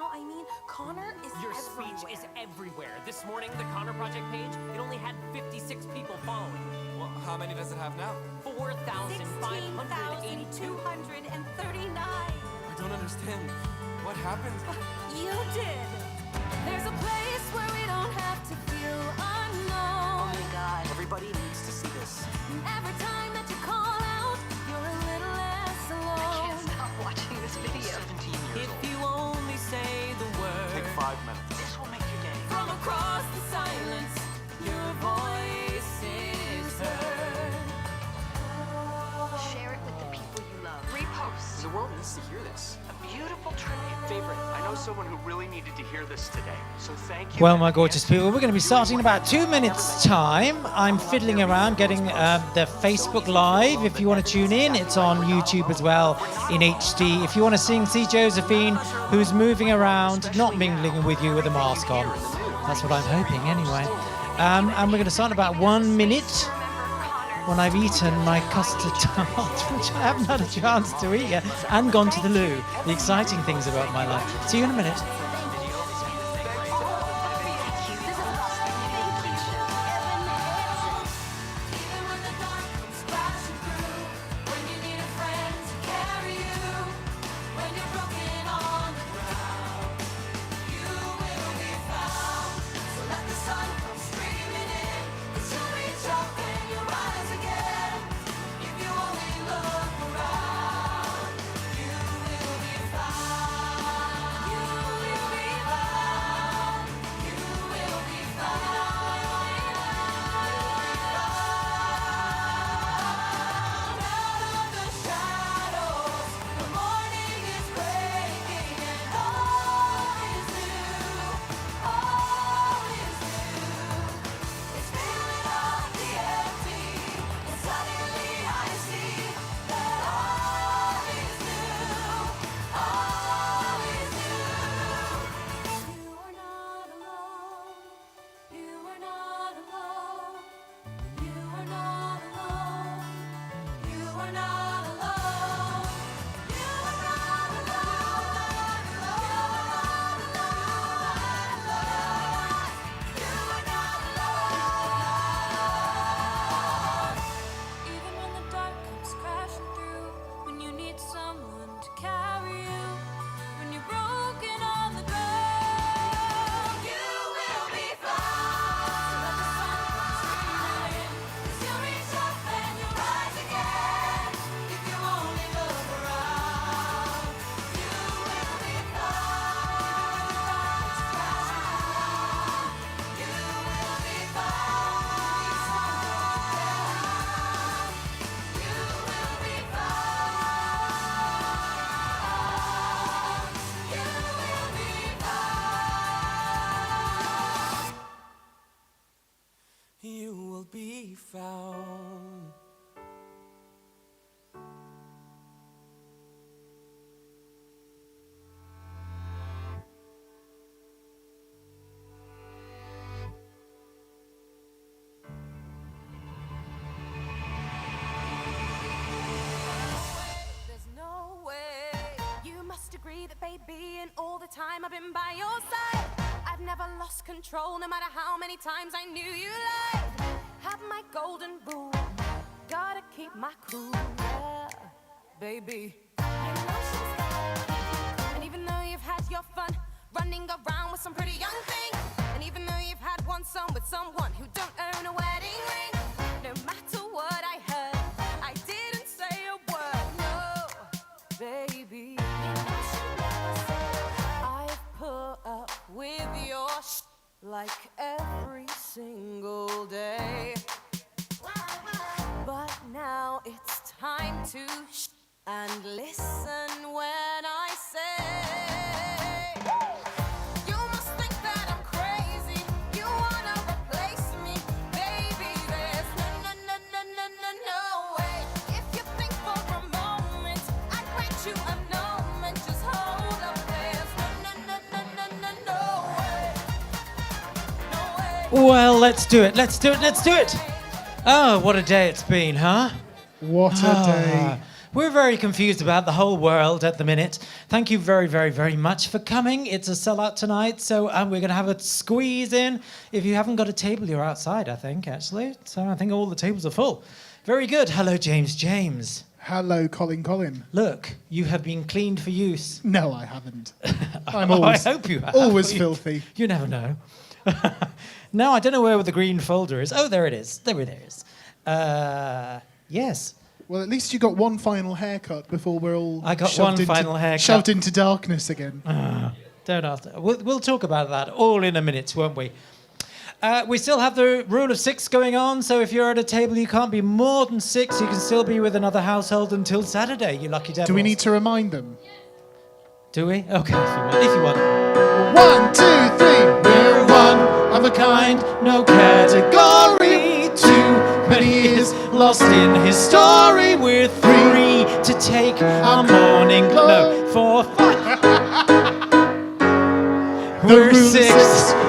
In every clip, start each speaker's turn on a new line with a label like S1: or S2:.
S1: No, I mean, Connor is
S2: Your
S1: everywhere.
S2: speech is everywhere. This morning, the Connor Project page, it only had 56 people following.
S3: Well, how many does it have now?
S2: 4,582.
S1: 16,239.
S3: I don't understand. What happened?
S1: You did. There's a place where we don't have to feel unknown.
S4: Oh my God, everybody needs to see this.
S1: Every time that you call out, you're a little less alone.
S4: I can't stop watching this video. 17 years
S2: If
S4: old.
S2: you only say the
S3: Take
S2: word
S3: 5 minutes.
S4: This will make your day.
S2: from across the silence, your voice is heard.
S4: Share it with the people you love. Repost.
S5: The world needs to hear this.
S4: A beautiful tribute.
S5: Favorite, I know someone who really needed to hear this today, so thank you.
S6: Well, my gorgeous people, we're going to be starting in about 2 minutes' time. I'm fiddling around getting the Facebook Live. If you want to tune in, it's on YouTube as well in HD. If you want to see Josephine, who's moving around, not mingling with you with a mask on. That's what I'm hoping, anyway. And we're going to start in about 1 minute when I've eaten my custard tart, which I haven't had a chance to eat yet, and gone to the loo. The exciting things about my life. See you in a minute.
S3: You will be found.
S1: There's no way. You must agree that, baby, and all the time I've been by your side. I've never lost control, no matter how many times I knew you lied. Have my golden rule, gotta keep my cool, yeah, baby. And even though you've had your fun running around with some pretty young thing, and even though you've had one son with someone who don't own a wedding ring, no matter what I heard, I didn't say a word, no, baby. I've put up with your like every single day, but now it's time to and listen when I say, you must think that I'm crazy, you wanna replace me, baby, there's no way. If you think for a moment, I'd grant you a moment, just hold up, there's no way.
S6: Well, let's do it. Let's do it. Oh, what a day it's been, huh?
S7: What a day.
S6: We're very confused about the whole world at the minute. Thank you very, very, very much for coming. It's a sellout tonight, so we're going to have a squeeze in. If you haven't got a table, you're outside, I think, actually. So I think all the tables are full. Very good. Hello, James. James.
S7: Hello, Colin.
S6: Look, you have been cleaned for use.
S7: No, I haven't. I'm
S6: I
S7: always,
S6: hope you have.
S7: always filthy.
S6: You never know. No, I don't know where the green folder is. Oh, there it is. There it is. Yes.
S7: Well, at least you got one final haircut before we're all
S6: I got one final haircut.
S7: shoved into darkness again.
S6: Don't ask. We'll talk about that all in a minute, won't we? We still have the rule of 6 going on, so if you're at a table, you can't be more than 6. You can still be with another household until Saturday, you lucky devils.
S7: Do we need to remind them?
S6: Do we? Okay, if you want.
S7: 1, 2, 3.
S6: We're one of a kind, no category. Too many years lost in his story. We're 3 to take our morning glow. 4, 5. We're
S7: rule of
S6: 6.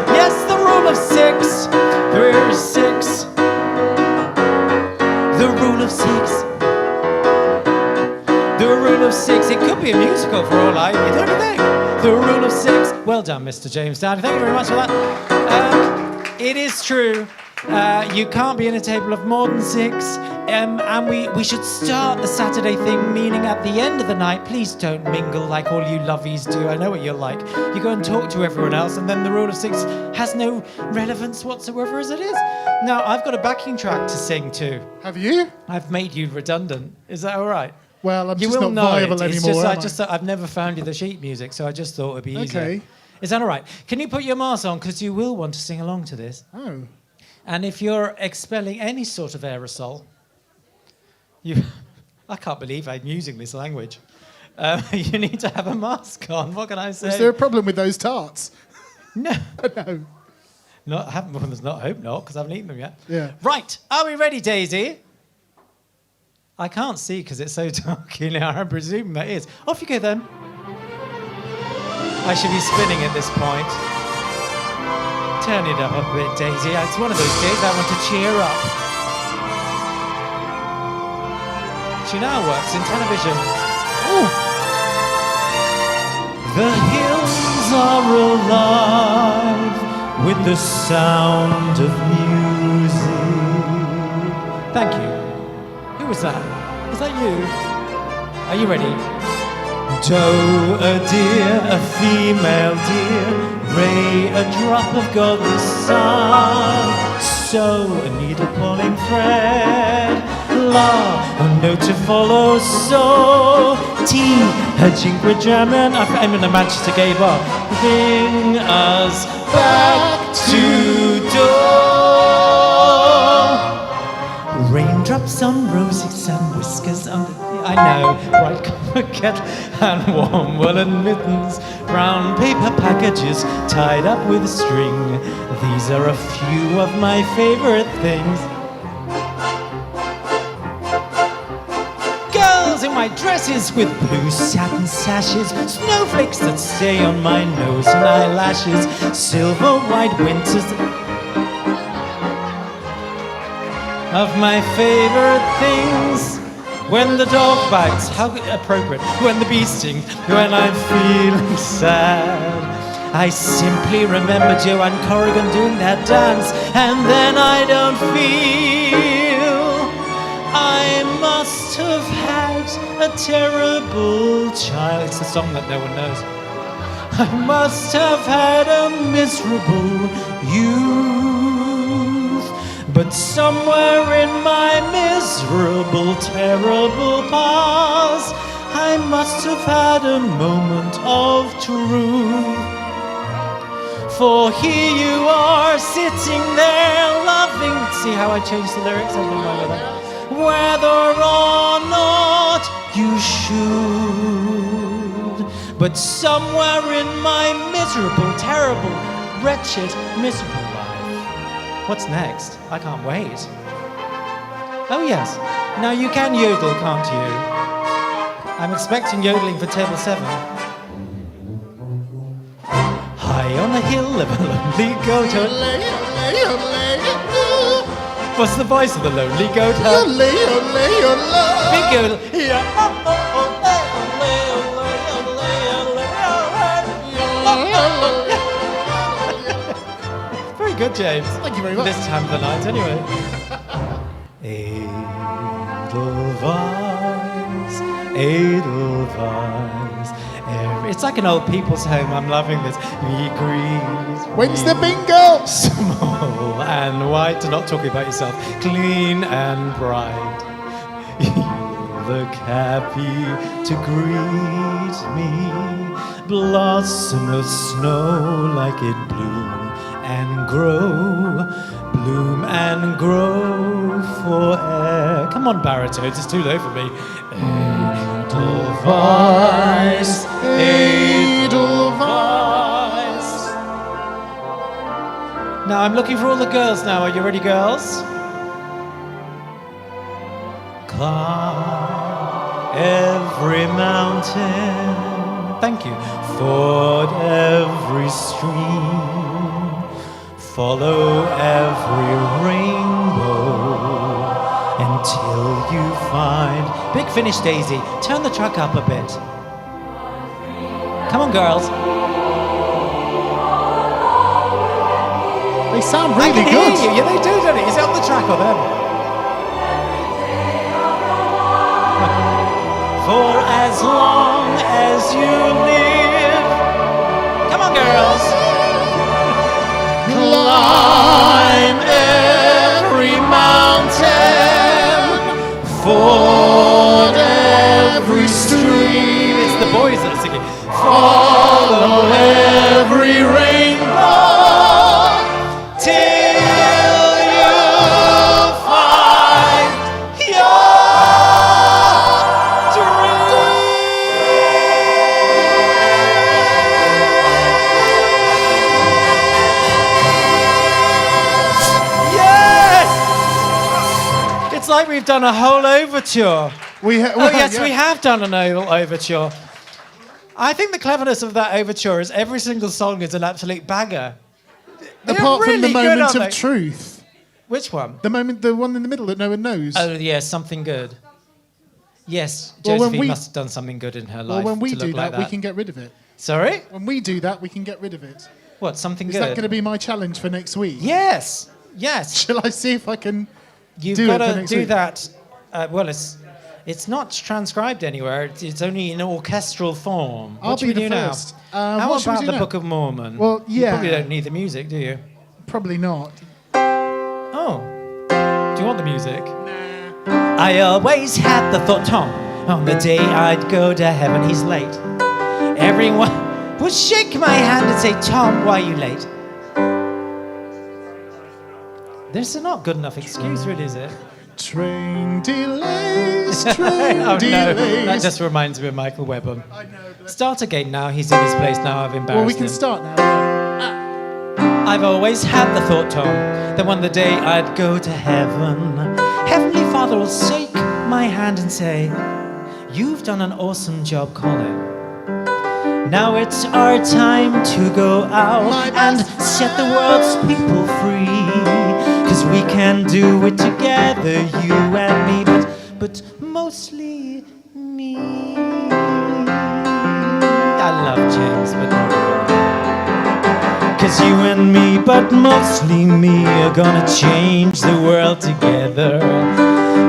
S6: Yes, the rule of 6. We're 6. The rule of 6. The rule of 6. It could be a musical for all I know, don't you think? The rule of 6. Well done, Mr. James Downey. Thank you very much for that. It is true. You can't be in a table of more than 6. And we should start the Saturday thing, meaning at the end of the night, please don't mingle like all you lovies do. I know what you're like. You go and talk to everyone else, and then the rule of 6 has no relevance whatsoever as it is. Now, I've got a backing track to sing to.
S7: Have you?
S6: I've made you redundant. Is that all right?
S7: Well, I'm
S6: You
S7: just
S6: will
S7: not
S6: know
S7: viable
S6: it. It's
S7: anymore.
S6: just, I
S7: am
S6: just thought I've never found you the sheet music, so I just thought it'd be easier.
S7: Okay.
S6: Is that all right? Can you put your mask on, because you will want to sing along to this.
S7: Oh.
S6: And if you're expelling any sort of aerosol, I can't believe I'm using this language. You need to have a mask on. What can I say?
S7: Is there a problem with those tarts?
S6: No.
S7: No.
S6: I haven't. Well, there's not. I hope not, because I haven't eaten them yet.
S7: Yeah.
S6: Right. Are we ready, Daisy? I can't see because it's so dark in here. I presume that is. Off you go then. I should be spinning at this point. Turn it up a bit, Daisy. It's one of those days I want to cheer up. She now works in television. Ooh. The hills are alive with the sound of music. Thank you. Who was that? Was that you? Are you ready? Doe, a deer, a female deer, ray, a drop of golden sun, sew, a needle pulling thread, la, a note to follow, so, tea, a jingle German, I'm in a Manchester gay bar, bring us back to door. Raindrops on roses and whiskers on the... I know, bright copper kettle and warm woolen mittens, brown paper packages tied up with string. These are a few of my favorite things. Girls in white dresses with blue satin sashes, snowflakes that stay on my nose and eyelashes, silver white winters of my favorite things. When the dog bites, how appropriate. When the bee stings, when I'm feeling sad, I simply remember Joanne Corrigan doing that dance, and then I don't feel. I must have had a terrible child. It's a song that no one knows. I must have had a miserable youth. But somewhere in my miserable, terrible past, I must have had a moment of truth. For here you are, sitting there, loving. See how I changed the lyrics? I don't know whether. Whether or not you should. But somewhere in my miserable, terrible, wretched, miserable life. What's next? I can't wait. Oh yes. Now you can yodel, can't you? I'm expecting yodeling for table 7. High on a hill of a lonely goat. What's the voice of the lonely goat?
S7: Ole, ole, ole.
S6: Big goat. Very good, James.
S7: Thank you very much.
S6: This time of the night, anyway. Edelweiss, Edelweiss. It's like an old people's home. I'm loving this. He grieves.
S7: When's the bingo?
S6: Small and white. Not talking about yourself. Clean and bright. You look happy to greet me. Blossom of snow like it bloom and grow. Bloom and grow forever. Come on, baritones. It's too low for me. Edelweiss, Edelweiss. Now I'm looking for all the girls now. Are you ready, girls? Climb every mountain. Thank you. Ford every stream. Follow every rainbow. Until you find... Big finish, Daisy. Turn the truck up a bit. Come on, girls.
S7: They sound
S6: I
S7: really
S6: can
S7: good.
S6: hear you. Yeah, they do, don't they? Is it on the track or them? For as long as you live. Come on, girls. Climb every mountain. Ford every stream. It's the boys that are singing. Follow every rainbow till you find your dream. Yes! It's like we've done a whole overture. Oh yes, we have done an overture. I think the cleverness of that overture is every single song is an absolute banger. They're
S7: Apart from the
S6: really good,
S7: moment
S6: aren't
S7: of
S6: they?
S7: truth.
S6: Which one?
S7: The one in the middle that no one knows.
S6: Oh yeah, something good. Yes,
S7: Well, when
S6: Josephine
S7: we-
S6: must have done something good in her
S7: Well,
S6: life.
S7: when we
S6: to
S7: do
S6: look like
S7: that, we can get rid of it.
S6: Sorry?
S7: When we do that, we can get rid of it.
S6: What? Something
S7: Is
S6: good?
S7: that going to be my challenge for next week?
S6: Yes. Yes.
S7: Shall I see if I can
S6: You've
S7: do
S6: got
S7: it for
S6: to
S7: next
S6: do
S7: week?
S6: that. Well, it's not transcribed anywhere. It's only in orchestral form.
S7: I'll
S6: What should
S7: be
S6: we
S7: the
S6: do
S7: first.
S6: now? How
S7: what should we
S6: about
S7: do
S6: the
S7: now?
S6: Book of Mormon?
S7: Well,
S6: You
S7: yeah.
S6: probably don't need the music, do you?
S7: Probably not.
S6: Oh. Do you want the music? Nah. I always had the thought, Tom, on the day I'd go to heaven, he's late. Everyone would shake my hand and say, Tom, why are you late? This is not good enough excuse, really, is it?
S7: Train delays, train
S6: Oh no,
S7: delays.
S6: that just reminds me of Michael Webber.
S7: I know. But...
S6: Start again now, he's in his place now, I've embarrassed
S7: Well, we can
S6: him.
S7: start now.
S6: I've always had the thought, Tom, that one the day I'd go to heaven, Heavenly Father will shake my hand and say, you've done an awesome job, Colin. Now it's our time to go out and set the world's people free. 'Cause we can do it together, you and me, but mostly me. I love James, but not really. 'Cause you and me, but mostly me, are gonna change the world together.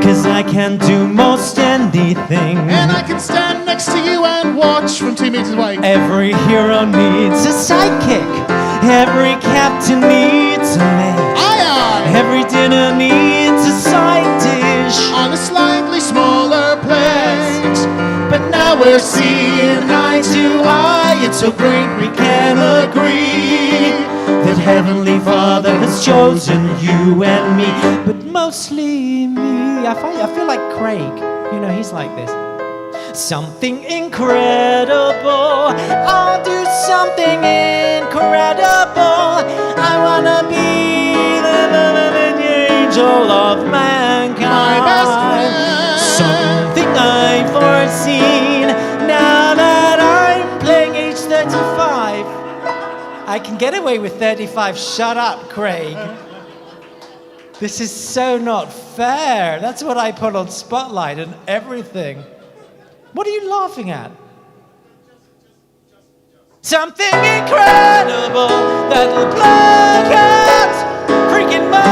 S6: 'Cause I can do most anything.
S7: And I can stand next to you and watch from 2 meters away.
S6: Every hero needs a sidekick. Every captain needs a mate. Every dinner needs a side dish
S7: On a slightly smaller plate.
S6: But now we're seeing eye to eye. It's so great we can agree that Heavenly Father has chosen you and me, but mostly me. I feel like Craig. You know, he's like this. Something incredible. I'll do something incredible. I wanna be the angel of mankind.
S7: My best friend.
S6: Something I've foreseen now that I'm playing age 35. I can get away with 35. Shut up, Craig. This is so not fair. That's what I put on Spotlight and everything. What are you laughing at? Something incredible that'll blow your freaking mind.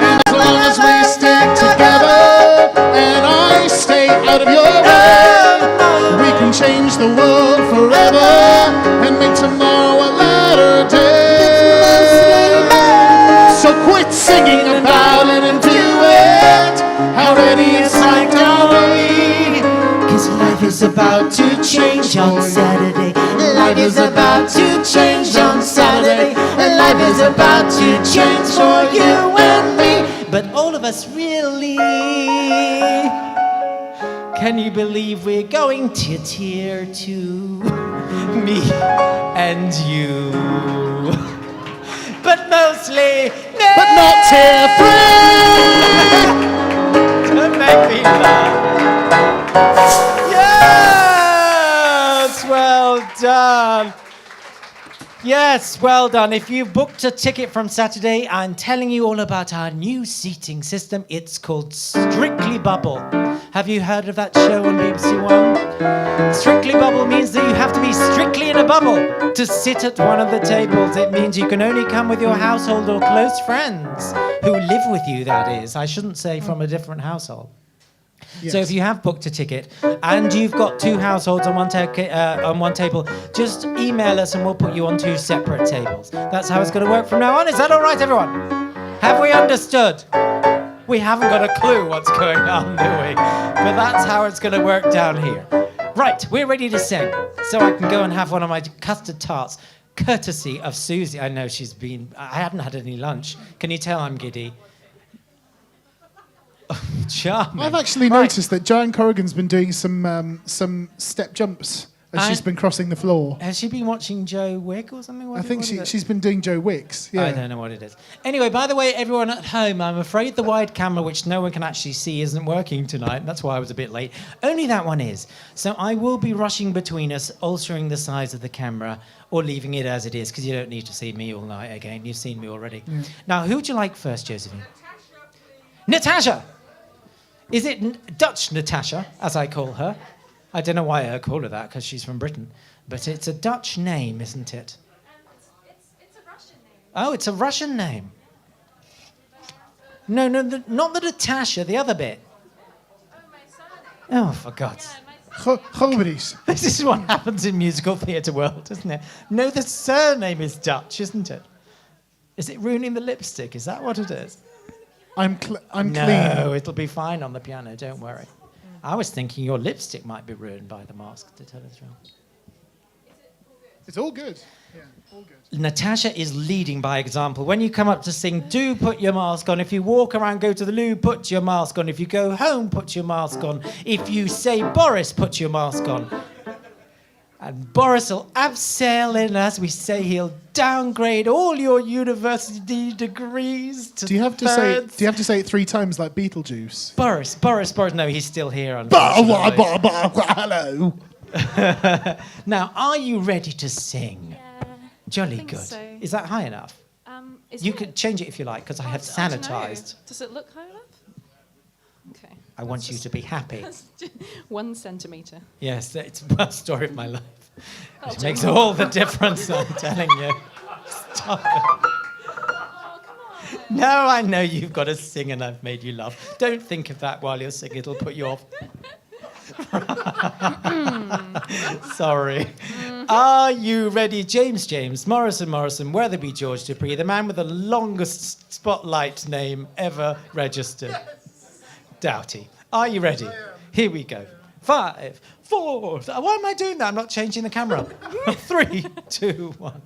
S7: And as long as we stick together and I stay out of your way, we can change the world forever and make tomorrow a better day. So quit singing about it and do it. How ready is like are we?
S6: 'Cause life is about to change on Saturday. Life is about to change on Saturday. And life is about to change for you and me. But all of us really. Can you believe we're going to tear to me and you? But mostly,
S7: But not tear free.
S6: don't make me laugh. Yes, well done. Yes, well done. If you've booked a ticket from Saturday, I'm telling you all about our new seating system. It's called Strictly Bubble. Have you heard of that show on BBC One? Strictly Bubble means that you have to be strictly in a bubble to sit at one of the tables. It means you can only come with your household or close friends who live with you, that is. I shouldn't say from a different household.
S7: Yes.
S6: So if you have booked a ticket and you've got two households on one table, just email us and we'll put you on two separate tables. That's how it's going to work from now on. Is that all right, everyone? Have we understood? We haven't got a clue what's going on, do we? But that's how it's going to work down here. Right, we're ready to sing. So I can go and have one of my custard tarts, courtesy of Susie. I know I haven't had any lunch. Can you tell I'm giddy? Oh, charming.
S7: I've actually noticed that Joanne Corrigan's been doing some step jumps as she's been crossing the floor.
S6: Has she been watching Joe Wick or something?
S7: I think she's been doing Joe Wicks. Yeah.
S6: I don't know what it is. Anyway, by the way, everyone at home, I'm afraid the wide camera, which no one can actually see, isn't working tonight. That's why I was a bit late. Only that one is. So I will be rushing between us, altering the size of the camera or leaving it as it is, because you don't need to see me all night again. You've seen me already. Yeah. Now, who would you like first, Josephine? Natasha! Is it Dutch Natasha, as I call her? I don't know why I call her that, because she's from Britain. But it's a Dutch name, isn't it?
S1: It's a Russian name.
S6: Oh, it's a Russian name. No, not the Natasha, the other bit.
S1: Oh, my surname.
S6: Oh, for God's sake.
S7: Chobris.
S6: This is what happens in musical theatre world, isn't it? No, the surname is Dutch, isn't it? Is it ruining the lipstick? Is that what it is?
S7: I'm clean.
S6: No, it'll be fine on the piano, don't worry. I was thinking your lipstick might be ruined by the mask, to tell the truth.
S7: It's all good. Yeah, all good.
S6: Natasha is leading by example. When you come up to sing, do put your mask on. If you walk around, go to the loo, put your mask on. If you go home, put your mask on. If you say Boris, put your mask on. And Boris will abseil in, as we say, he'll downgrade all your university degrees to
S7: Do you have to say it 3 times like Beetlejuice?
S6: Boris. No, he's still here.
S7: Hello.
S6: Now, are you ready to sing?
S8: Yeah,
S6: Jolly
S8: think
S6: good.
S8: so.
S6: Is that high enough? You could change it if you like, because I have sanitized.
S8: Does it look high enough? Okay.
S6: I want you to be happy.
S8: 1 centimetre.
S6: Yes, it's the story of my life. It makes all the difference, I'm telling you. Stop it.
S8: Oh, come on.
S6: No, I know you've got to sing and I've made you laugh. Don't think of that while you're singing, it'll put you off. Sorry. Are you ready? James, Morrison, Weatherby, George Dupree, the man with the longest Spotlight name ever registered. Doughty. Are you ready? Here we go. 5, 4. Why am I doing that? I'm not changing the camera. 3, 2, 1.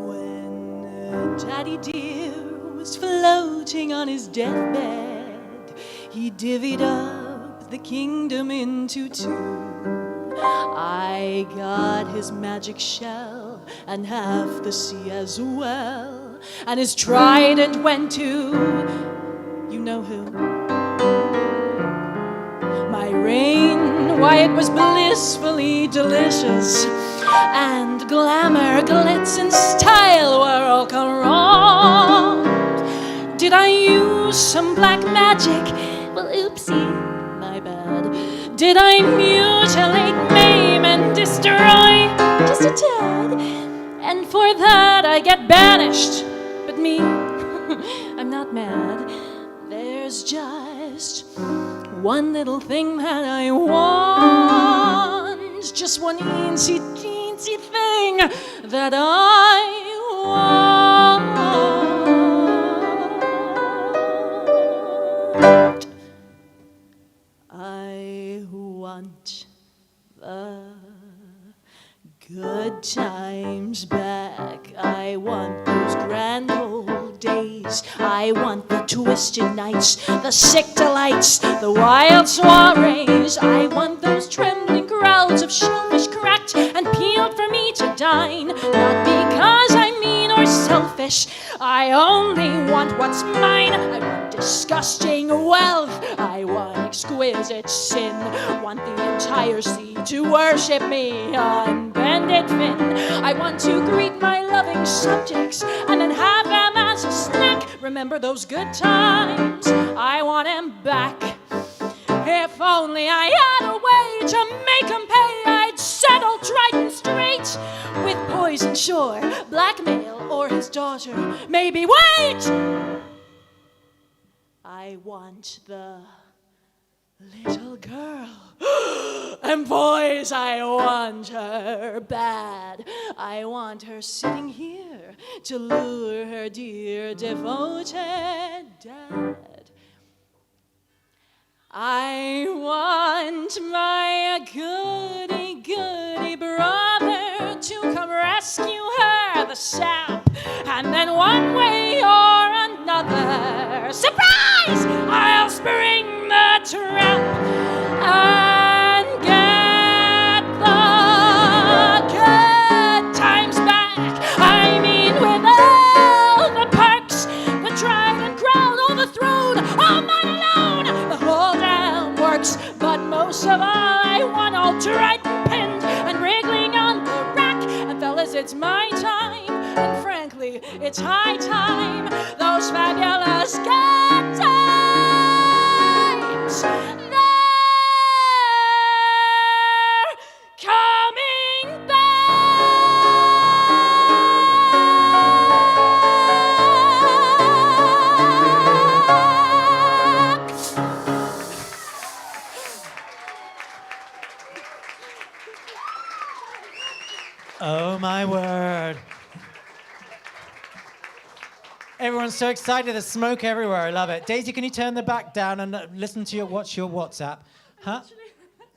S2: When Daddy dear was floating on his deathbed, he divvied up the kingdom into 2. I got his magic shell and half the sea as well, and his trident went to you know who. My reign, why it was blissfully delicious. and glamour, glitz, and style were all corrupt. Did I use some black magic? Well, oopsie, my bad. Did I mutilate, maim, and destroy? Just a tad. And for that I get banished. But me, I'm not mad. There's just one little thing that I want. Just one eensy, teensy thing that I want. I want the good times back. I want those grand old days. I want the twisted nights, the sick delights, the wild soirees. I want those trembling crowds of shellfish cracked and peeled for me to dine. Not because I'm mean or selfish, I only want what's mine. I want disgusting wealth, I want exquisite sin. Want the entire sea to worship me on bended fin. I want to greet my loving subjects and then have them as a snack. Remember those good times? I want them back. If only I had a way to make them pay, I'd settle Triton straight with Poison Shore, blackmail, or his daughter. Maybe wait! I want the little girl. And boys, I want her bad. I want her sitting here to lure her dear devoted dad. I want my goody brother to come rescue her, the sap, and then one way or another, surprise, I'll spring the trap and get the good times back. I mean, with all the perks, the trident crown, all the throne, all mine alone, the whole damn works. But most of all, I want all Triton pinned and wriggling on the rack. And fellas, it's my time, and frankly, it's high time. Those fabulous good times, they're coming back.
S6: Oh my word. Everyone's so excited. There's smoke everywhere. I love it. Daisy, can you turn the back down and listen to watch your WhatsApp? Huh?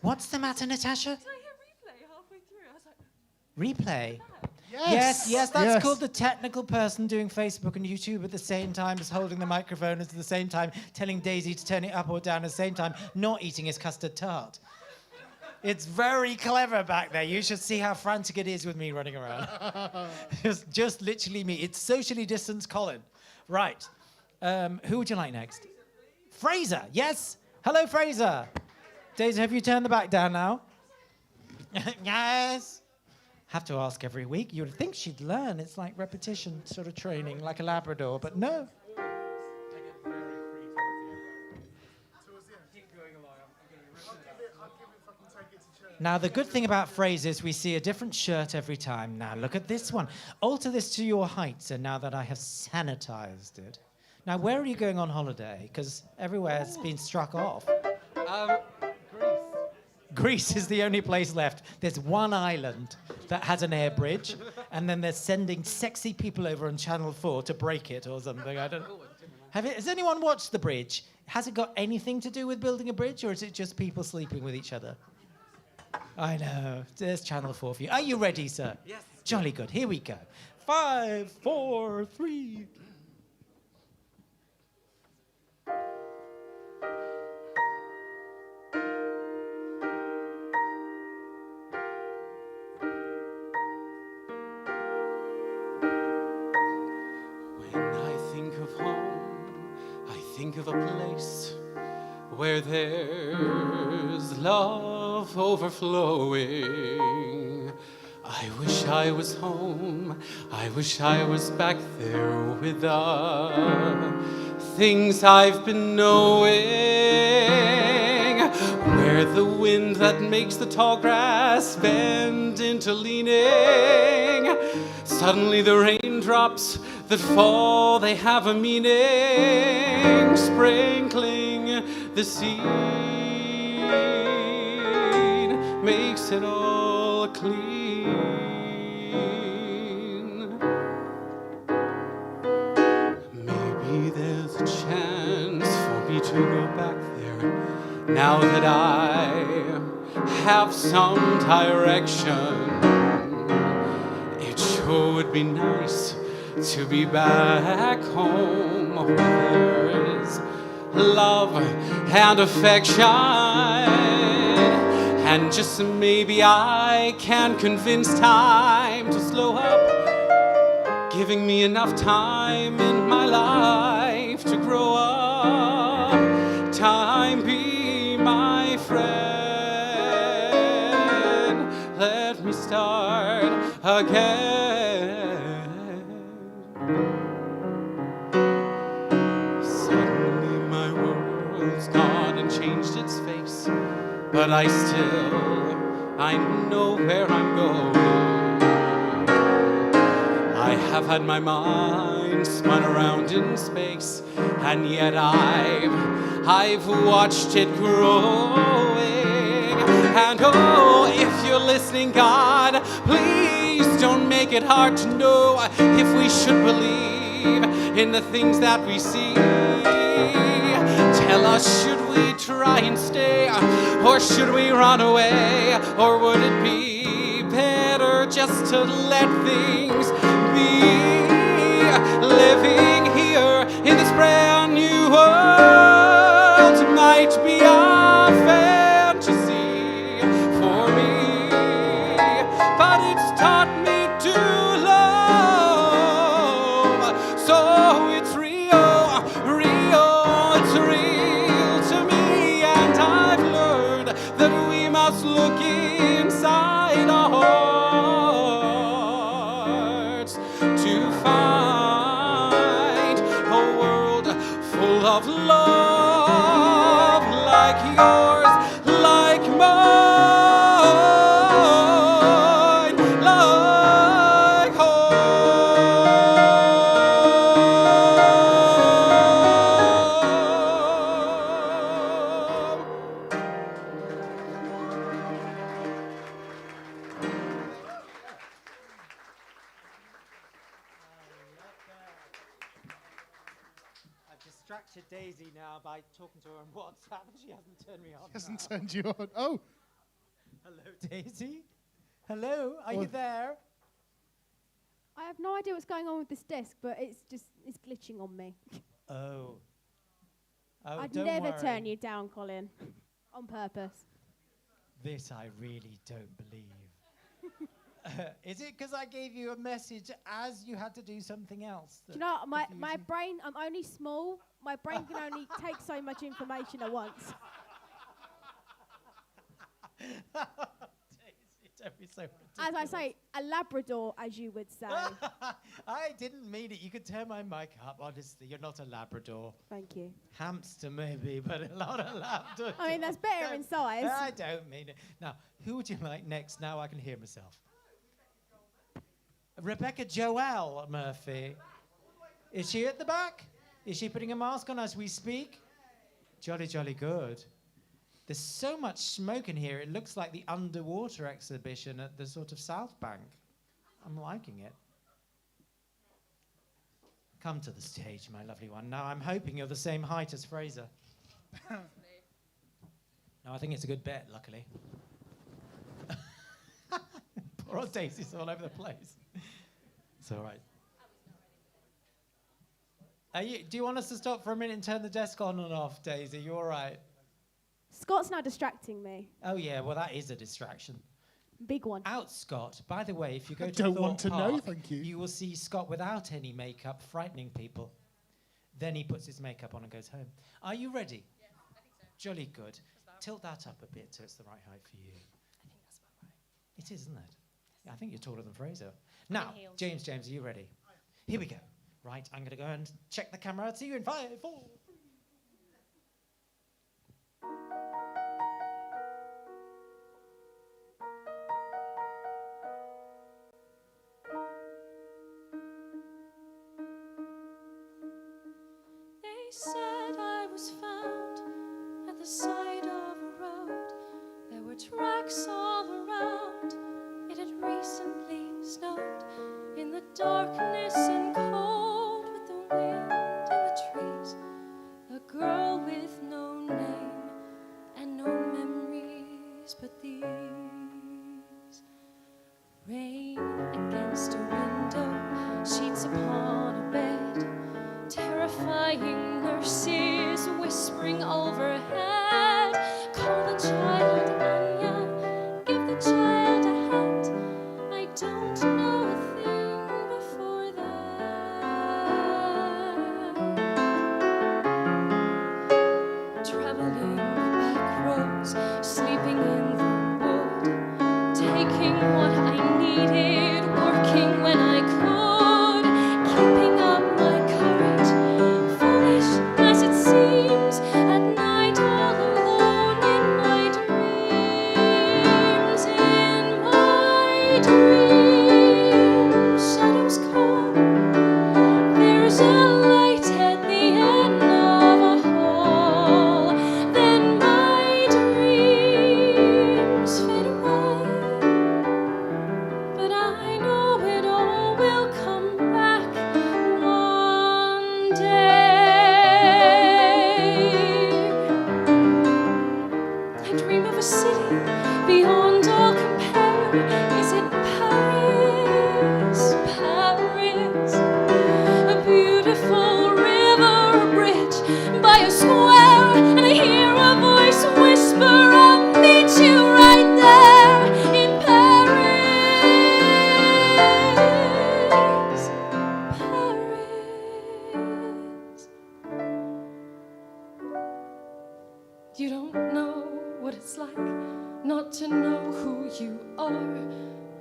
S6: What's the matter, Natasha?
S8: I hear replay halfway through. I was like,
S6: Replay?
S7: Yes.
S6: That's called the technical person doing Facebook and YouTube at the same time as holding the microphone at the same time, telling Daisy to turn it up or down at the same time, not eating his custard tart. It's very clever back there. You should see how frantic it is with me running around. It's just literally me. It's socially distanced Colin. Right. Who would you like next? Fraser. Yes. Hello, Fraser. Daisy, have you turned the back down now? Yes. Have to ask every week. You would think she'd learn. It's like repetition sort of training, like a Labrador, but no. Now, the good thing about Fraser is we see a different shirt every time. Now, look at this one. Alter this to your height, so now that I have sanitized it. Now, where are you going on holiday? Because everywhere's been struck off.
S3: Greece.
S6: Greece is the only place left. There's one island that has an air bridge, and then they're sending sexy people over on Channel 4 to break it or something. I don't know. Has anyone watched the bridge? Has it got anything to do with building a bridge, or is it just people sleeping with each other? I know. There's Channel 4 for you. Are you ready, sir?
S3: Yes.
S6: Jolly good. Here we go. 5, 4, 3.
S3: When I think of home, I think of a place where there's love overflowing, a I wish I was home. I wish I was back there with the things I've been knowing. Where the wind that makes the tall grass bend into leaning. Suddenly the raindrops that fall, they have a meaning. Sprinkling the seed makes it all clean. Maybe there's a chance for me to go back there now that I have some direction. It sure would be nice to be back home where there is love and affection. And just maybe I can convince time to slow up, giving me enough time in my life to grow up. Time be my friend. Let me start again. Suddenly my world's gone and changed its face, but I know where I'm going. I have had my mind spun around in space, and yet I've watched it growing. And oh, if you're listening, God, please don't make it hard to know if we should believe in the things that we see. Tell us, should we try and stay, or should we run away? Or would it be better just to let things be? Living here in this brand new world might be a fantasy for me, but it's taught me to love. So it's real, it's real to me. And I've learned that we must look inside our hearts to find a world full of love like yours, like mine, like home.
S6: I've distracted Daisy now by talking to her on WhatsApp, and she hasn't turned me on.
S7: Hasn't turned you on. Oh,
S6: Hello, Daisy. Hello, are you there?
S9: I have no idea what's going on with this desk, but it's glitching on me.
S6: Oh.
S9: I'd
S6: don't
S9: never
S6: worry.
S9: turn you down, Colin, on purpose.
S6: This I really don't believe. Is it because I gave you a message as you had to do something else?
S9: Do you know what, my brain, I'm only small. My brain can only take so much information at once.
S6: Daisy, don't be so ridiculous.
S9: As I say, a Labrador, as you would say.
S6: I didn't mean it. You could turn my mic up, honestly. You're not a Labrador.
S9: Thank you.
S6: Hamster maybe, but not a Labrador.
S9: I mean, that's better in size.
S6: I don't mean it. Now, who would you like next? Now I can hear myself. Rebecca Joelle Murphy. Is she at the back? Is she putting a mask on as we speak? Jolly, jolly good. There's so much smoke in here, it looks like the underwater exhibition at the sort of South Bank. I'm liking it. Come to the stage, my lovely one. Now, I'm hoping you're the same height as Fraser. No, I think it's a good bet, luckily. Poor old Daisy's all over the place. It's all right. Do you want us to stop for a minute and turn the desk on and off, Daisy? You all right?
S9: Scott's now distracting me.
S6: Oh, yeah, well, that is a distraction.
S9: Big one.
S6: Out, Scott. By the way, if you go to
S7: don't
S6: Thorpe
S7: want to know,
S6: Park,
S7: thank you.
S6: you will see Scott without any makeup, frightening people. Then he puts his makeup on and goes home. Are you ready?
S8: Yeah, I think so.
S6: Jolly good. Tilt that up a bit so it's the right height for you.
S8: I think that's about right.
S6: It is, isn't it?
S8: Yes.
S6: I think you're taller than Fraser. Now,
S2: heels.
S6: James, are you ready? Here we go. Right, I'm going to go and check the camera. I'll see you in 5, 4.
S2: They said I was found at the side of a road. There were tracks all around. It had recently snowed. In the darkness and cold, with the wind in the trees, a girl with no name and no memories but these. Rain against a window, sheets upon a bed, terrifying nurses whispering overhead. Call the child Anya, give the child a hat. I don't know a thing before that. Traveling the back roads, sleeping in the wood, taking what I needed, working when I could, keeping up my courage, foolish as it seems, at night all alone in my dreams, shadows come, there's a light at the end of a hall, then my dreams fade away. But I know it all will come back one day. I dream of a city beyond all compare. Is it Paris? Paris? A beautiful river bridge by a square, and I hear a voice whisper, I'll meet you right there in Paris. Paris. You don't know what it's like not to know who you are,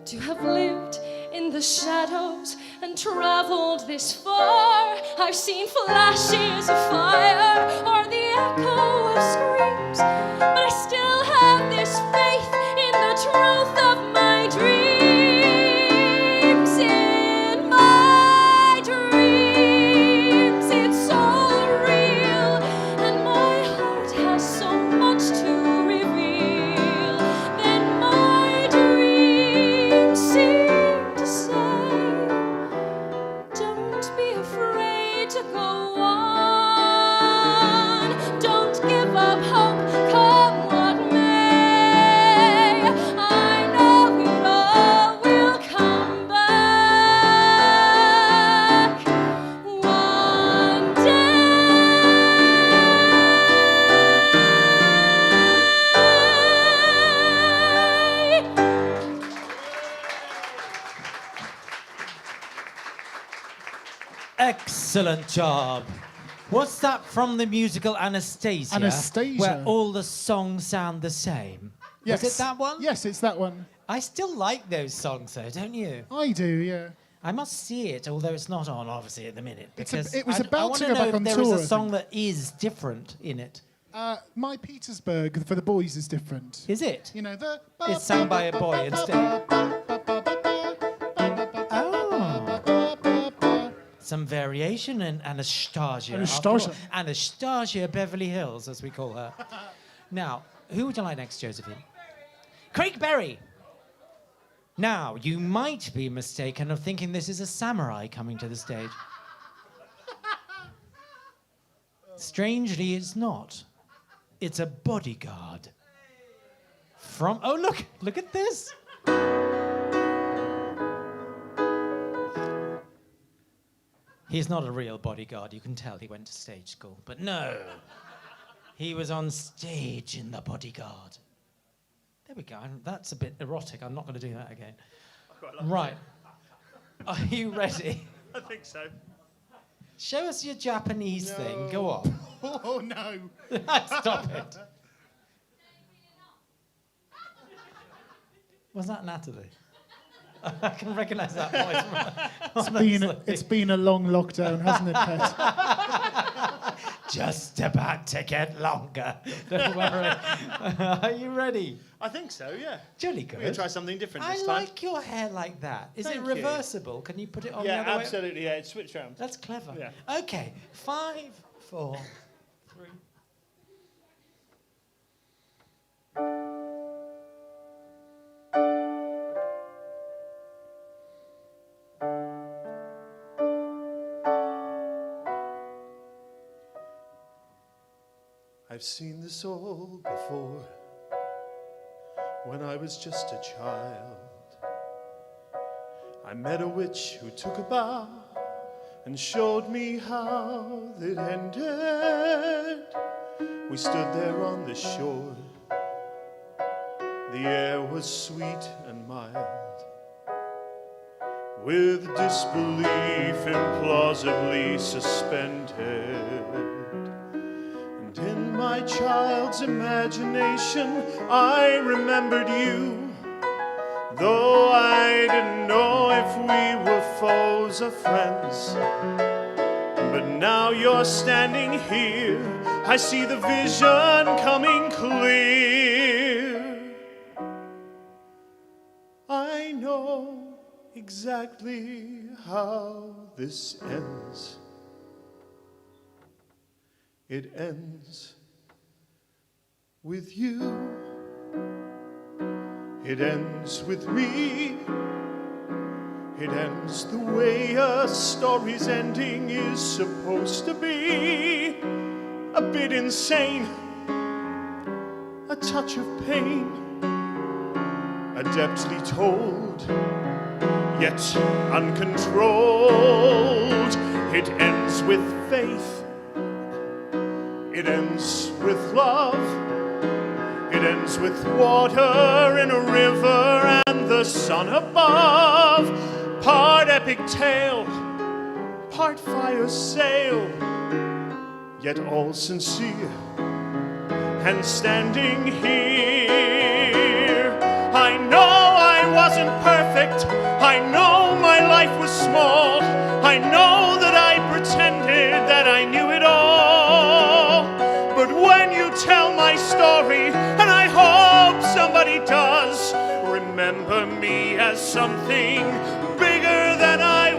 S2: to have lived in the shadows and traveled this far. I've seen flashes of fire or the echo of screams, but I still have this faith in the truth of my dreams. In my dreams, it's all real, and my heart has so much to reveal. Then my dreams seem to say, don't be afraid to go on. Don't give up hope, come what may. I know it all will come back one day.
S6: Excellent job. What's that from the musical Anastasia?
S7: Anastasia.
S6: Where all the songs sound the same.
S7: Yes.
S6: Was it that one?
S7: Yes, it's that one.
S6: I still like those songs though, don't you?
S7: I do, yeah.
S6: I must see it, although it's not on obviously at the minute.
S7: It's a-
S6: Because
S7: it was
S6: I
S7: about
S6: want
S7: to
S6: to
S7: go
S6: know
S7: back
S6: if
S7: on
S6: there
S7: tour,
S6: is
S7: I
S6: a song
S7: think.
S6: that is different in it.
S7: My Petersburg for the boys is different.
S6: Is it?
S7: You know, the...
S6: It's sung by a boy instead. Oh. Some variation in Anastasia. After all.
S7: Anastasia.
S6: Anastasia Beverly Hills, as we call her. Now, who would you like next, Josephine? Craig Berry. Now, you might be mistaken of thinking this is a samurai coming to the stage. Strangely, it's not. It's a bodyguard. From... Oh, look at this. He's not a real bodyguard. You can tell he went to stage school. But no, he was on stage in The Bodyguard. There we go. That's a bit erotic. I'm not going to do that again. Right. Are you ready?
S10: I think so.
S6: Show us your Japanese thing. Go on.
S7: Oh, no.
S6: Stop it. Was that Natalie? I can recognise that voice.
S7: It's been a long lockdown, hasn't it, Pet?
S6: Just about to get longer. Don't worry. Are you ready?
S10: I think so, yeah.
S6: Jolly good.
S10: We're going to try something different this
S6: I
S10: time.
S6: like your hair like that. Is
S10: Thank
S6: it
S10: you.
S6: reversible? Can you put it on the
S10: Yeah,
S6: other way?
S10: absolutely, yeah. It's switched around.
S6: That's clever.
S10: Yeah.
S6: Okay, 5, 4, 3.
S11: I've seen this all before, when I was just a child. I met a witch who took a bow and showed me how it ended. We stood there on the shore. The air was sweet and mild, with disbelief implausibly suspended. In my child's imagination, I remembered you, though I didn't know if we were foes or friends. But now you're standing here, I see the vision coming clear. I know exactly how this ends. It ends with you. It ends with me. It ends the way a story's ending is supposed to be. A bit insane, a touch of pain, adeptly told, yet uncontrolled. It ends with faith. It ends with love. It ends with water in a river and the sun above. Part epic tale, part fire sail, yet all sincere and standing here. I know I wasn't perfect. I know my life was small. I know that I pretended that I knew it all. But when you tell my story, and I hope somebody does, remember me as something bigger than I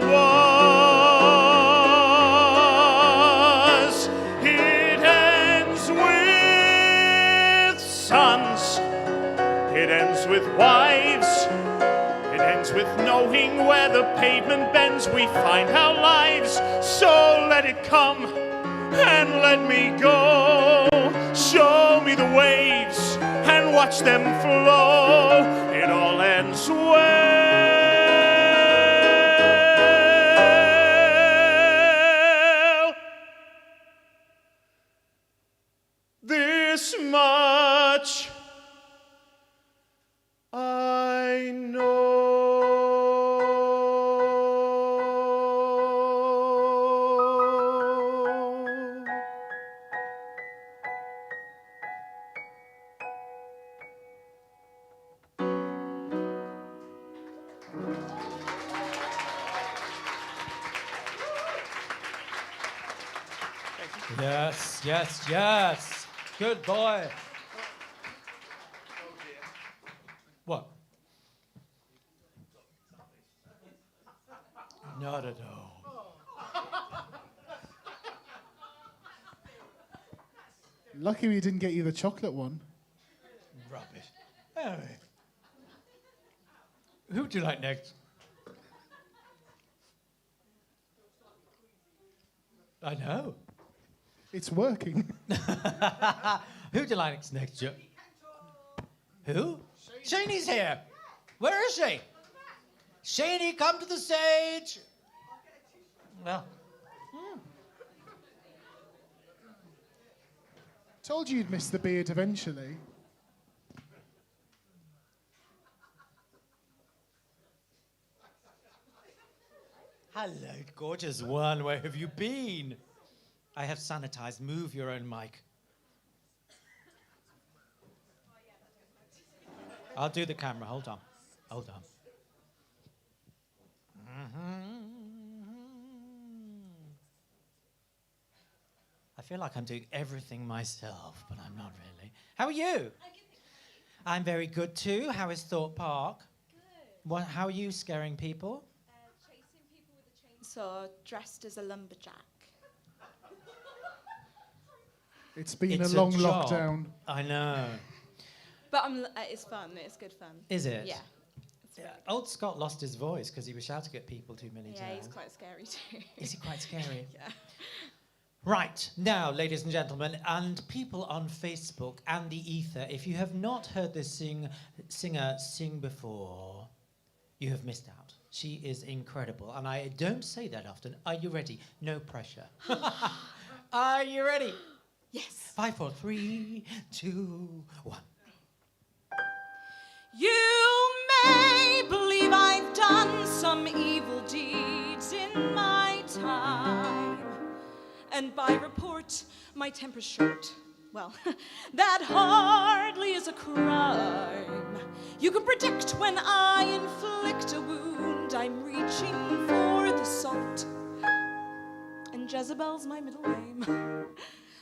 S11: was. It ends with sons. It ends with wives. It ends with knowing where the pavement bends. We find our lives, so let it come and let me go. Show me the waves and watch them flow. It all ends well. This much I know.
S6: Yes, yes, yes. Good boy. What? Not at all.
S7: Lucky we didn't get you the chocolate one.
S6: Rubbish. Anyway. Who would you like next? I know.
S7: It's working.
S6: Who would you like next, Joe? Who? Shanie's here. Where is she? Shanie, come to the stage. Well.
S7: Told you you'd miss the beard eventually.
S6: Hello, gorgeous one. Where have you been? I have sanitized. Move your own mic. I'll do the camera. Hold on. Hold on. feel like I'm doing everything myself, but I'm not really. How are you? I'm very good too. How is Thorpe Park? Good. How are you scaring people?
S8: Chasing people with a chainsaw dressed as a lumberjack.
S7: It's been
S6: It's
S7: a long
S6: job.
S7: lockdown.
S6: I know.
S8: But it's fun. It's good fun.
S6: Is it?
S8: Yeah.
S6: Yeah. Old Scott lost his voice because he was shouting at people too many
S8: Yeah,
S6: times.
S8: he's quite scary too.
S6: Is he quite scary?
S8: Yeah.
S6: Right, now, ladies and gentlemen, and people on Facebook and the ether, if you have not heard this singer sing before, you have missed out. She is incredible, and I don't say that often. Are you ready? No pressure. Are you ready?
S8: Yes.
S6: 5, 4, 3, 2, 1.
S2: You may believe I've done some evil deeds in my time. And by report, my temper's short. Well, that hardly is a crime. You can predict when I inflict a wound, I'm reaching for the salt. And Jezebel's my middle name.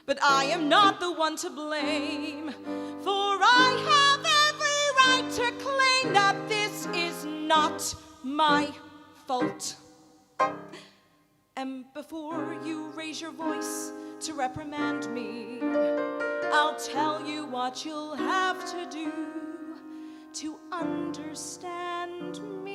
S2: But I am not the one to blame, for I have every right to claim that this is not my fault. And before you raise your voice to reprimand me, I'll tell you what you'll have to do to understand me.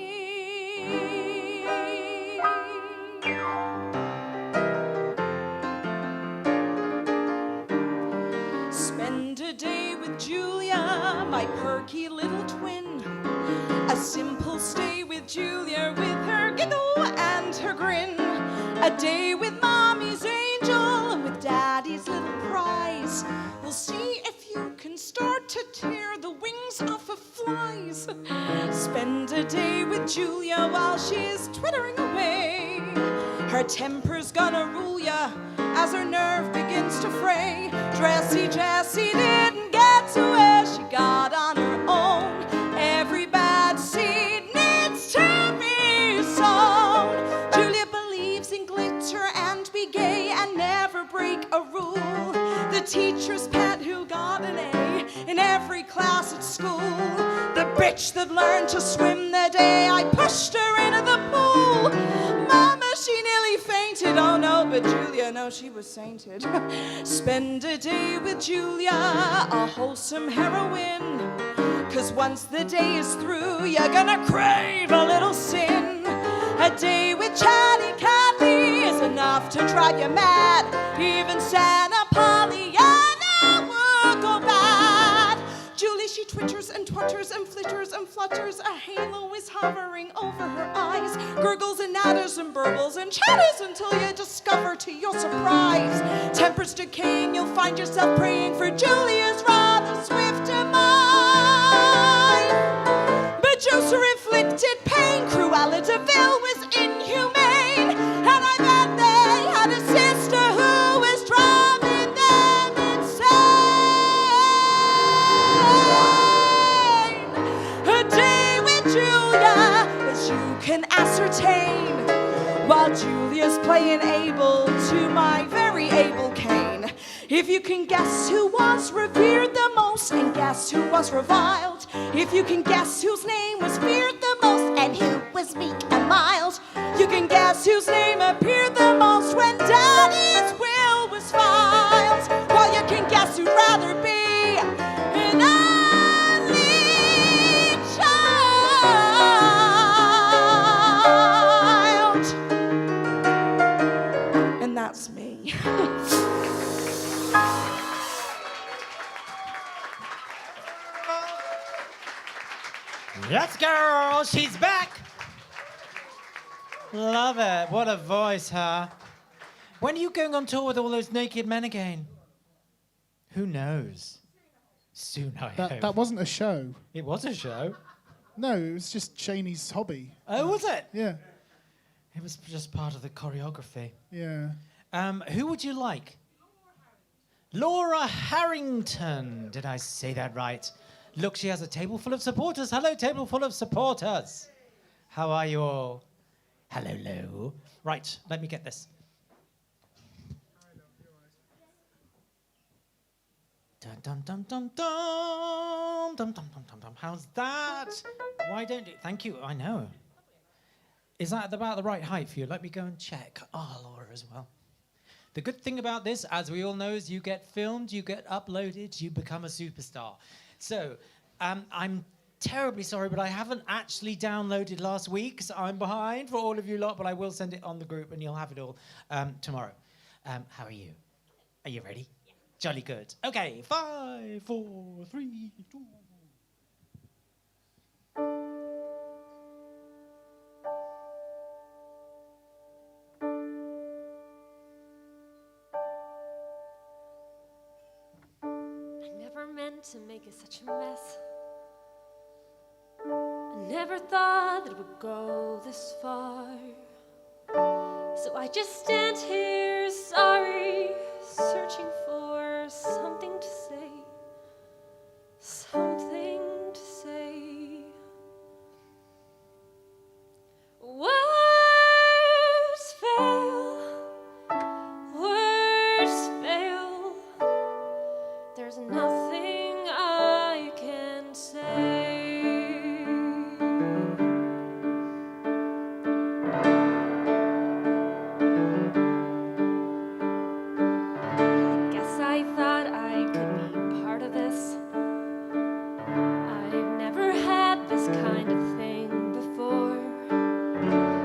S2: Spend a day with Julia, my perky little twin. A simple stay with Julia with her giggle and her grin. A day with Mommy's angel and with Daddy's little prize. We'll see if you can start to tear the wings off of flies. Spend a day with Julia while she's twittering away. Her temper's gonna rule ya as her nerve begins to fray. Dressy Jessie didn't get to where she got on her own. Every bad seed needs to be sown. Julia believes in glitter and be gay and never break a rule. The teacher's pet who got an A in every class at school. The bitch that learned to swim the day I pushed her into the pool. Mama, she nearly fainted. Oh no, but Julia, no, she was sainted. Spend a day with Julia, a wholesome heroine. 'Cause once the day is through, you're gonna crave a little sin. A day with Chatty Cathy is enough to drive you mad. Even Santa Pollyanna would go bad. Julie, she twitters and twitters and flitters and flutters. A halo is hovering over her eyes. Gurgles and natters and burbles and chatters until you discover to your surprise. Tempers decaying, you'll find yourself praying for Julia's rather swift demise. But Joser inflicted pain, Cruella de Vil was inhumane. And I bet they had a sister who was driving them insane. A day with Julia, as you can ascertain, while Julia's playing Abel to my very able Cain. If you can guess who was revered the most and guess who was reviled. If you can guess whose name was feared the most and who was meek and mild. You can guess whose name appeared the most when Daddy's will was filed. Well, you can guess who'd rather be an only child. And that's me.
S6: Yes, girl, she's back. Love it. What a voice, huh? When are you going on tour with all those naked men again? Who knows? Soon, I hope.
S7: That wasn't a show.
S6: It was a show.
S7: No, it was just Shaney's hobby.
S6: Oh, was it?
S7: Yeah.
S6: It was just part of the choreography.
S7: Yeah.
S6: Who would you like? Laura Harrington. Did I say that right? Look, she has a table full of supporters. Hello, table full of supporters. How are you all? Hello, hello. Right, let me get this. Dum dum dum dum dum dum dum dum dum dum. How's that? Why don't you? Thank you. I know. Is that about the right height for you? Let me go and check. Oh, Laura as well. The good thing about this, as we all know, is you get filmed, you get uploaded, you become a superstar. So, I'm terribly sorry, but I haven't actually downloaded last week, so I'm behind for all of you lot, but I will send it on the group and you'll have it all tomorrow. How are you? Are you ready? Yeah. Jolly good. Okay, 5, 4, 3, 2.
S1: To make it such a mess. I never thought that it would go this far. So I just stand here sorry, searching for something to say. Something to say. Words fail. Words fail. There's nothing I can say. I guess I thought I could be part of this. I've never had this kind of thing before.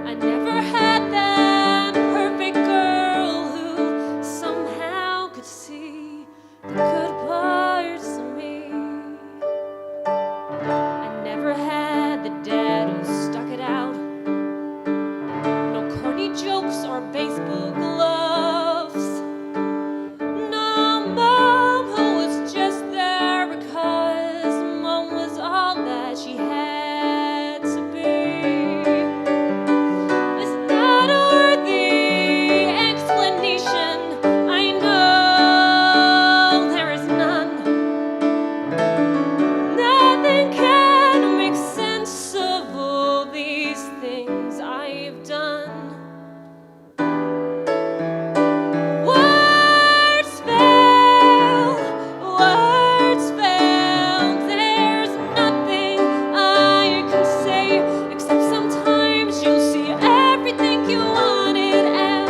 S1: I never had that perfect girl who somehow could see the good parts of me. I never had the dad who stuck it out. No corny jokes or baseball gloves. No mom who was just there because mom was all that she had to be. Is that a worthy explanation? I know there is none. Nothing can make sense of all these things I've done. Words fail, words fail. There's nothing I can say except sometimes you'll see everything you wanted, and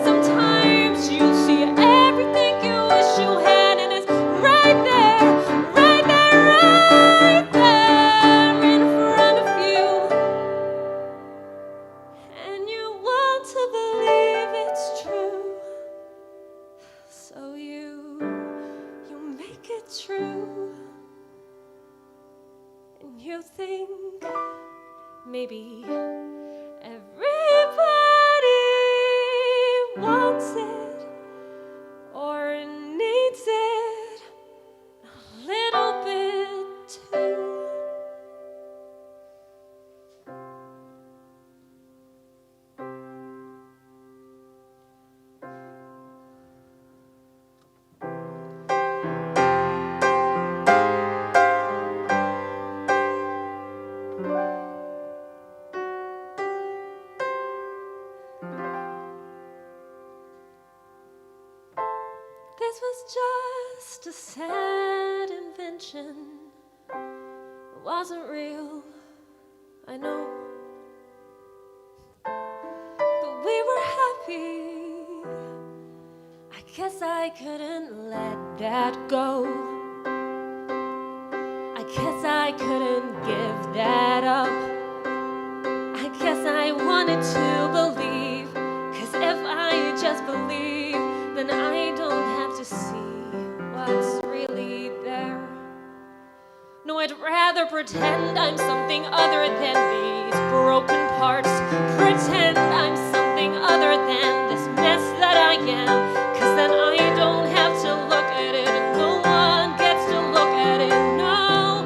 S1: sometimes you'll see everything you wish you had, and it's right there, right there, right there in front of you. And you want to believe it's true, so you make it true, and you think maybe everybody wants it or needs it a little bit too. This was just a sad invention. It wasn't real, I know. But we were happy. I guess I couldn't let that go. I guess I couldn't give that up. I guess I wanted to believe, 'cause if I just believe, then I don't have to see what's really there. No, I'd rather pretend I'm something other than these broken parts. Pretend I'm something other than this mess that I am. 'Cause then I don't have to look at it, and no one gets to look at it. No,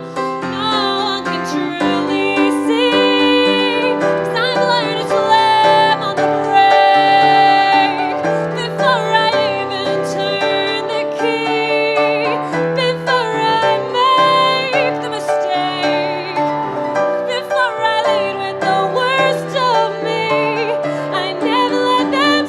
S1: no one can truly see. 'Cause I've learned to slam on the brake before I even turn the key. Before I make the mistake. Before I lead with the worst of me. I never let them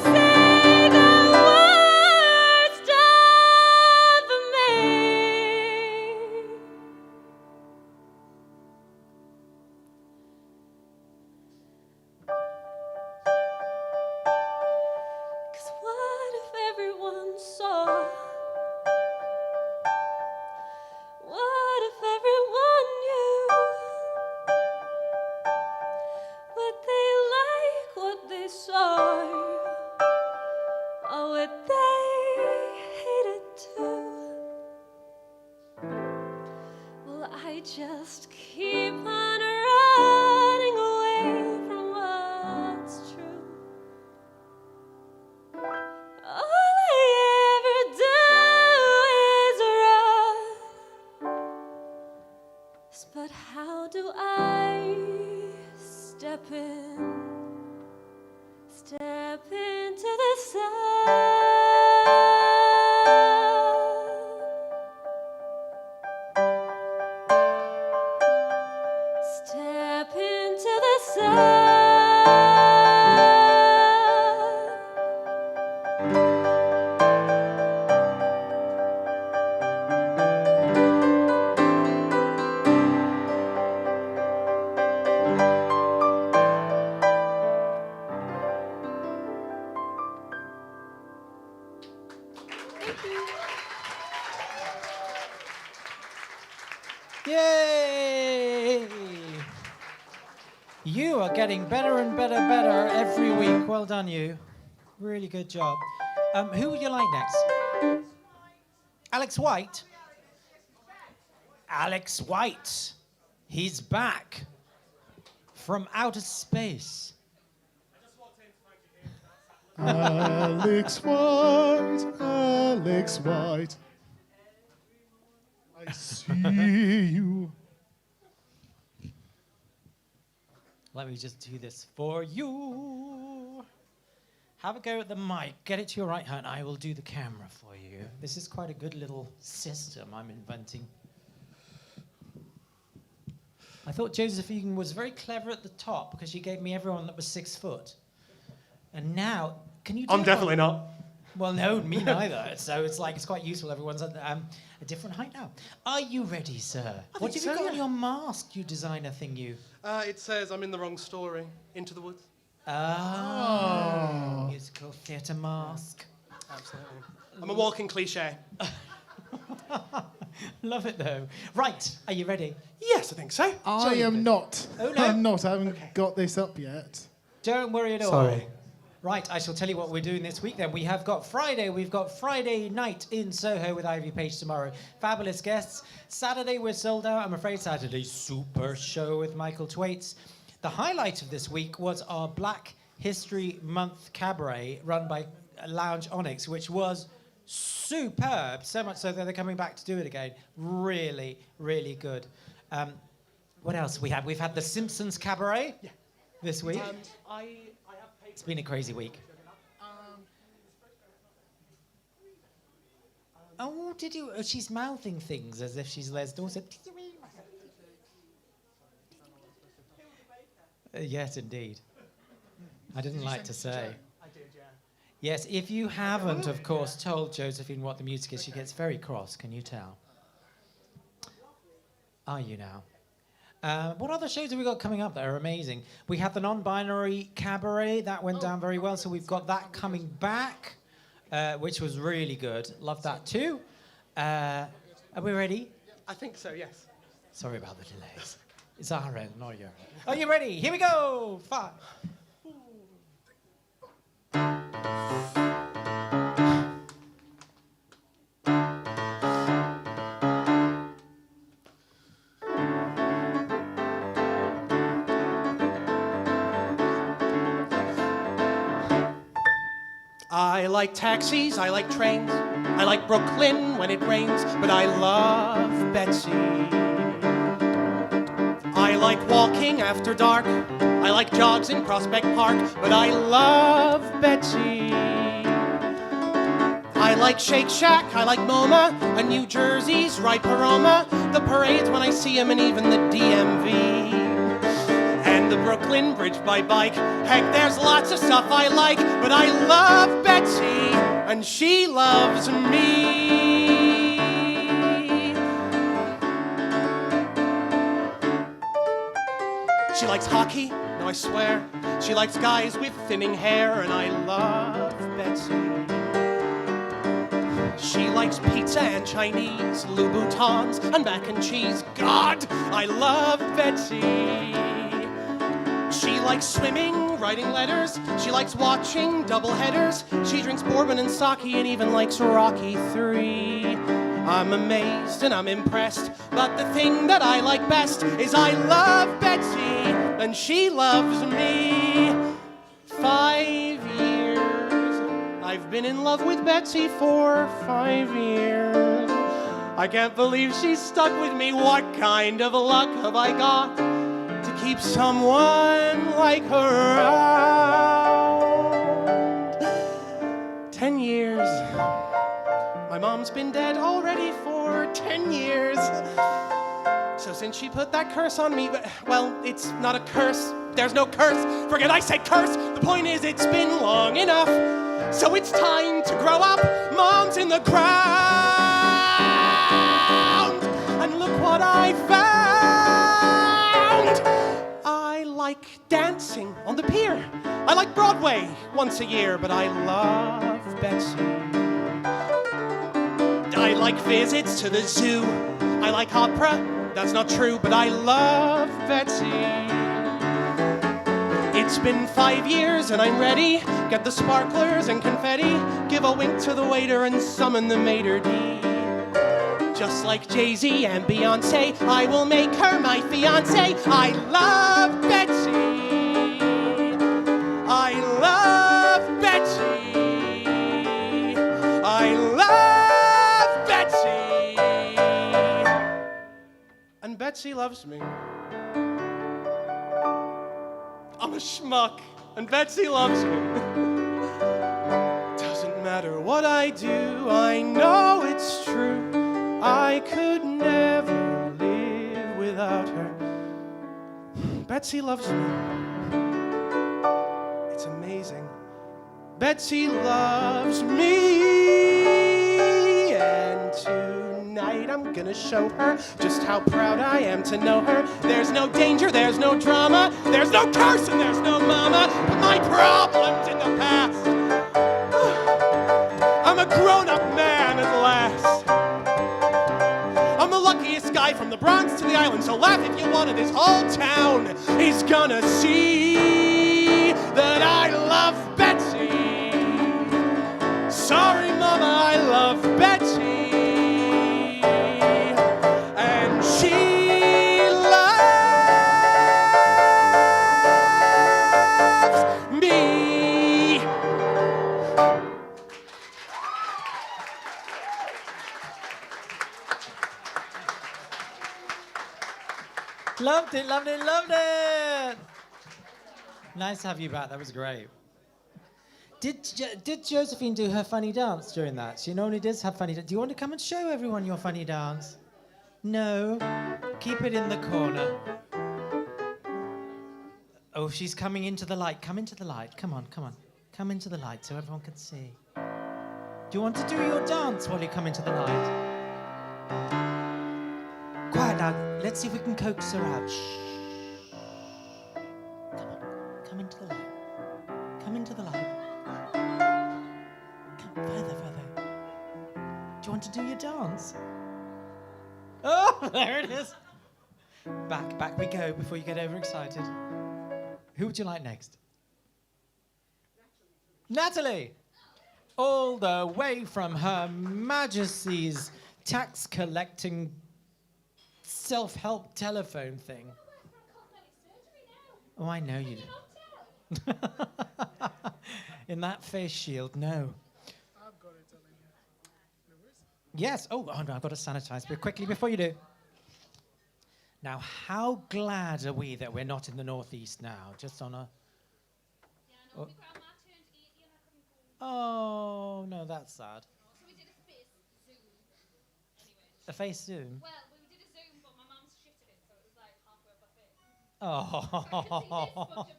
S2: just keep on running away from what's true. All I ever do is run. But how do I step into the sun? Step into the sun.
S6: Yay! You are getting better and better every week. Well done, you. Really good job. Who would you like next? Alex White? Alex White. He's back from outer space.
S7: Alex White, Alex White. I see you.
S6: Let me just do this for you. Have a go at the mic. Get it to your right hand. I will do the camera for you. This is quite a good little system I'm inventing. I thought Josephine was very clever at the top because she gave me everyone that was 6 foot. And now, can you do
S10: I'm definitely not.
S6: Well, no, me neither. So it's like, it's quite useful. Everyone's at a different height now. Are you ready, sir? What have you got on your mask, you designer thing, you?
S12: It says I'm in the wrong story. Into the Woods.
S6: Oh. Musical theatre mask.
S12: Absolutely. I'm a walking cliche.
S6: Love it, though. Right, are you ready?
S12: Yes, I think so.
S7: I am not.
S6: Oh, no?
S7: I'm not. I haven't got this up yet.
S6: Don't worry at all.
S12: Sorry.
S6: Right, I shall tell you what we're doing this week then. We've got Friday night in Soho with Ivy Page tomorrow. Fabulous guests. Saturday we're sold out, I'm afraid. Saturday, super show with Michael Twaits. The highlight of this week was our Black History Month Cabaret run by Lounge Onyx, which was superb. So much so that they're coming back to do it again. Really, really good. What else we had? We've had the Simpsons Cabaret this week. It's been a crazy week. Oh, did you? Oh, she's mouthing things as if she's Les Dawson. Yes, indeed. I didn't like to say.
S12: I did, yeah.
S6: Yes, if you haven't, of course, told Josephine what the music is, she gets very cross, can you tell? Are you now? What other shows have we got coming up that are amazing? We have the non-binary cabaret. That went down very well, so we've got that coming back, which was really good. Love that too. Are we ready?
S12: I think so, yes.
S6: Sorry about the delays. It's our end, not your end. Are you ready? Here we go. 5.
S12: I like taxis, I like trains, I like Brooklyn when it rains, but I love Betsy. I like walking after dark, I like jogs in Prospect Park, but I love Betsy. I like Shake Shack, I like MoMA, and New Jersey's right Paroma, the parades when I see 'em and even the DMV. And the Brooklyn Bridge by bike. Heck, there's lots of stuff I like, but I love Betsy, and she loves me. She likes hockey, no I swear. She likes guys with thinning hair, and I love Betsy. She likes pizza and Chinese, Louboutins and mac and cheese. God, I love Betsy. She likes swimming, writing letters. She likes watching double headers. She drinks bourbon and sake and even likes Rocky III. I'm amazed and I'm impressed, but the thing that I like best is I love Betsy and she loves me. 5 years. I've been in love with Betsy for 5 years. I can't believe she's stuck with me. What kind of luck have I got to keep someone like her around? 10 years. My mom's been dead already for 10 years. So since she put that curse on me, well, it's not a curse. There's no curse. Forget I said curse. The point is it's been long enough. So it's time to grow up. Mom's in the ground. And look what I found. I like dancing on the pier. I like Broadway once a year, but I love Betsy. I like visits to the zoo. I like opera. That's not true, but I love Betsy. It's been 5 years and I'm ready. Get the sparklers and confetti. Give a wink to the waiter and summon the maitre d'. Just like Jay-Z and Beyonce, I will make her my fiancé. I love Betsy. I love Betsy. I love Betsy. And Betsy loves me. I'm a schmuck, and Betsy loves me. Doesn't matter what I do, I know it's true. I could never live without her. Betsy loves me. It's amazing. Betsy loves me. And tonight I'm gonna show her just how proud I am to know her. There's no danger, there's no drama, there's no curse and there's no mama. But my problem's in the past. I'm a grown-up man at last. I'm the luckiest guy from the Bronx to the island, so laugh if you want. This whole town is gonna see that I love Betsy. Sorry, Mama, I love Betsy. And she loves me.
S6: Loved it, loved it, loved it. Nice to have you back. That was great. Did Josephine do her funny dance during that? She normally does have funny dance. Do you want to come and show everyone your funny dance? No? Keep it in the corner. Oh, she's coming into the light. Come into the light. Come on, come on. Come into the light so everyone can see. Do you want to do your dance while you come into the light? Quiet now. Let's see if we can coax her out. Shh. Come on. Come into the light. Come into the light. Come further, further. Do you want to do your dance? Oh, there it is. Back we go before you get overexcited. Who would you like next? Natalie. All the way from Her Majesty's tax collecting self-help telephone thing. Oh, I know you do. In that face shield, no.
S7: I've got it, darling.
S6: Yes. Oh, no, I've got to sanitize. But quickly, before you do. Now, how glad are we that we're not in the northeast now? Just on a... Oh, no, that's sad.
S13: So we did a face Zoom. Anyway.
S6: A face Zoom?
S13: Well, we did a Zoom, but my mum's shifted it, so it was like halfway up her face.
S6: Oh.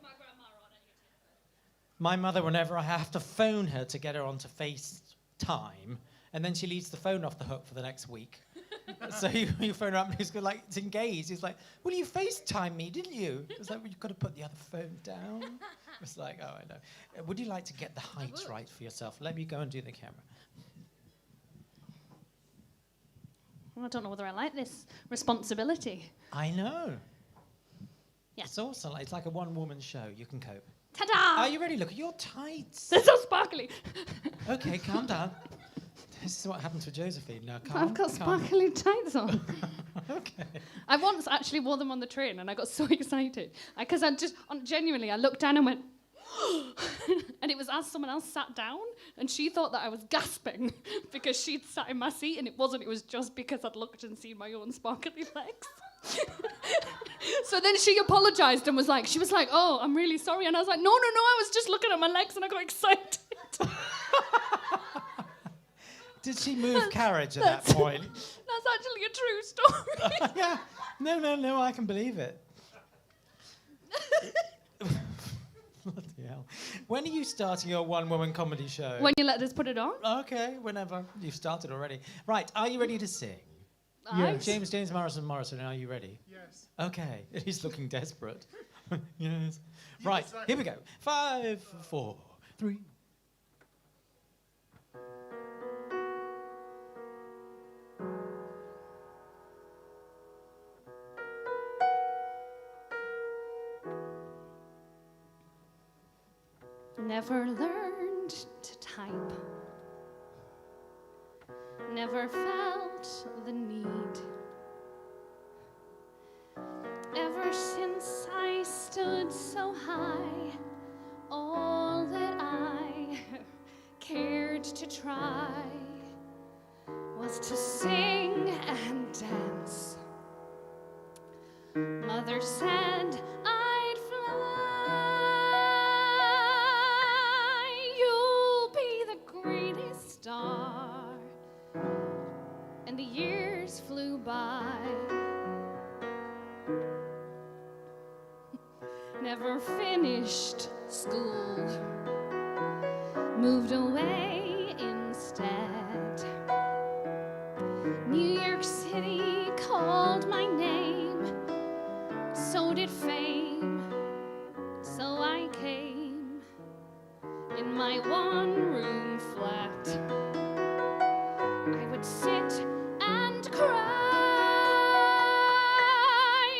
S13: My grandma on any of
S6: My mother, whenever I have to phone her to get her onto FaceTime, and then she leaves the phone off the hook for the next week. So you phone her up and he's like, it's engaged. He's like, well, you FaceTime me, didn't you? It's like, well, you've got to put the other phone down. It's like, oh, I know. Would you like to get the height right for yourself? Let me go and do the camera.
S13: I don't know whether I like this responsibility.
S6: I know.
S13: Yeah.
S6: It's awesome. It's like a one-woman show. You can cope.
S13: Ta-da!
S6: Are you ready? Look at your tights.
S13: They're so sparkly.
S6: Okay, calm down. This is what happens with Josephine. Now,
S13: I've got sparkly tights on.
S6: Okay.
S13: I once actually wore them on the train and I got so excited. Because genuinely, I looked down and went, and it was as someone else sat down and she thought that I was gasping because she'd sat in my seat and it wasn't. It was just because I'd looked and seen my own sparkly legs. So then she apologised and she was like, oh, I'm really sorry. And I was like, no, I was just looking at my legs and I got excited.
S6: Did she move carriage at that point?
S13: That's actually a true story.
S6: Yeah. No, I can believe it. Bloody hell. When are you starting your one-woman comedy show?
S13: When you let us put it on.
S6: Okay, whenever. You've started already. Right, are you ready to sing?
S13: Yes.
S6: James Morrison, are you ready?
S7: Yes.
S6: Okay, he's looking desperate. Yes. Right, here we go. 5, 4, 3.
S13: Never learned to type. Never felt the need. Ever since I stood so high, all that I cared to try was to sing and dance. Mother said I'd fly. You'll be the greatest star. And the years flew by. Never finished school. Moved away instead. New York City called my name. So did fame. So I came in my one-room flat. I would sit and cry.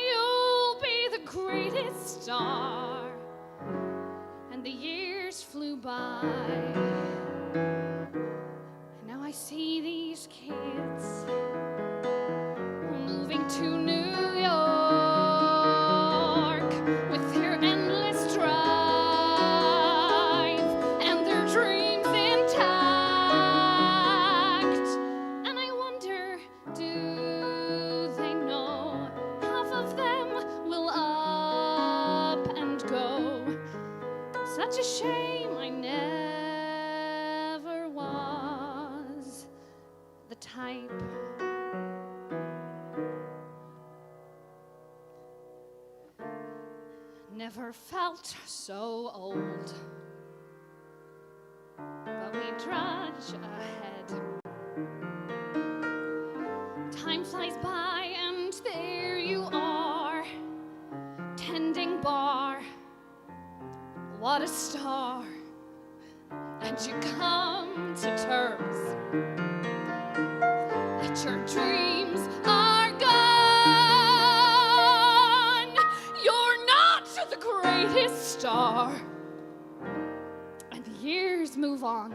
S13: You'll be the greatest star. And the years flew by. And now I see these kids moving to New York with their endless drive and their dreams intact. And I wonder, do they know half of them will up and go? Such a shame I never was the type. Never felt so old, but we trudge ahead. Time flies by and there you are, tending bar. What a star. And you come to terms that your dreams are gone. You're not the greatest star. And the years move on.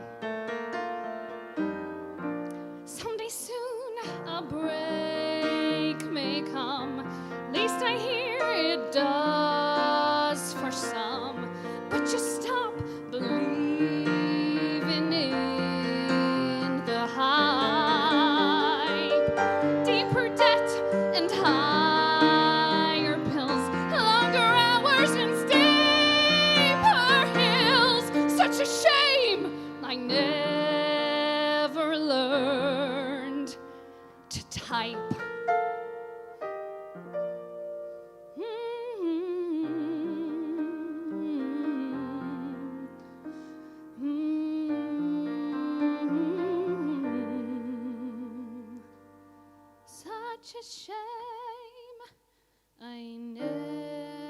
S13: Someday soon a break may come. At least I hear it does for some. But just stop believing in the hype. Deeper debt and higher pills, longer hours and steeper hills. Such a shame I never learned to type. Such a shame I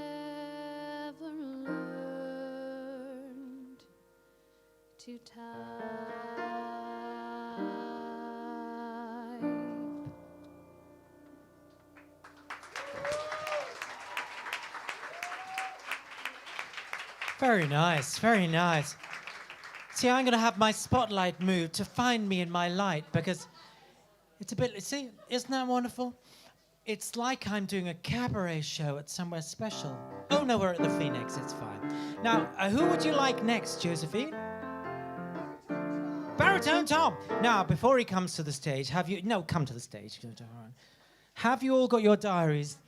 S13: never learned to type.
S6: Very nice, very nice. See, I'm going to have my spotlight moved to find me in my light because it's a bit... See, isn't that wonderful? It's like I'm doing a cabaret show at somewhere special. Oh, no, we're at the Phoenix. It's fine. Now, who would you like next, Josephine? Baritone Tom. Now, before he comes to the stage, have you... No, come to the stage. Have you all got your diaries?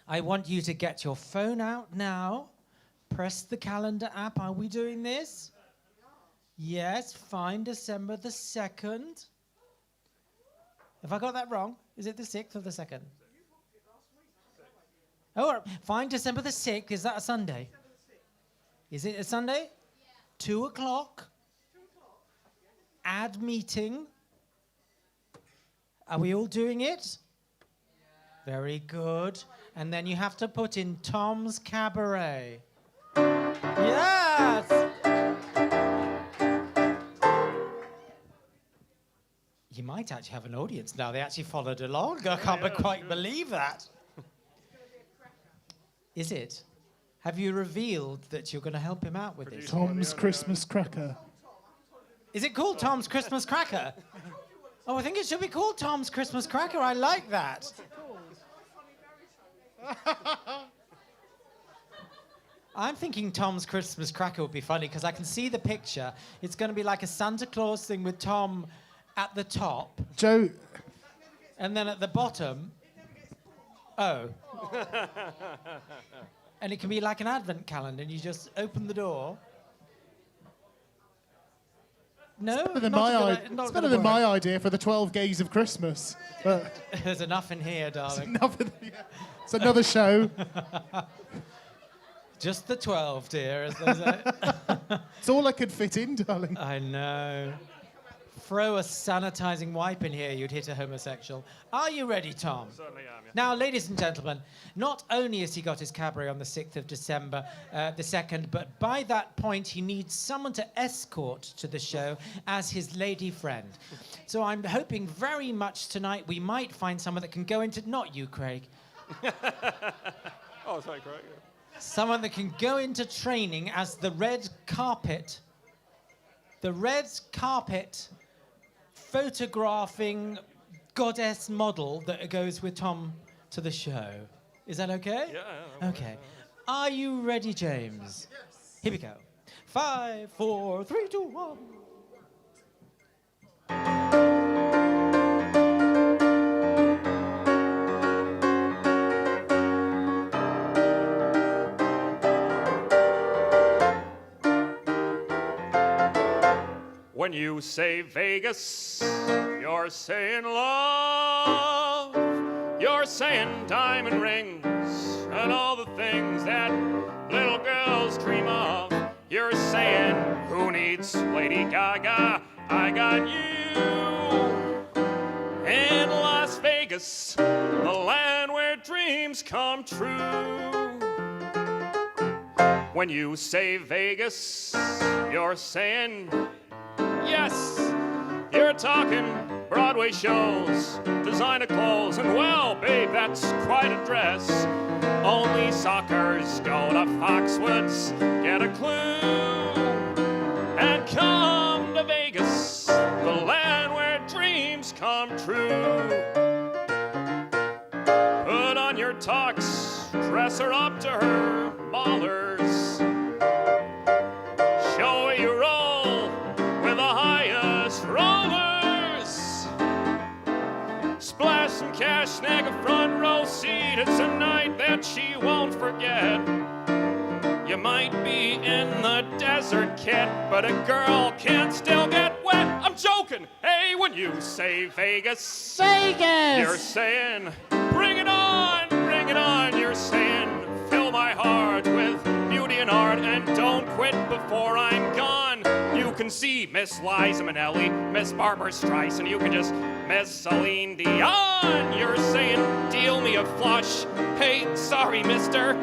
S6: I want you to get your phone out now. Press the calendar app. Are we doing this? Yes, fine, December the 2nd. Have I got that wrong? Is it the 6th or the 2nd? Oh, fine, December the 6th. Is that a Sunday? Is it a Sunday? 2 o'clock. Ad meeting. Are we all doing it? Very good. And then you have to put in Tom's Cabaret. Yes! You might actually have an audience now. They actually followed along. I can't quite believe that. Is it? Have you revealed that you're going to help him out with this?
S7: Tom's Christmas Cracker.
S6: Is it called Tom's Christmas Cracker? Oh, I think it should be called Tom's Christmas Cracker. I like that. I'm thinking Tom's Christmas Cracker would be funny because I can see the picture. It's going to be like a Santa Claus thing with Tom at the top.
S7: Joe.
S6: And then at the bottom. Oh. And it can be like an advent calendar and you just open the door. No,
S7: it's better than my idea for the 12 Gays of Christmas. But
S6: there's enough in here, darling.
S7: It's another show.
S6: Just the 12, dear, as they say.
S7: It's all I could fit in, darling.
S6: I know. Throw a sanitizing wipe in here, you'd hit a homosexual. Are you ready, Tom?
S11: Certainly am, yeah.
S6: Now, ladies and gentlemen, not only has he got his cabaret on the 6th of December, the 2nd, but by that point he needs someone to escort to the show as his lady friend. So I'm hoping very much tonight we might find someone that can go into... Not you, Craig.
S11: Oh, sorry, Craig. Yeah.
S6: Someone that can go into training as the red carpet photographing goddess model that goes with Tom to the show. Is that okay?
S11: Yeah.
S6: Okay. Are you ready, James? Yes. Here we go. 5, 4, 3, 2, 1.
S11: When you say Vegas, you're saying love. You're saying diamond rings and all the things that little girls dream of. You're saying, who needs Lady Gaga? I got you. In Las Vegas, the land where dreams come true. When you say Vegas, you're saying... Yes, you're talking Broadway shows, designer clothes, and well, babe, that's quite a dress. Only suckers go to Foxwoods, get a clue, and come to Vegas, the land where dreams come true. Put on your tux, dress her up to her ballers. Show her you roll with the highest rollers. Splash some cash, snag a front row seat. It's a night that she won't forget. You might be in the desert, kid, but a girl can still get wet. I'm joking. Hey, when you say Vegas,
S2: Vegas,
S11: you're saying, bring it on, bring it on. You're saying, fill my heart with beauty and art, and don't quit before I'm gone. You can see Miss Liza Minnelli, Miss Barbara Streisand, you can just Miss Celine Dion. You're saying, deal me a flush. Hey, sorry, mister,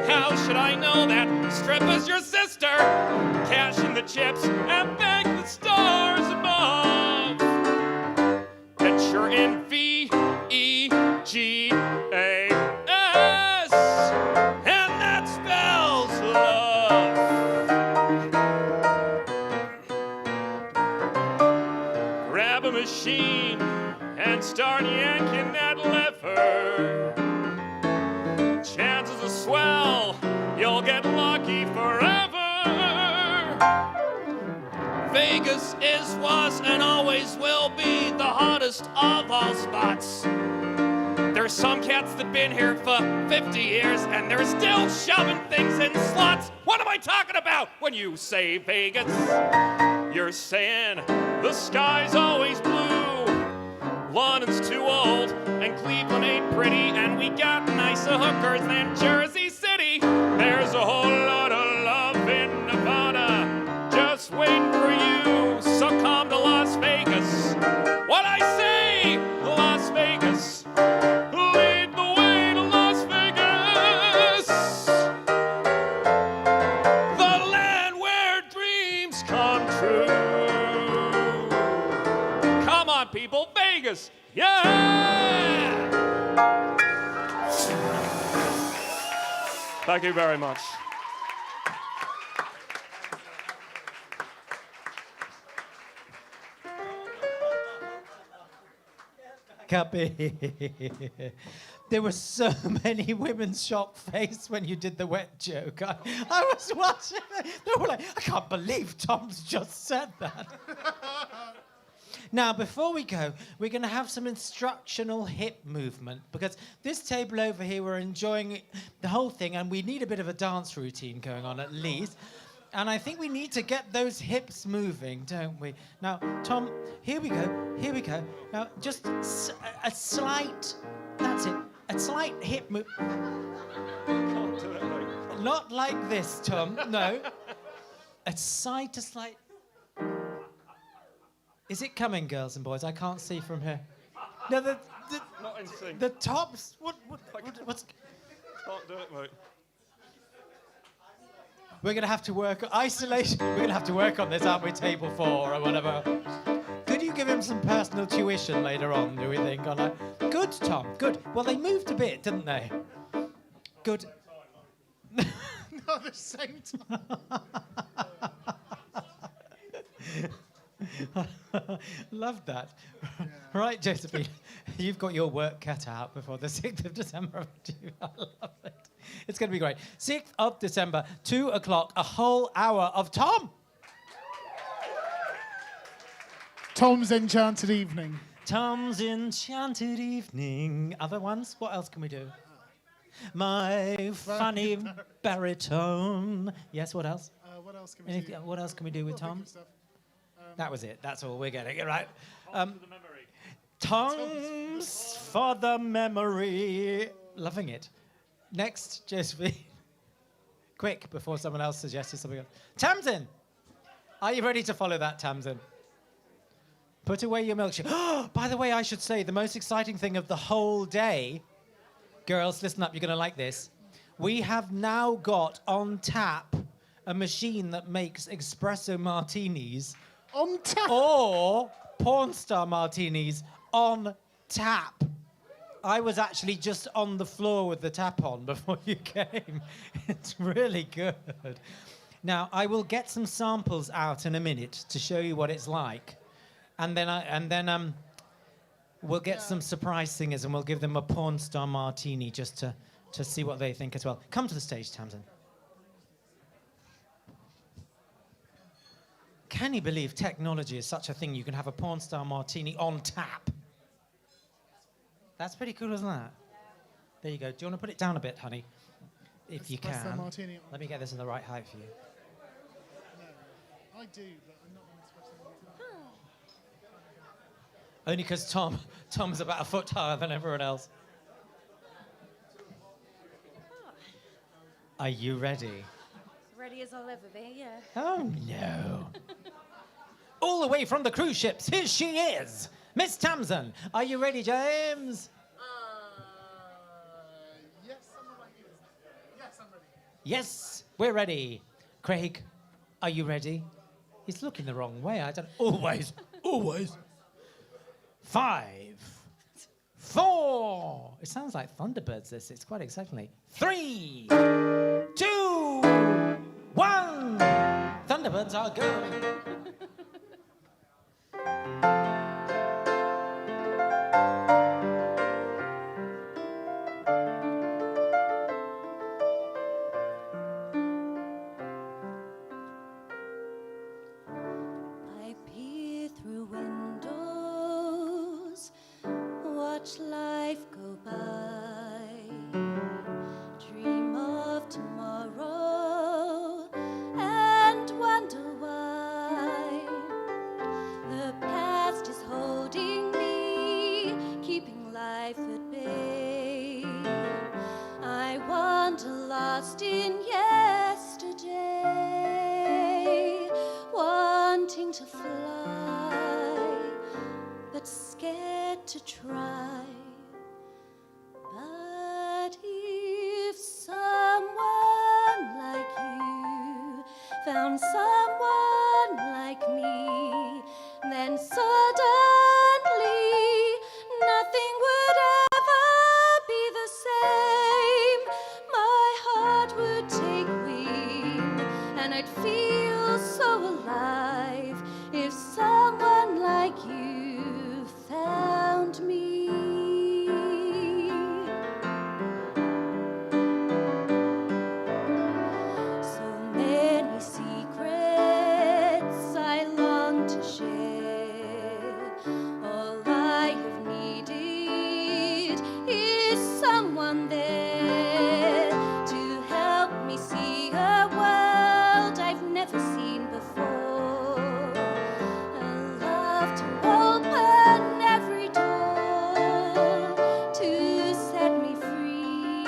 S11: how should I know that Strippa's your sister? Cash in the chips and thank the stars above. Picture in V-E-G-A-S, and that spells love. a swell. You'll get lucky forever. Vegas is, was, and always will be the hottest of all spots. There's some cats that been here for 50 years and they're still shoving things in slots. What am I talking about when you say Vegas? You're saying the sky's always blue. London's too old and Cleveland ain't pretty, and we got nicer hookers than Jersey City. There's a whole lot of love in Nevada just waiting for you. So come to Las Vegas. What I say, Las Vegas. Lead the way to Las Vegas. The land where dreams come true. Come on, people, Vegas. Yeah! Thank you very much.
S6: Copy. There were so many women's shocked face when you did the wet joke. I was watching it. They were like, I can't believe Tom's just said that. Now, before we go, we're going to have some instructional hip movement, because this table over here, we're enjoying the whole thing, and we need a bit of a dance routine going on at least. And I think we need to get those hips moving, don't we? Now, Tom, here we go, here we go. Now, just a slight, that's it, a slight hip move.
S11: Can't do it like...
S6: Not like this, Tom, no. A side to slight. Is it coming, girls and boys? I can't see from here. No,
S11: Not in sync.
S6: the tops. What's?
S11: Can't do it, mate.
S6: We're gonna have to work isolation. We're gonna have to work on this, aren't we? Table 4 or whatever. Could you give him some personal tuition later on? Do we think? Good, Tom. Good. Well, they moved a bit, didn't they? Good.
S7: Not at the same time.
S6: Love that. Yeah. Right, Josephine, you've got your work cut out before the 6th of December. I love it. It's going to be great. 6th of December, 2 o'clock, a whole hour of Tom.
S7: Tom's Enchanted Evening.
S6: Tom's Enchanted Evening. Other ones? What else can we do? My funny baritone. Yes, what else?
S7: What else can we do?
S6: What else can we do with Tom? That was it. That's all we're getting. Right. Tongues for the memory. Loving it. Next, Josephine. Quick, before someone else suggests something else. Tamsin! Are you ready to follow that, Tamsin? Put away your milkshake. Oh, by the way, I should say, the most exciting thing of the whole day, girls, listen up, you're going to like this. We have now got on tap a machine that makes espresso martinis.
S7: On tap?
S6: Or porn star martinis on tap. I was actually just on the floor with the tap on before you came. It's really good. Now, I will get some samples out in a minute to show you what it's like. And then we'll get some surprise singers and we'll give them a porn star martini just to see what they think as well. Come to the stage, Tamsin. Can you believe technology is such a thing? You can have a porn star martini on tap. That's pretty cool, isn't that? There you go. Do you want to put it down a bit, honey? If you can.
S7: Martini.
S6: Let me get this in the right height for you.
S7: No, I do, but I'm not an espresso martini.
S6: Only because Tom's about a foot higher than everyone else. Are you ready?
S14: Ready as I'll ever be, yeah.
S6: Oh, no. All the way from the cruise ships, here she is, Miss Tamsin. Are you ready, James?
S7: Yes, I'm ready. Yes, I'm ready.
S6: Yes, we're ready. Craig, are you ready? He's looking the wrong way. I don't... Always. 5, 4. It sounds like Thunderbirds, this. It's quite exciting. 3, 2, 1. Thunderbirds are going.
S2: lost in yesterday, wanting to fly, but scared to try. But if someone like you found someone like me, then suddenly nothing would ever be the same. My heart would take wing, and I'd feel so alive if someone like you found me. So many secrets I long to share. All I have needed is someone there to help me see a world I've never seen before. A love to open every door to set me free,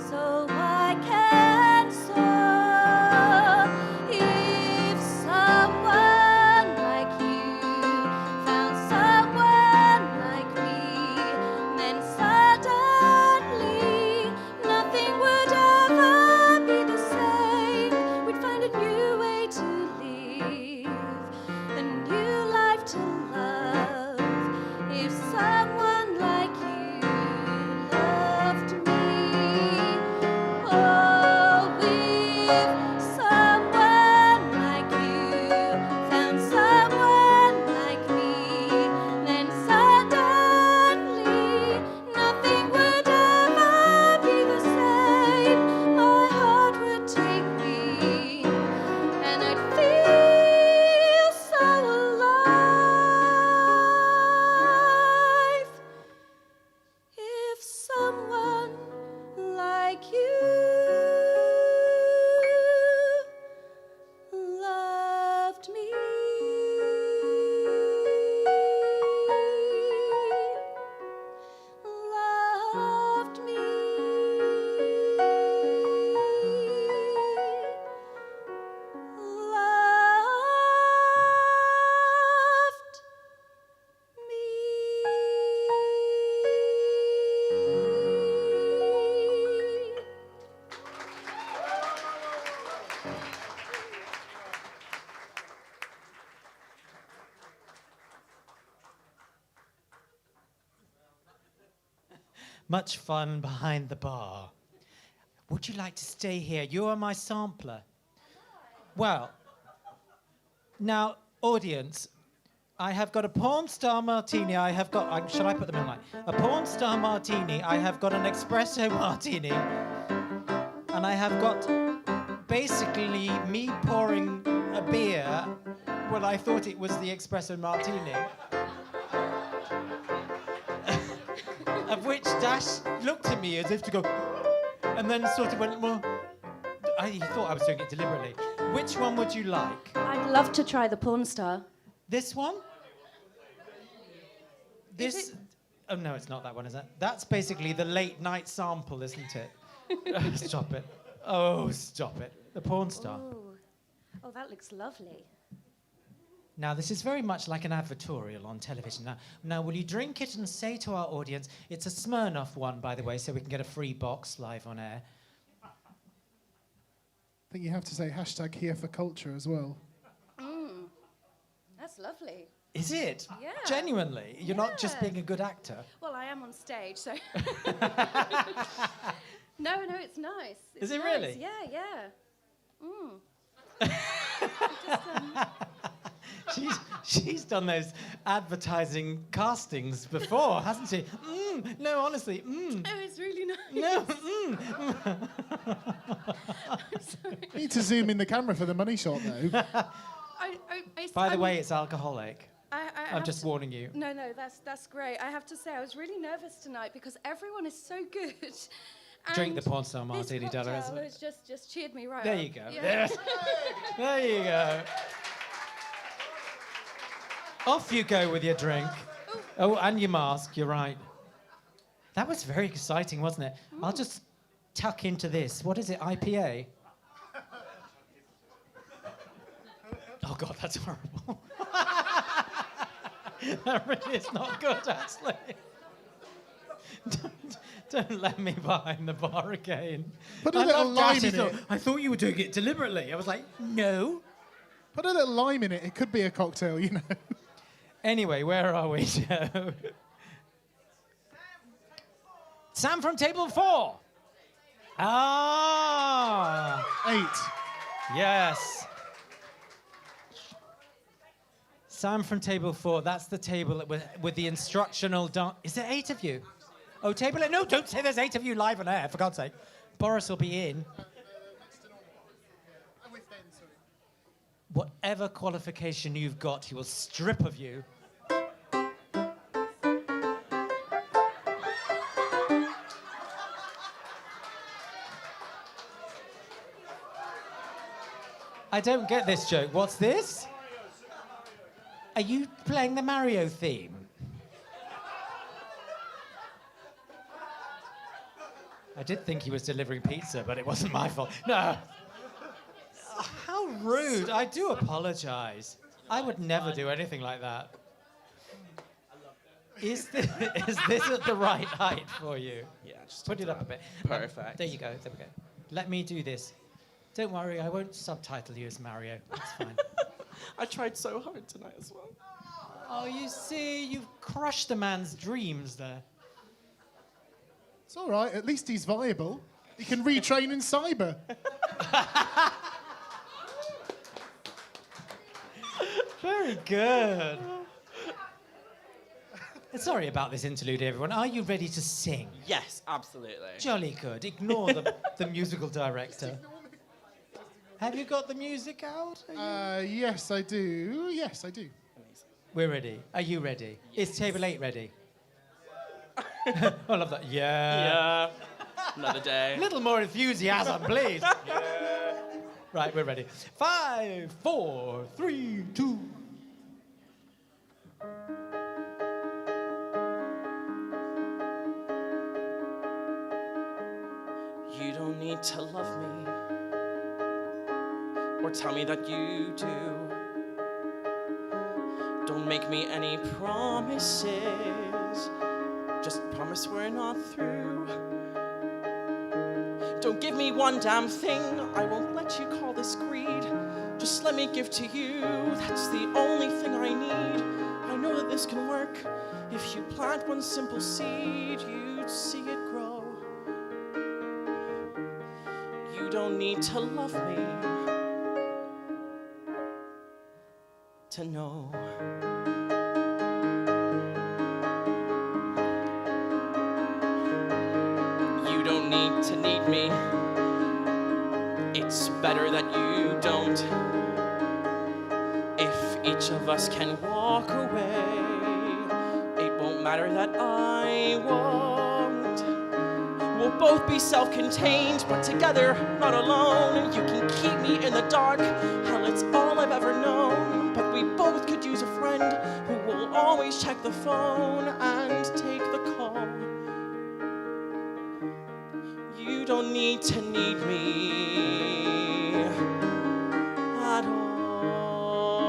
S2: so I can soar. If someone like you found someone like me, then suddenly nothing would ever be the same. We'd find a new way to live, a new life to love. If someone like you loved me, oh, if someone like you found someone like me, then suddenly nothing would ever be the same. My heart would take wing, and I'd feel so alive if someone like you loved me. Loved me. Loved me.
S6: Much fun behind the bar. Would you like to stay here? You are my sampler. Well, now, audience, I have got a porn star martini. I have got, shall I put them in line? A porn star martini. I have got an espresso martini. And I have got basically me pouring a beer when I thought it was the espresso martini. Of which Dash looked at me as if to go, and then sort of went, well, he thought I was doing it deliberately. Which one would you like?
S2: I'd love to try the porn star.
S6: This one? This? Oh, no, it's not that one, is it? That's basically the late night sample, isn't it? Stop it. Oh, stop it. The porn star.
S2: Ooh. Oh, that looks lovely.
S6: Now, this is very much like an advertorial on television. Now, will you drink it and say to our audience, it's a Smirnoff one, by the way, so we can get a free box live on air.
S7: I think you have to say hashtag here for culture as well.
S2: That's lovely.
S6: Is it?
S2: Yeah.
S6: Genuinely? You're not just being a good actor?
S2: Well, I am on stage, so... No, it's nice.
S6: Is it
S2: nice.
S6: really?
S2: Yeah.
S6: She's done those advertising castings before, hasn't she? No, honestly.
S2: Oh, it's really nice.
S6: No.
S2: I'm sorry.
S7: Need to zoom in the camera for the money shot, though.
S6: By the way, it's alcoholic. I'm just
S2: to,
S6: warning you.
S2: No, that's great. I have to say, I was really nervous tonight because everyone is so good.
S6: Drink the porn star martini, Della.
S2: It's just cheered me right
S6: There
S2: up.
S6: you go.
S2: Yeah.
S6: There you go. Off you go with your drink. Oh, and your mask. You're right. That was very exciting, wasn't it? I'll just tuck into this. What is it, IPA? Oh, God, that's horrible. That really is not good, actually. Don't let me behind the bar again.
S7: Put a little lime in it.
S6: I thought you were doing it deliberately. I was like, no.
S7: Put a little lime in it. It could be a cocktail, you know.
S6: Anyway, where are we, Joe? Sam from table 4. Ah.
S7: 8.
S6: Yes. Sam from table 4. That's the table with the instructional dance. Is there 8 of you? Oh, table 8. No, don't say there's 8 of you live on air, for God's sake. Boris will be in. Whatever qualification you've got, he will strip of you. I don't get this joke. What's this? Are you playing the Mario theme? I did think he was delivering pizza, but it wasn't my fault. No. Oh, how rude. I do apologize. I would never do anything like that. Is this at the right height for you?
S15: Yeah, just
S6: put it up a bit.
S15: Perfect.
S6: There you go. There we go. Let me do this. Don't worry, I won't subtitle you as Mario. It's fine.
S15: I tried so hard tonight as well.
S6: Oh, you see, you've crushed a man's dreams there.
S7: It's all right. At least he's viable. He can retrain in cyber.
S6: Very good. Sorry about this interlude, everyone. Are you ready to sing?
S15: Yes, absolutely.
S6: Jolly good. Ignore the musical director. Have you got the music out?
S7: Yes, I do. Yes, I do.
S6: We're ready. Are you ready? Is table 8 ready? I love that. Yeah.
S15: Yeah. Another day.
S6: A little more enthusiasm, please. Yeah. Right, we're ready. 5, 4, 3, 2.
S15: You don't need to love me or tell me that you do. Don't make me any promises. Just promise we're not through. Don't give me one damn thing. I won't let you call this greed. Just let me give to you. That's the only thing I need. I know that this can work. If you plant one simple seed, you'd see it grow. You don't need to love me to know. You don't need to need me. It's better that you don't. If each of us can walk away, it won't matter that I won't. We'll both be self-contained, but together, not alone. You can keep me in the dark. Hell, it's all I've ever known. But we both could use a friend who will always check the phone and take the call. You don't need to need me at all.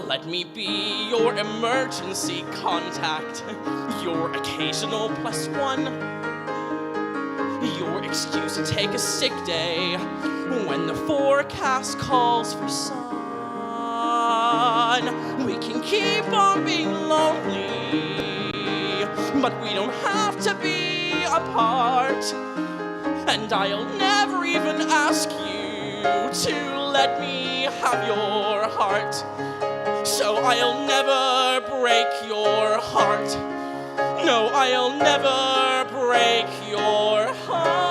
S15: Let me be your emergency contact, your occasional +1, your excuse to take a sick day when the forecast calls for sun. We can keep on being lonely, but we don't have to be apart. And I'll never even ask you to let me have your heart. So I'll never break your heart. No, I'll never break your heart.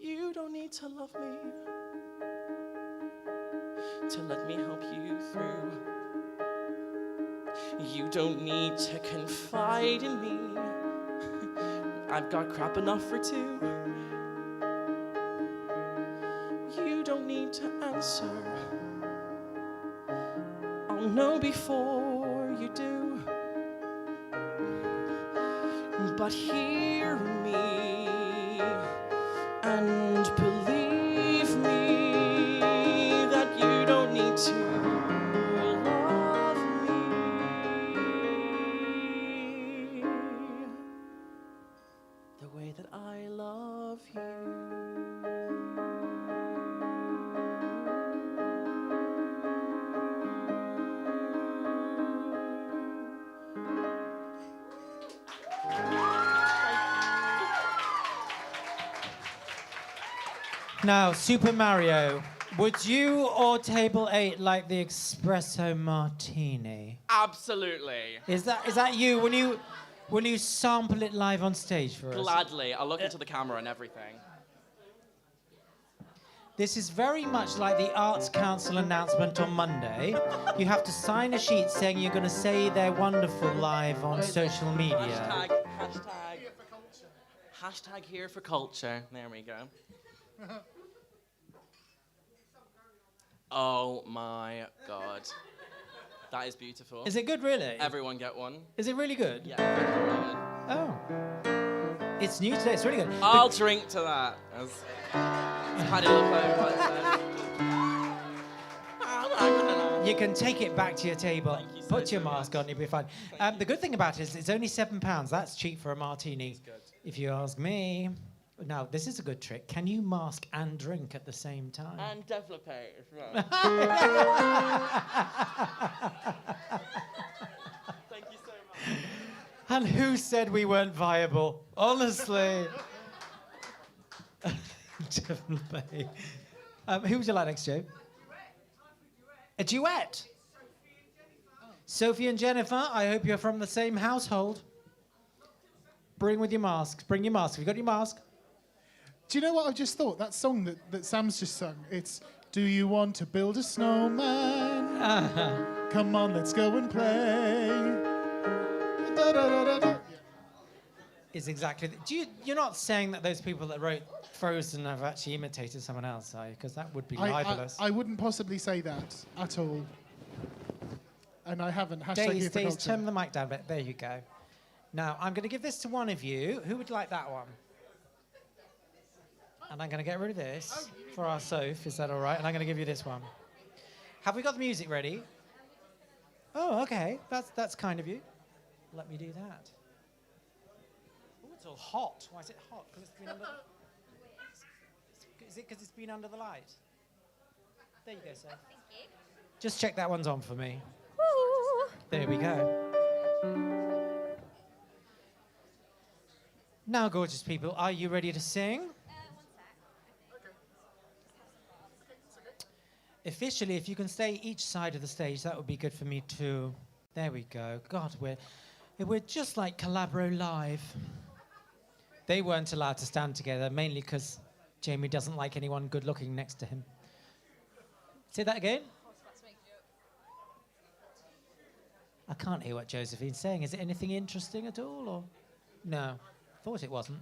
S15: You don't need to love me to let me help you through. You don't need to confide in me. I've got crap enough for two. You don't need to answer. I'll know before you do. But hear me and believe me that you don't need to love me the way that I love you.
S6: Now, Super Mario, would you or Table 8 like the espresso martini?
S15: Absolutely.
S6: Is that you? Will you sample it live on stage for us?
S15: Gladly. I'll look into the camera and everything.
S6: This is very much like the Arts Council announcement on Monday. You have to sign a sheet saying you're going to say they're wonderful live on social media.
S15: Hashtag here for culture. There we go. Oh my God. That is beautiful.
S6: Is it good, really?
S15: Everyone get one.
S6: Is it really good?
S15: Yeah, really good.
S6: Oh. It's new today, it's really good.
S15: I'll drink to that. It's kind of look like what I said.
S6: You can take it back to your table, put your mask on, you'll be fine. The good thing about it is it's only £7. That's cheap for a martini, if you ask me. Now, this is a good trick. Can you mask and drink at the same time?
S15: And develop as well. Thank you so much.
S6: And who said we weren't viable? Honestly. Definitely. Who would you like next, Joe? A duet? Sophie and Jennifer, I hope you're from the same household. Bring with your masks. Bring your mask. Have you got your mask?
S7: Do you know what I just thought? That song that Sam's just sung, it's Do You Want to Build a Snowman? Come on, let's go and play. Da, da, da, da, da.
S6: Is exactly... You're not saying that those people that wrote Frozen have actually imitated someone else, are you? Because that would be libelous.
S7: I wouldn't possibly say that at all. And I haven't. Hashtag here for
S6: Days,
S7: culture.
S6: turn the mic down a bit. There you go. Now, I'm going to give this to one of you. Who would like that one? And I'm going to get rid of this for our Soph. Is that all right? And I'm going to give you this one. Have we got the music ready? Oh, okay. That's kind of you. Let me do that. Oh, it's all hot. Why is it hot? Because it's been under... Is it because it's been under the light? There you go, Soph. Thank you. Just check that one's on for me. Woo. There we go. Now, gorgeous people, are you ready to sing? Officially, if you can stay each side of the stage, that would be good for me too. There we go. God, we're just like Cabaret Live. They weren't allowed to stand together, mainly because Jamie doesn't like anyone good-looking next to him. Say that again? I can't hear what Josephine's saying. Is it anything interesting at all, or no? Thought it wasn't.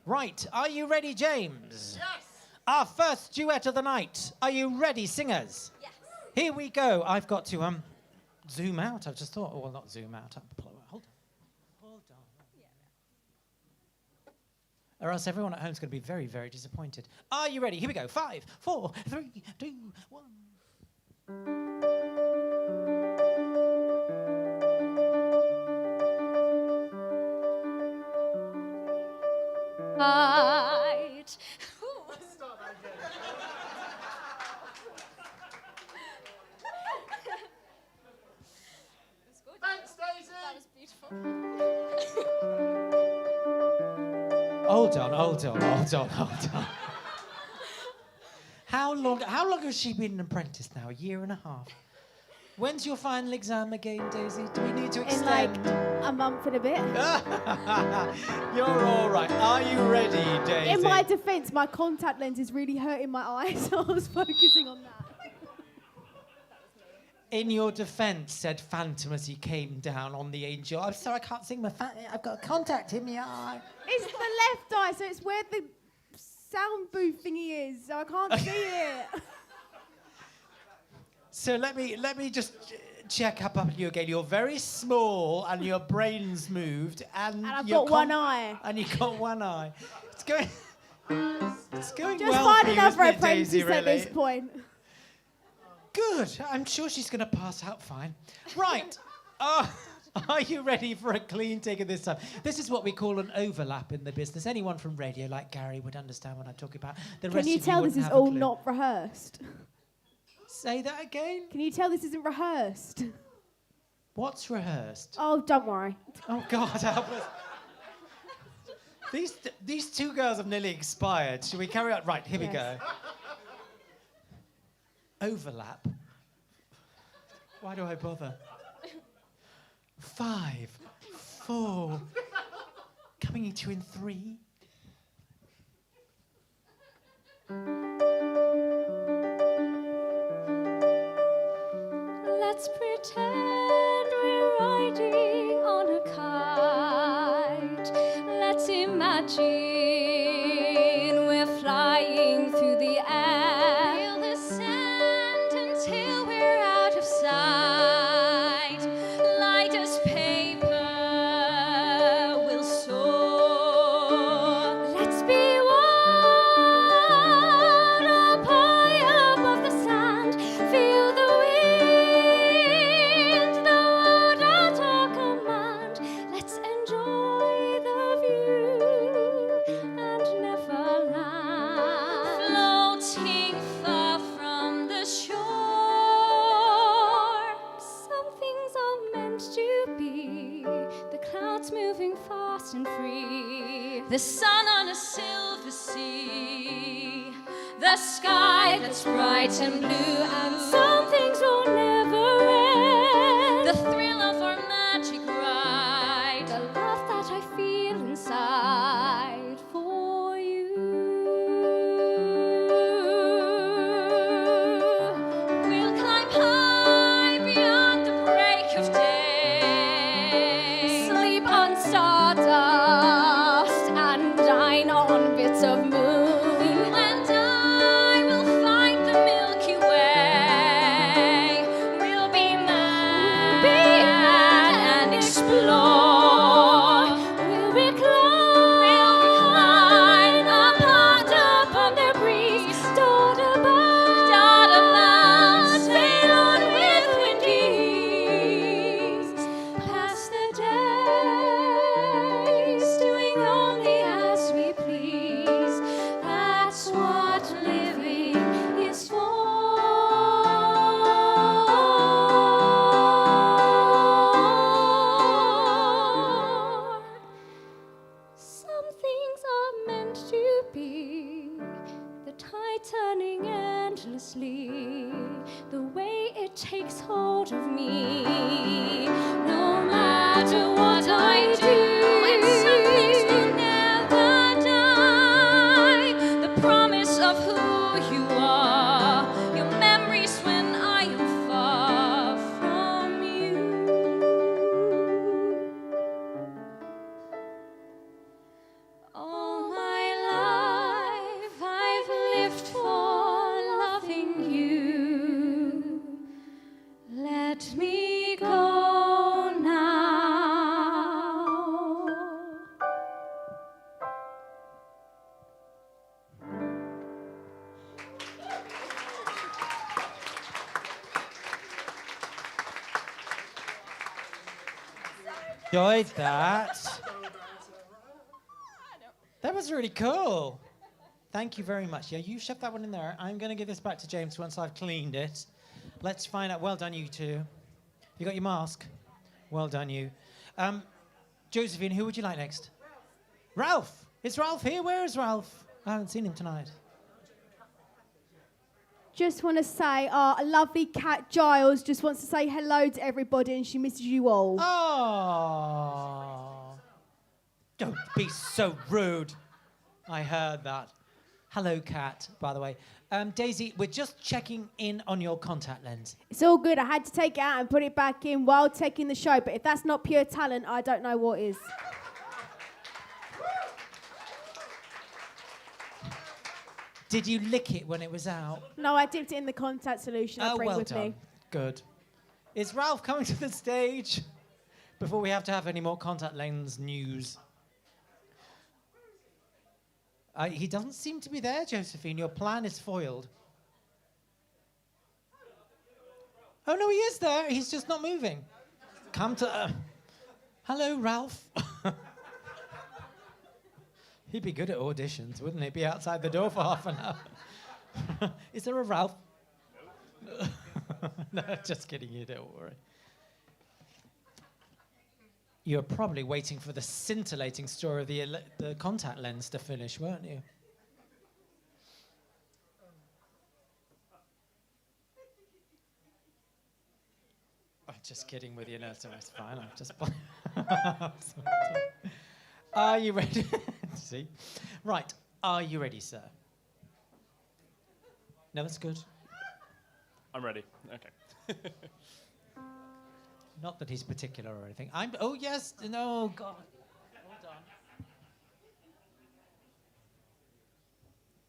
S6: Right, are you ready, James?
S1: Yes.
S6: Our first duet of the night. Are you ready, singers?
S1: Yes.
S6: Here we go. I've got to zoom out. I've just thought, well, not zoom out. Hold on. Or else everyone at home is going to be very, very disappointed. Are you ready? Here we go. 5, 4, 3, 2, 1.
S1: Right.
S7: Thanks, Daisy.
S1: That was beautiful.
S6: Hold on. How long has she been an apprentice now? A year and a half. When's your final exam again, Daisy? Do we need to
S9: In
S6: extend?
S9: like a month and a bit.
S6: You're all right. Are you ready, Daisy?
S9: In my defence, my contact lens is really hurting my eyes, so I was focusing on that.
S6: In your defence, said Phantom as he came down on the angel. I'm sorry, I can't sing my I've got a contact in my eye.
S9: It's the left eye, so it's where the sound booth thingy is, so I can't see it.
S6: So let me just check up on you again. You're very small and your brain's moved and
S9: I've
S6: you're
S9: got one eye.
S6: And you've got one eye. It's going. It's going
S9: Just
S6: well
S9: find
S6: for you,
S9: another
S6: isn't it, Daisy,
S9: apprentice at
S6: really?
S9: this point.
S6: Good. I'm sure she's going to pass out fine. Right. Are you ready for a clean take of this time? This is what we call an overlap in the business. Anyone from radio like Gary would understand what I'm talking about. The
S9: Can
S6: rest
S9: you
S6: of
S9: tell
S6: you
S9: this
S6: wouldn't
S9: is
S6: have a
S9: all
S6: clue.
S9: not rehearsed?
S6: Say that again?
S9: Can you tell this isn't rehearsed?
S6: What's rehearsed?
S9: Oh, don't worry.
S6: Oh, God, help us. These two girls have nearly expired. Should we carry on? Right, here we go. Overlap. Why do I bother? 5, 4, coming to you in 3.
S1: Let's pretend we're riding on a kite. Let's imagine we're flying through the air. Feel the sand until we're out of sight. Light as paper, we'll soar. Let's be one up high above the sand. Feel the wind, the world at our command. Let's enjoy the view and never land. Floating far from the shore. Some things are meant to be. The clouds moving fast and free. The sun on a silver sea. The sky that's bright and blue. And some things will never end. The thrill of our magic ride. The love that I feel inside for you. We'll climb high beyond the break of day. Sleep on stardust and dine on bits of moon. You and I will find the Milky Way. We'll be mad and explore. We'll recline apart upon the breeze. Dot about, sail on with wind ease. Pass the days doing only as we please. That's what living is for. Some things are meant to be. The tide turning endlessly. The way it takes hold of me. No matter what I do. And some things will never die. The promise of who you are. Your memories when I am far from you. All my life I've lived for loving you. Let me go now.
S6: Enjoyed that. That was really cool. Thank you very much. Yeah, you shove that one in there. I'm going to give this back to James once I've cleaned it. Let's find out. Well done, you two. You got your mask? Well done, you. Josephine, who would you like next? Ralph. Is Ralph here? Where is Ralph? I haven't seen him tonight.
S9: Just want to say, a lovely Cat Giles just wants to say hello to everybody and she misses you all.
S6: Oh. Don't be so rude. I heard that. Hello, Kat, by the way. Daisy, we're just checking in on your contact lens.
S9: It's all good. I had to take it out and put it back in while taking the show, but if that's not pure talent, I don't know what is.
S6: Did you lick it when it was out?
S9: No, I dipped it in the contact solution I bring
S6: well
S9: with
S6: done.
S9: me.
S6: Good. Is Ralph coming to the stage before we have to have any more contact lens news? He doesn't seem to be there, Josephine. Your plan is foiled. Oh, no, he is there. He's just not moving. Come to... hello, Ralph. He'd be good at auditions, wouldn't he? Be outside the door for half an hour. Is there a Ralph? No, just kidding, you don't worry. You were probably waiting for the scintillating story of the contact lens to finish, weren't you? I'm just kidding with you, no, it's fine. I'm just... Are you ready? See? Right, are you ready, sir? No, that's good.
S11: I'm ready. Okay.
S6: Not that he's particular or anything. Oh, yes. No, God. Hold on.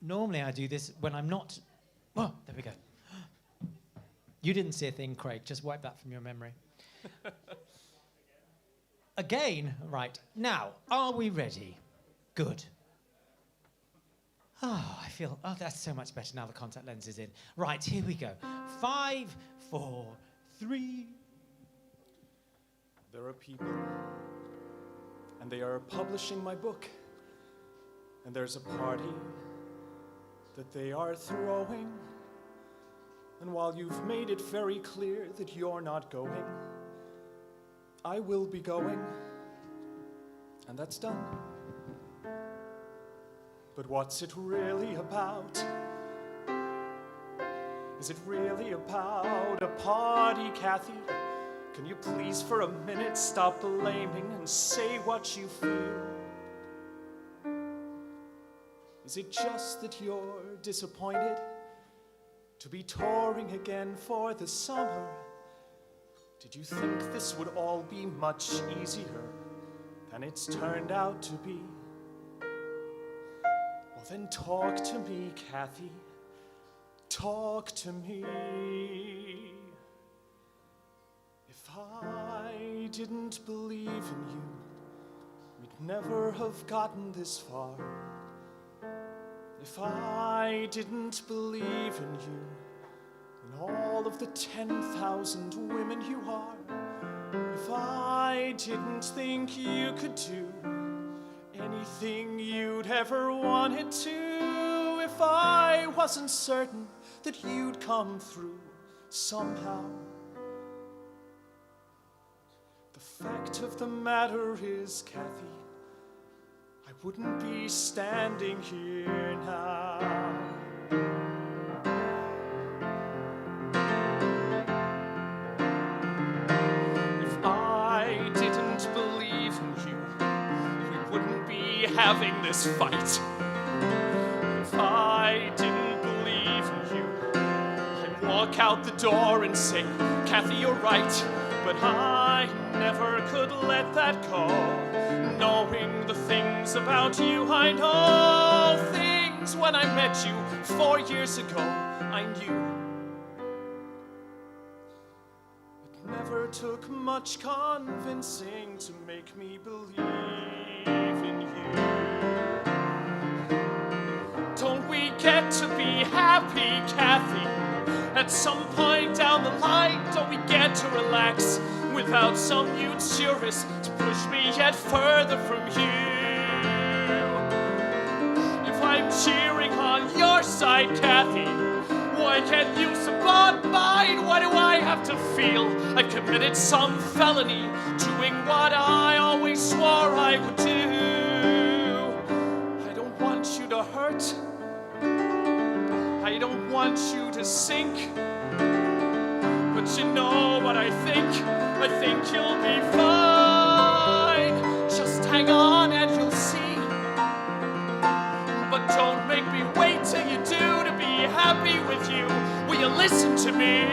S6: Normally I do this when I'm not... Oh, there we go. You didn't see a thing, Craig. Just wipe that from your memory. Again. Right. Now, are we ready? Good. Oh, I feel... Oh, that's so much better now the contact lens is in. Right, here we go. 5, 4, 3...
S16: There are people, and they are publishing my book, and there's a party that they are throwing, and while you've made it very clear that you're not going, I will be going, and that's done. But what's it really about? Is it really about a party, Kathy? Can you please for a minute stop blaming and say what you feel? Is it just that you're disappointed to be touring again for the summer? Did you think this would all be much easier than it's turned out to be? Well then talk to me, Kathy. Talk to me. If I didn't believe in you, we'd never have gotten this far. If I didn't believe in you and all of the 10,000 women you are, if I didn't think you could do anything you'd ever wanted to, if I wasn't certain that you'd come through somehow, the fact of the matter is, Kathy, I wouldn't be standing here now. If I didn't believe in you, we wouldn't be having this fight. If I didn't believe in you, I'd walk out the door and say, Kathy, you're right. But I never could let that go. Knowing the things about you I know, things when I met you 4 years ago, I knew. It never took much convincing to make me believe in you. Don't we get to be happy, Kathy? At some point down the line, don't we get to relax without some mute tourist to push me yet further from you? If I'm cheering on your side, Kathy, why can't you support mine? Why do I have to feel I've committed some felony doing what I always swore I would do? I don't want you to hurt. I don't want you to sink, but you know what I think you'll be fine. Just hang on and you'll see, but don't make me wait till you do to be happy with you. Will you listen to me?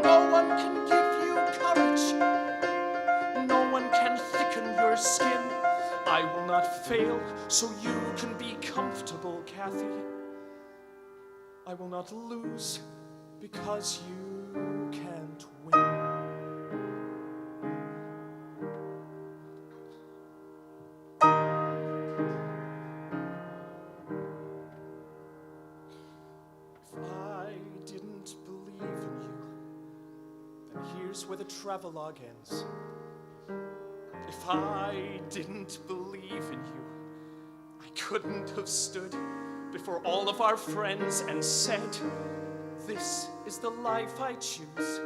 S16: No one can give you courage, no one can thicken your skin. I will not fail so you can be comfortable, Kathy. I will not lose because you who can't win. If I didn't believe in you, then here's where the travelogue ends. If I didn't believe in you, I couldn't have stood before all of our friends and said, this is the life I choose.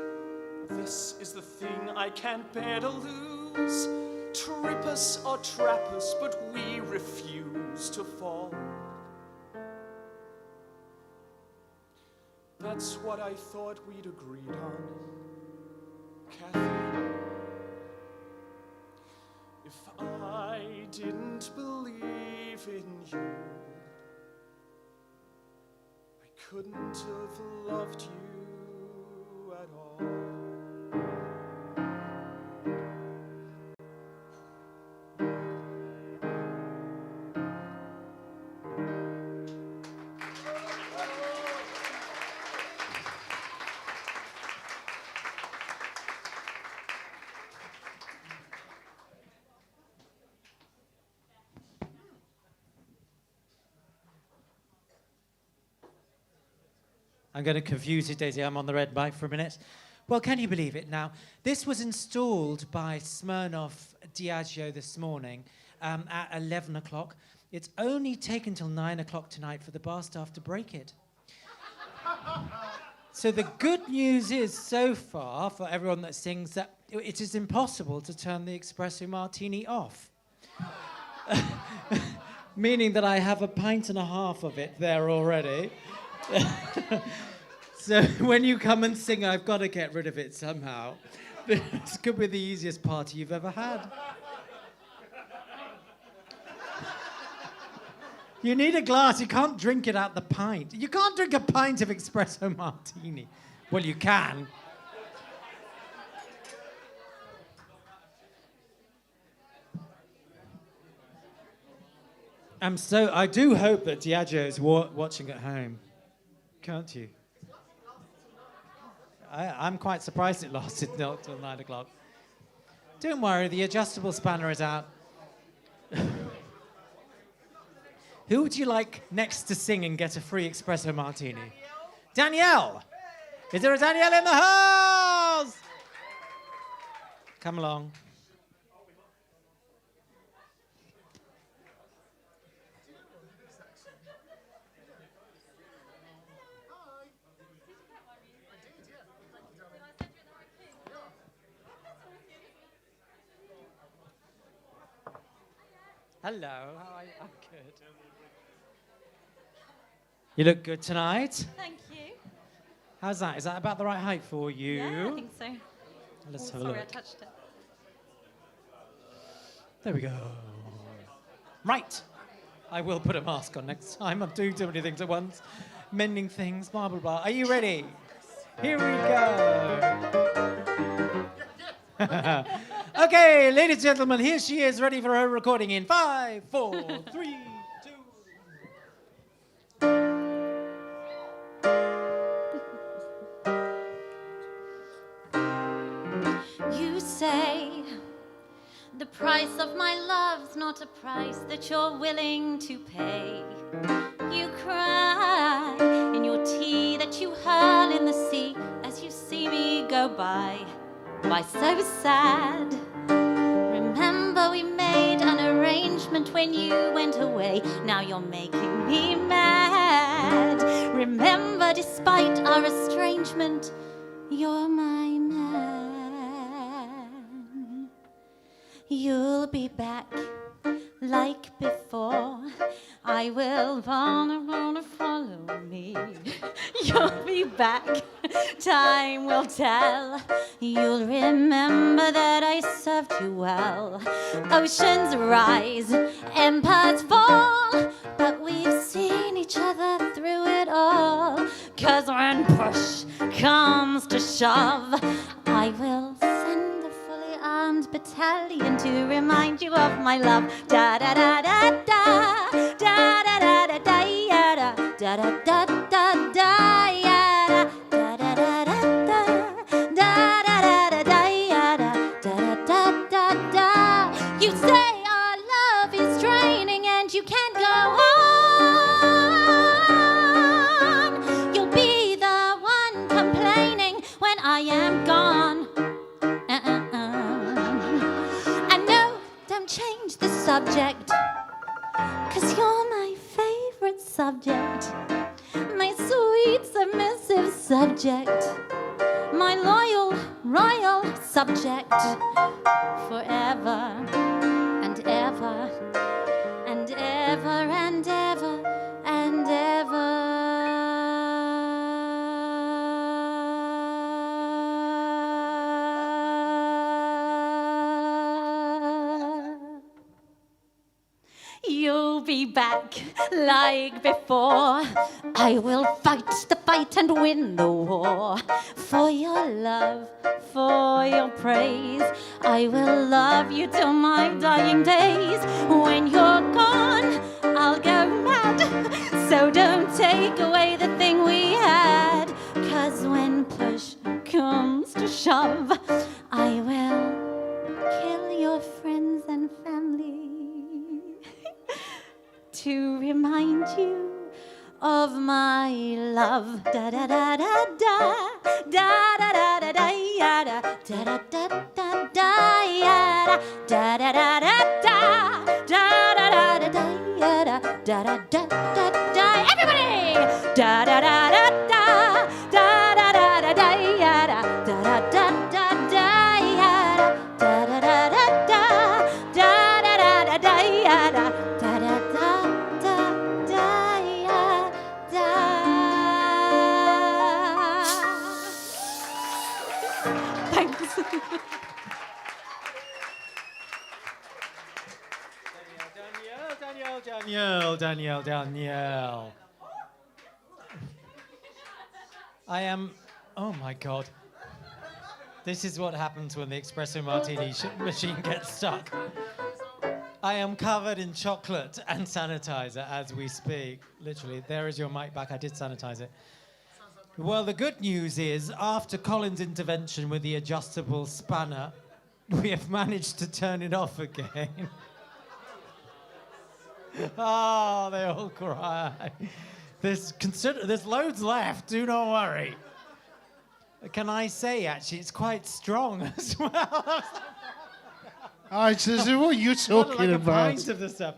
S16: This is the thing I can't bear to lose. Trip us or trap us, but we refuse to fall. That's what I thought we'd agreed on, Kathy. If I didn't believe in you, I couldn't have loved you at all.
S6: I'm going to confuse you, Daisy. I'm on the red mic for a minute. Well, can you believe it now? This was installed by Smirnoff Diageo this morning at 11 o'clock. It's only taken till 9 o'clock tonight for the bar staff to break it. So the good news is, so far, for everyone that sings, that it is impossible to turn the espresso martini off. Meaning that I have a pint and a half of it there already. So when you come and sing, I've got to get rid of it somehow. This could be the easiest party you've ever had. You need a glass. You can't drink it out the pint. You can't drink a pint of espresso martini. Well, you can. I do hope that Diageo is watching at home. Can't you? I'm quite surprised it lasted not till 9 o'clock. Don't worry, the adjustable spanner is out. Who would you like next to sing and get a free espresso martini? Danielle! Is there a Danielle in the house? Come along. Hello, how are you? I'm good. You look good tonight.
S17: Thank you.
S6: How's that? Is that about the right height for you?
S17: Yeah, I think so.
S6: Let's have a look.
S17: Sorry, I touched it.
S6: There we go. Right. I will put a mask on next time. I'm doing too many things at once. Mending things, blah, blah, blah. Are you ready? Here we go. Okay, ladies and gentlemen, here she is, ready for her recording in 5, 4, 3, 2.
S17: You say the price of my love's not a price that you're willing to pay. You cry in your tea that you hurl in the sea as you see me go by. Why so sad? Remember we made an arrangement when you went away. Now you're making me mad. Remember, despite our estrangement, you're my man. You'll be back like before. I will wanna follow me. You'll be back, time will tell. You'll remember that I served you well. Oceans rise, empires fall, but we've seen each other through it all. 'Cause when push comes to shove, I will send a fully armed battalion to remind you of my love. Da da da da da, da da da da da, da da da da da da, da da da da da. You say our love is draining and you can't go on. You'll be the one complaining when I am gone. And no, don't change the subject, 'cause you're my favorite subject. My sweet, submissive subject. My loyal, royal subject. Forever and ever and ever and ever and ever. You'll be back like before. I will fight the fight and win the war. For your love, for your praise, I will love you till my dying days. When you're gone, I'll go mad. So don't take away the thing we had. 'Cause when push comes to shove, I will kill your friends and family to remind you of my love. Da da da da da da da da da da ya da da da da da da ya da da da da da da da da da da ya da da da da da da. Everybody! Da da da da da da da da da da ya da da da da da da ya da da da da da da da da da da ya da da da da.
S6: Danielle. I am, oh my God. This is what happens when the espresso martini machine gets stuck. I am covered in chocolate and sanitizer as we speak. Literally, there is your mic back. I did sanitize it. Well, the good news is, after Colin's intervention with the adjustable spanner, we have managed to turn it off again. Oh, they all cry. There's loads left, do not worry. Can I say, actually, it's quite strong as well.
S7: I says, what are you talking
S6: like
S7: about?
S6: A pint of the stuff.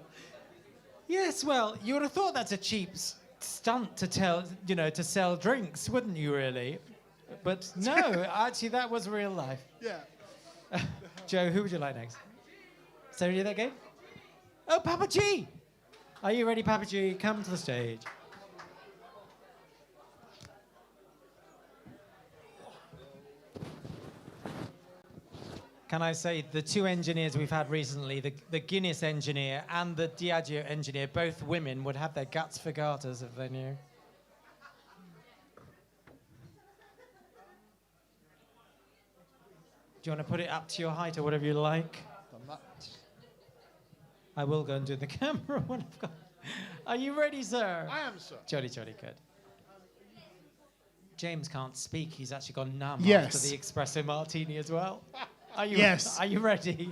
S6: Yes, well, you would have thought that's a cheap stunt to sell drinks, wouldn't you, really? But no, actually, that was real life.
S7: Yeah.
S6: Joe, who would you like next? Sarah, do that game? Oh, Papa G! Are you ready, Papa G? Come to the stage. Can I say the two engineers we've had recently, the Guinness engineer and the Diageo engineer, both women, would have their guts for garters if they knew. Do you want to put it up to your height or whatever you like? I will go and do the camera when I've got... Are you ready, sir?
S7: I am, sir.
S6: Jolly, good. James can't speak. He's actually gone numb
S7: Yes.
S6: after the espresso martini as well. Are you,
S7: Yes.
S6: Are you ready?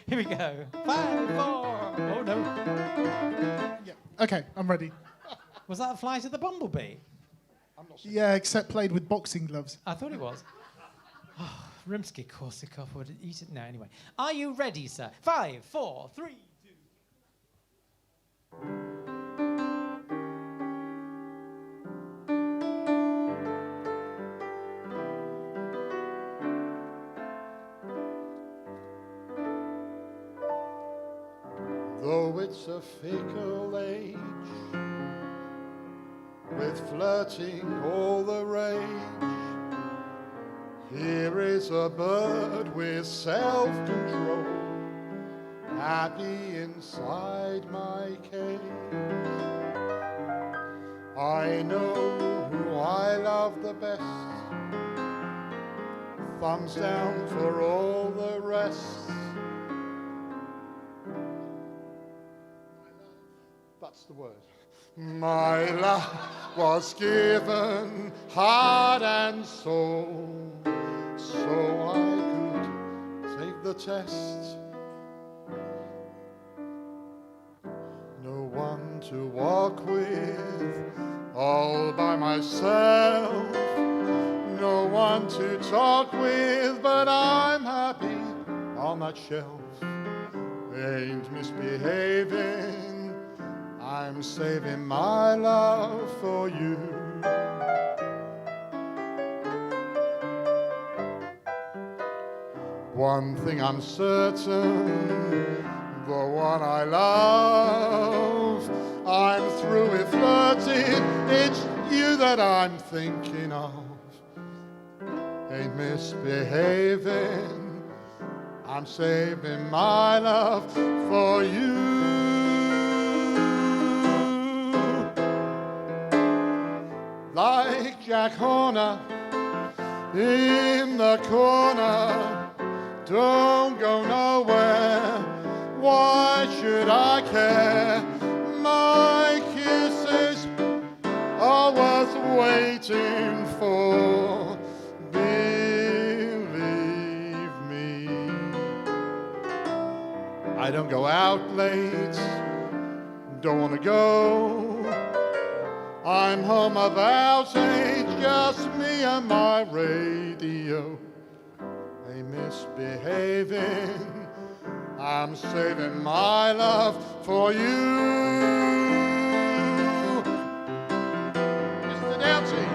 S6: Here we go. 5, 4... Oh, no.
S7: Yeah. Okay, I'm ready.
S6: Was that a flight of the bumblebee?
S7: I'm not sure. Yeah, except played with boxing gloves.
S6: I thought it was. Oh, Rimsky-Korsakov would eat it. No, anyway. Are you ready, sir? 5, 4, 3, 2...
S18: Though it's a fickle age, with flirting all the rage, here is a bird with self-control, happy inside my cage. I know who I love the best, thumbs down for all the rest. That's the word. My love was given heart and soul, so I could take the test to walk with, all by myself. No one to talk with, but I'm happy on that shelf. Ain't misbehaving, I'm saving my love for you. One thing I'm certain, the one I love, I'm through with flirting, it's you that I'm thinking of. Ain't misbehaving, I'm saving my love for you. Like Jack Horner in the corner, don't go nowhere, why should I care? My kisses are worth waiting for, believe me. I don't go out late, don't want to go. I'm home about 8, just me and my radio. Ain't misbehaving, I'm saving my love for you. Mr. Dowsey.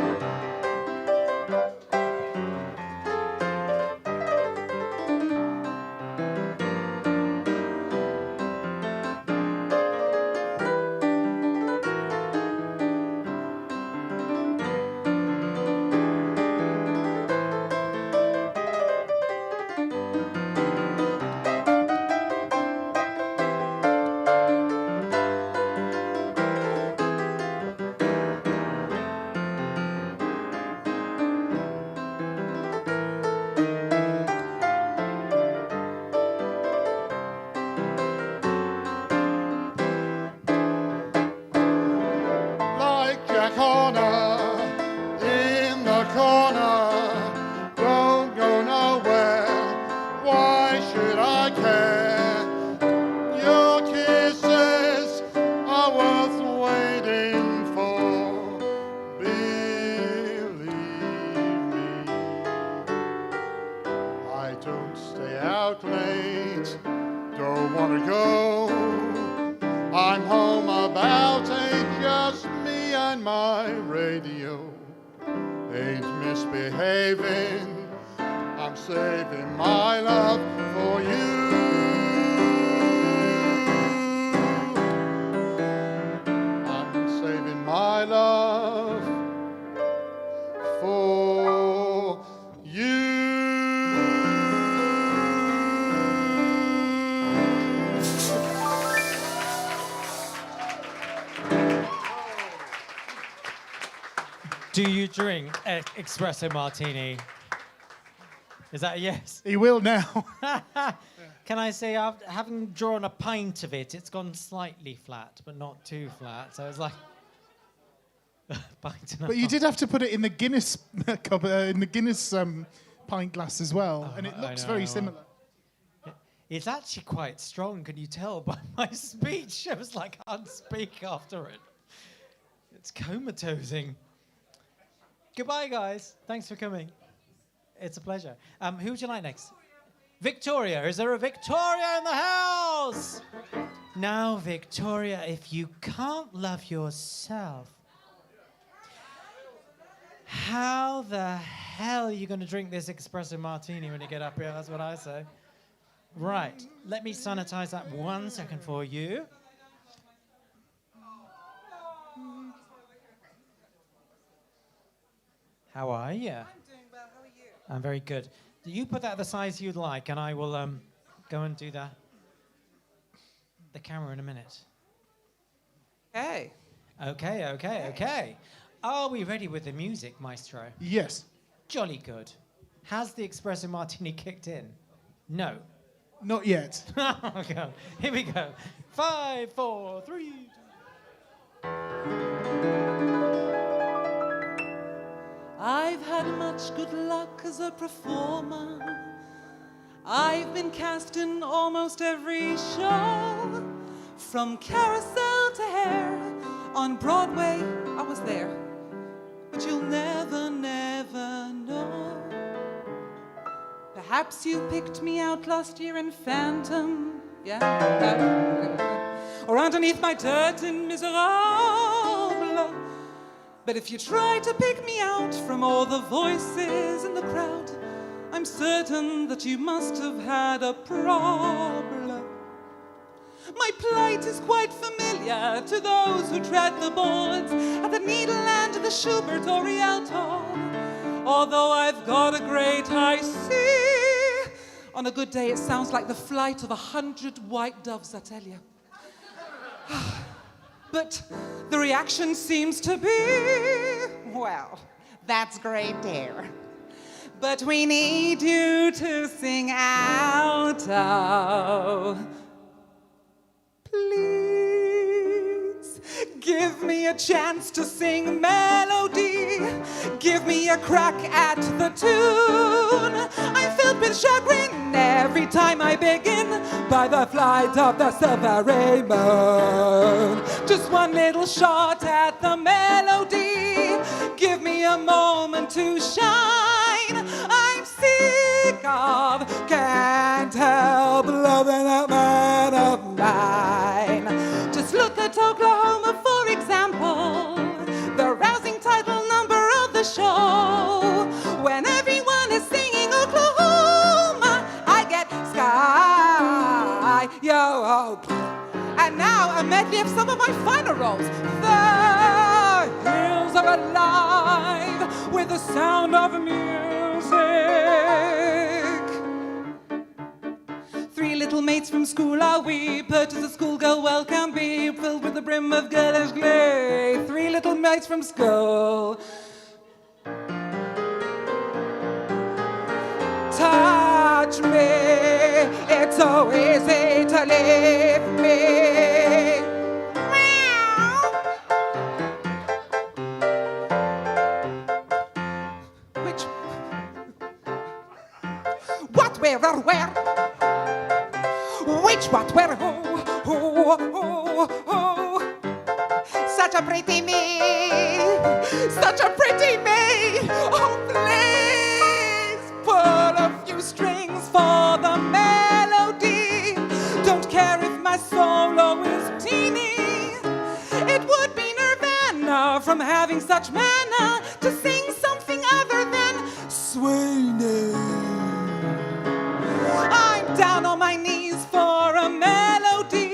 S6: Do you drink espresso martini? Is that a yes?
S7: He will now.
S6: Can I say, having drawn a pint of it, it's gone slightly flat, but not too flat. So it's like pint and a
S7: But you
S6: half.
S7: did have to put it in the Guinness cup, in the Guinness pint glass as well, and it looks very similar.
S6: It's actually quite strong. Can you tell by my speech? I was like, I can't speak after it. It's comatosing. Goodbye, guys. Thanks for coming. It's a pleasure. Who would you like next? Victoria. Is there a Victoria in the house? Now, Victoria, if you can't love yourself, how the hell are you going to drink this espresso martini when you get up here? That's what I say. Right. Let me sanitize that 1 second for you. How are you? I'm
S19: doing well. How are you?
S6: I'm very good. You put that the size you'd like, and I will go and do the camera in a minute.
S19: Okay.
S6: Okay. Are we ready with the music, Maestro?
S7: Yes.
S6: Jolly good. Has the espresso martini kicked in? No.
S7: Not yet.
S6: Oh, God. Here we go. 5, 4, 3, 2.
S19: I've had much good luck as a performer. I've been cast in almost every show, from Carousel to hair. On Broadway, I was there. But you'll never, never know. Perhaps you picked me out last year in Phantom. Yeah? Or underneath my dirt in Miserable. But if you try to pick me out from all the voices in the crowd, I'm certain that you must have had a problem. My plight is quite familiar to those who tread the boards at the Needle and the Schubert or Rialto. Although I've got a great high C, on a good day it sounds like the flight of 100 white doves, I tell you. But the reaction seems to be, well, that's great, dear. But we need you to sing alto. Please give me a chance to sing melody. Give me a crack at the tune. I'm filled with chagrin every time I begin by the flight of the silver rainbow. Just one little shot at the melody. Give me a moment to shine. I'm sick of can't help loving that man of mine. Just look at Oklahoma, for example, the rousing title number of the show. When everyone is singing Oklahoma, I get sky, yo. And now a medley of some of my final roles. The hills are alive with the sound of music. Three little mates from school are we, pert as a schoolgirl well can be, filled with the brim of girlish glee. Three little mates from school. Touch me, it's so easy to leave me. What, where, or where? Which, what, where, who? Such a pretty me, such a pretty me. Oh, please, pull a few strings for the melody. Don't care if my solo is teeny. It would be nirvana from having such manner to sing something other than Sweeney. I'm down on my knees for a melody.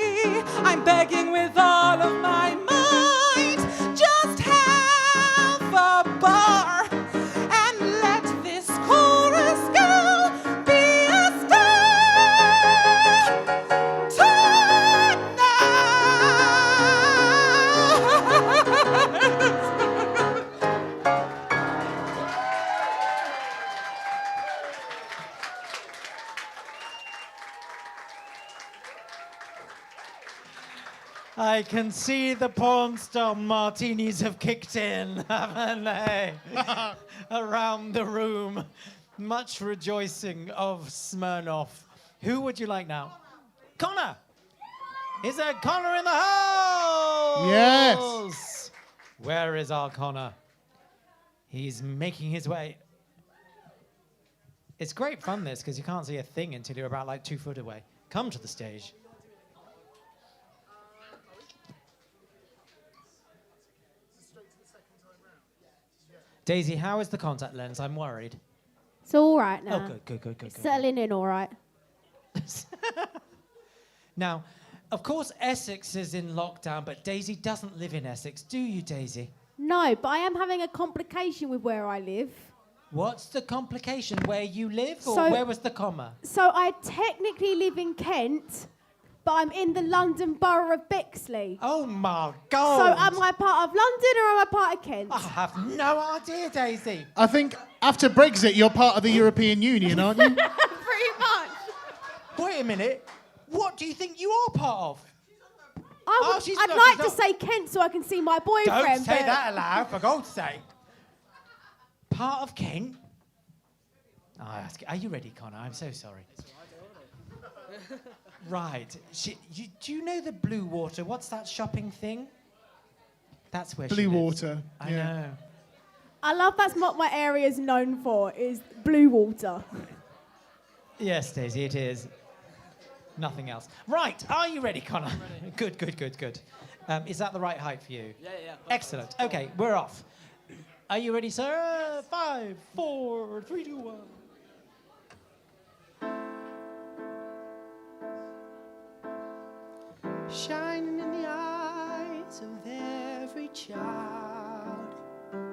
S19: I'm begging with all of my might. Just have a bar and let this chorus girl be a star tonight.
S6: I can see the porn star martinis have kicked in, haven't they? Around the room. Much rejoicing of Smirnoff. Who would you like now? Connor! Is there Connor in the house?
S7: Yes.
S6: Where is our Connor? He's making his way. It's great fun, this, because you can't see a thing until you're about like 2 foot away. Come to the stage. Daisy, how is the contact lens? I'm worried.
S9: It's all right now.
S6: Oh, good.
S9: It's settling in all right.
S6: Now, of course, Essex is in lockdown, but Daisy doesn't live in Essex, do you, Daisy?
S9: No, but I am having a complication with where I live.
S6: What's the complication? Where you live, or
S9: So-
S6: where was the comma?
S9: So I technically live in Kent, but I'm in the London borough of Bexley.
S6: Oh my God!
S9: So am I part of London or am I part of Kent?
S6: I have no idea, Daisy.
S7: I think after Brexit, you're part of the European Union, aren't you?
S9: Pretty much.
S6: Wait a minute. What do you think you are part of?
S9: I'd like to say Kent so I can see my boyfriend.
S6: Don't say
S9: but-
S6: that aloud, for God's sake. Part of Kent? Are you ready, Connor? I'm so sorry. Right. Do you know the Blue Water? What's that shopping thing? That's where she
S7: Blue
S6: lives.
S7: Water.
S6: I
S7: yeah.
S6: know.
S9: I love that's what my area's known for, is blue water.
S6: Yes, Daisy, it is. Nothing else. Right, are you ready, Connor? Good. Is that the right height for you?
S15: Yeah.
S6: Excellent. Okay, we're off. Are you ready, sir? 5, 4, 3, 2, 1.
S12: Shining in the eyes of every child,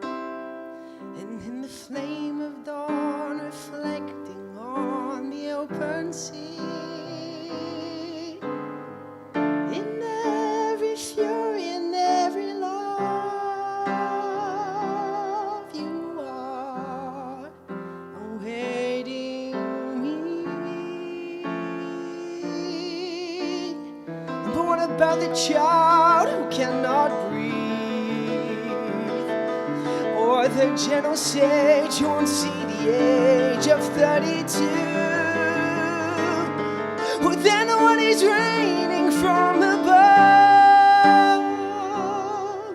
S12: and in the flame of dawn reflecting on the open sea. In every fury and every love, you are awaiting me. But what about the child who cannot breathe, or the gentle sage who won't see the age of 32? Well, then what is raining from above?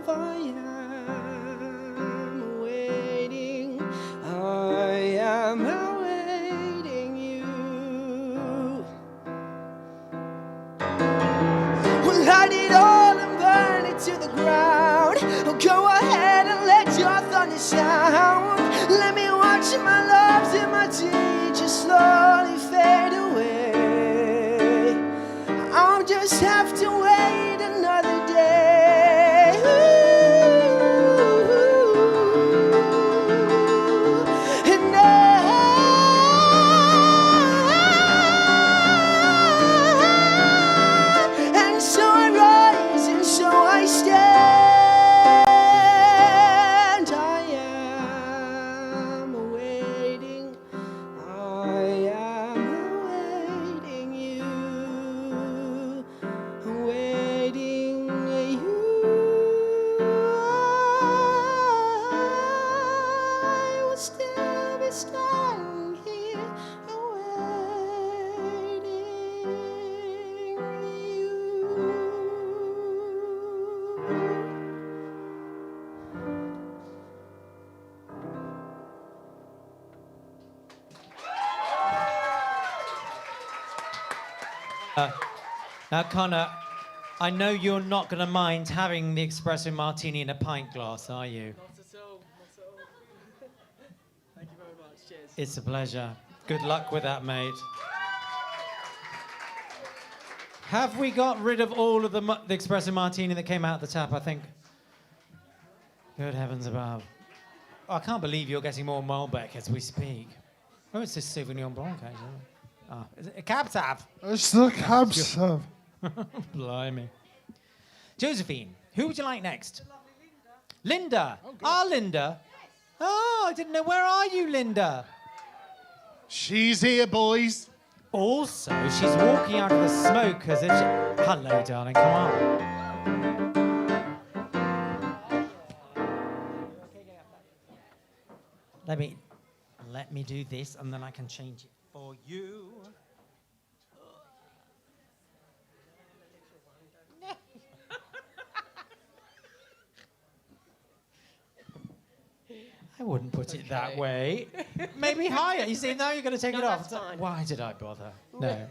S12: I am awaiting, I am awaiting you. Well, light it all and burn it to the ground. Oh, go ahead and let your thunder sound. Let me watch my loves and my tears slowly fade away. I'll just have to wait another day. And so I rise and so I stand. I am awaiting, I am awaiting you, awaiting you. I will still be standing here awaiting you.
S6: Now, Connor, I know you're not going to mind having the espresso martini in a pint glass, are you?
S15: Not at all. Thank you very much. Cheers.
S6: It's a pleasure. Good luck with that, mate. Have we got rid of all of the espresso martini that came out the tap, I think? Good heavens above. Oh, I can't believe you're getting more Malbec as we speak. Oh, it's this Sauvignon Blanc, actually. Ah, is it a cab sav?
S7: It's the cab sav.
S6: Blimey. Josephine, who would you like next? Linda. Ah, Linda. Oh, I didn't know. Where are you, Linda?
S7: She's here, boys.
S6: Also, she's walking out of the smoke as if she... Hello, darling, come on. Let me do this, and then I can change it for you. I wouldn't put it that way. Maybe higher. You see, now you're going to take it off. Why did I bother? No.